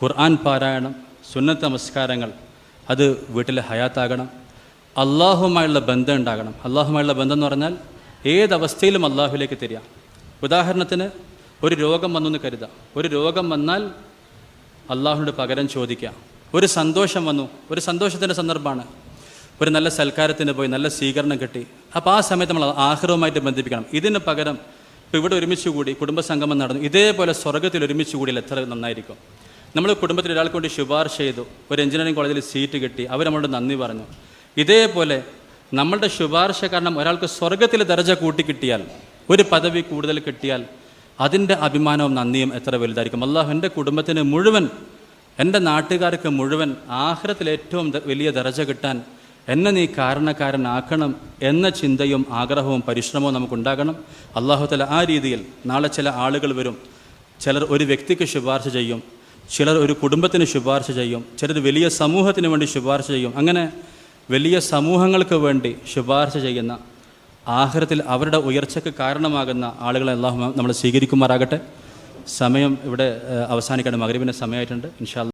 ഖുർആൻ പാരായണം, സുന്നത്ത് നമസ്കാരങ്ങൾ, അത് വീട്ടിലെ ഹയാത്താകണം. അള്ളാഹുമായുള്ള ബന്ധം ഉണ്ടാകണം. അള്ളാഹുമായുള്ള ബന്ധം എന്ന് പറഞ്ഞാൽ ഏതവസ്ഥയിലും അള്ളാഹുവിലേക്ക് തിരിയാം. ഉദാഹരണത്തിന് ഒരു രോഗം വന്നു എന്ന് കരുതാം. ഒരു രോഗം വന്നാൽ അള്ളാഹുവിനോട് പകരം ചോദിക്കാം. ഒരു സന്തോഷം വന്നു, ഒരു സന്തോഷത്തിൻ്റെ സന്ദർഭമാണ്, ഒരു നല്ല സൽക്കാരത്തിന് പോയി നല്ല സ്വീകരണം കിട്ടി, അപ്പോൾ ആ സമയത്ത് നമ്മൾ ആഖിറവുമായിട്ട് ബന്ധിപ്പിക്കണം. ഇതിന് പകരം ഇപ്പോൾ ഇവിടെ ഒരുമിച്ച് കൂടി കുടുംബസംഗമം നടന്നു, ഇതേപോലെ സ്വർഗ്ഗത്തിൽ ഒരുമിച്ച് കൂടിയാൽ എത്ര നന്നായിരിക്കും. നമ്മൾ കുടുംബത്തിൽ ഒരാൾക്ക് വേണ്ടി ശുപാർശ ചെയ്തു, ഒരു എഞ്ചിനീയറിംഗ് കോളേജിൽ സീറ്റ് കിട്ടി, അവർ നമ്മളോട് നന്ദി പറഞ്ഞു. ഇതേപോലെ നമ്മളുടെ ശുപാർശ കാരണം ഒരാൾക്ക് സ്വർഗ്ഗത്തിൽ ദർജ കൂട്ടി കിട്ടിയാൽ, ഒരു പദവി കൂടുതൽ കിട്ടിയാൽ അതിൻ്റെ അഭിമാനവും നന്ദിയും എത്ര വലുതായിരിക്കും. അല്ലാഹു എൻ്റെ കുടുംബത്തിന് മുഴുവൻ, എൻ്റെ നാട്ടുകാർക്ക് മുഴുവൻ ആഖിറത്തിൽ ഏറ്റവും വലിയ ദർജ കിട്ടാൻ എന്നെ നീ കാരണക്കാരനാക്കണം എന്ന ചിന്തയും ആഗ്രഹവും പരിശ്രമവും നമുക്കുണ്ടാകണം. അല്ലാഹു തആല ആ രീതിയിൽ നാളെ ചില ആളുകൾ വരും, ചിലർ ഒരു വ്യക്തിക്ക് ശുപാർശ ചെയ്യും, ചിലർ ഒരു കുടുംബത്തിന് ശുപാർശ ചെയ്യും, ചിലർ വലിയ സമൂഹത്തിന് വേണ്ടി ശുപാർശ ചെയ്യും. അങ്ങനെ വലിയ സമൂഹങ്ങൾക്ക് വേണ്ടി ശുപാർശ ചെയ്യുന്ന, ആഖിറത്തിൽ അവരുടെ ഉയർച്ചയ്ക്ക് കാരണമാകുന്ന ആളുകളെ അല്ലാഹു നമ്മൾ സ്വീകരിക്കുമാറാകട്ടെ. സമയം ഇവിടെ അവസാനിക്കേണ്ട, മഗ്‌രിബിൻ്റെ സമയമായിട്ടുണ്ട്. ഇൻഷാ അല്ലാഹ്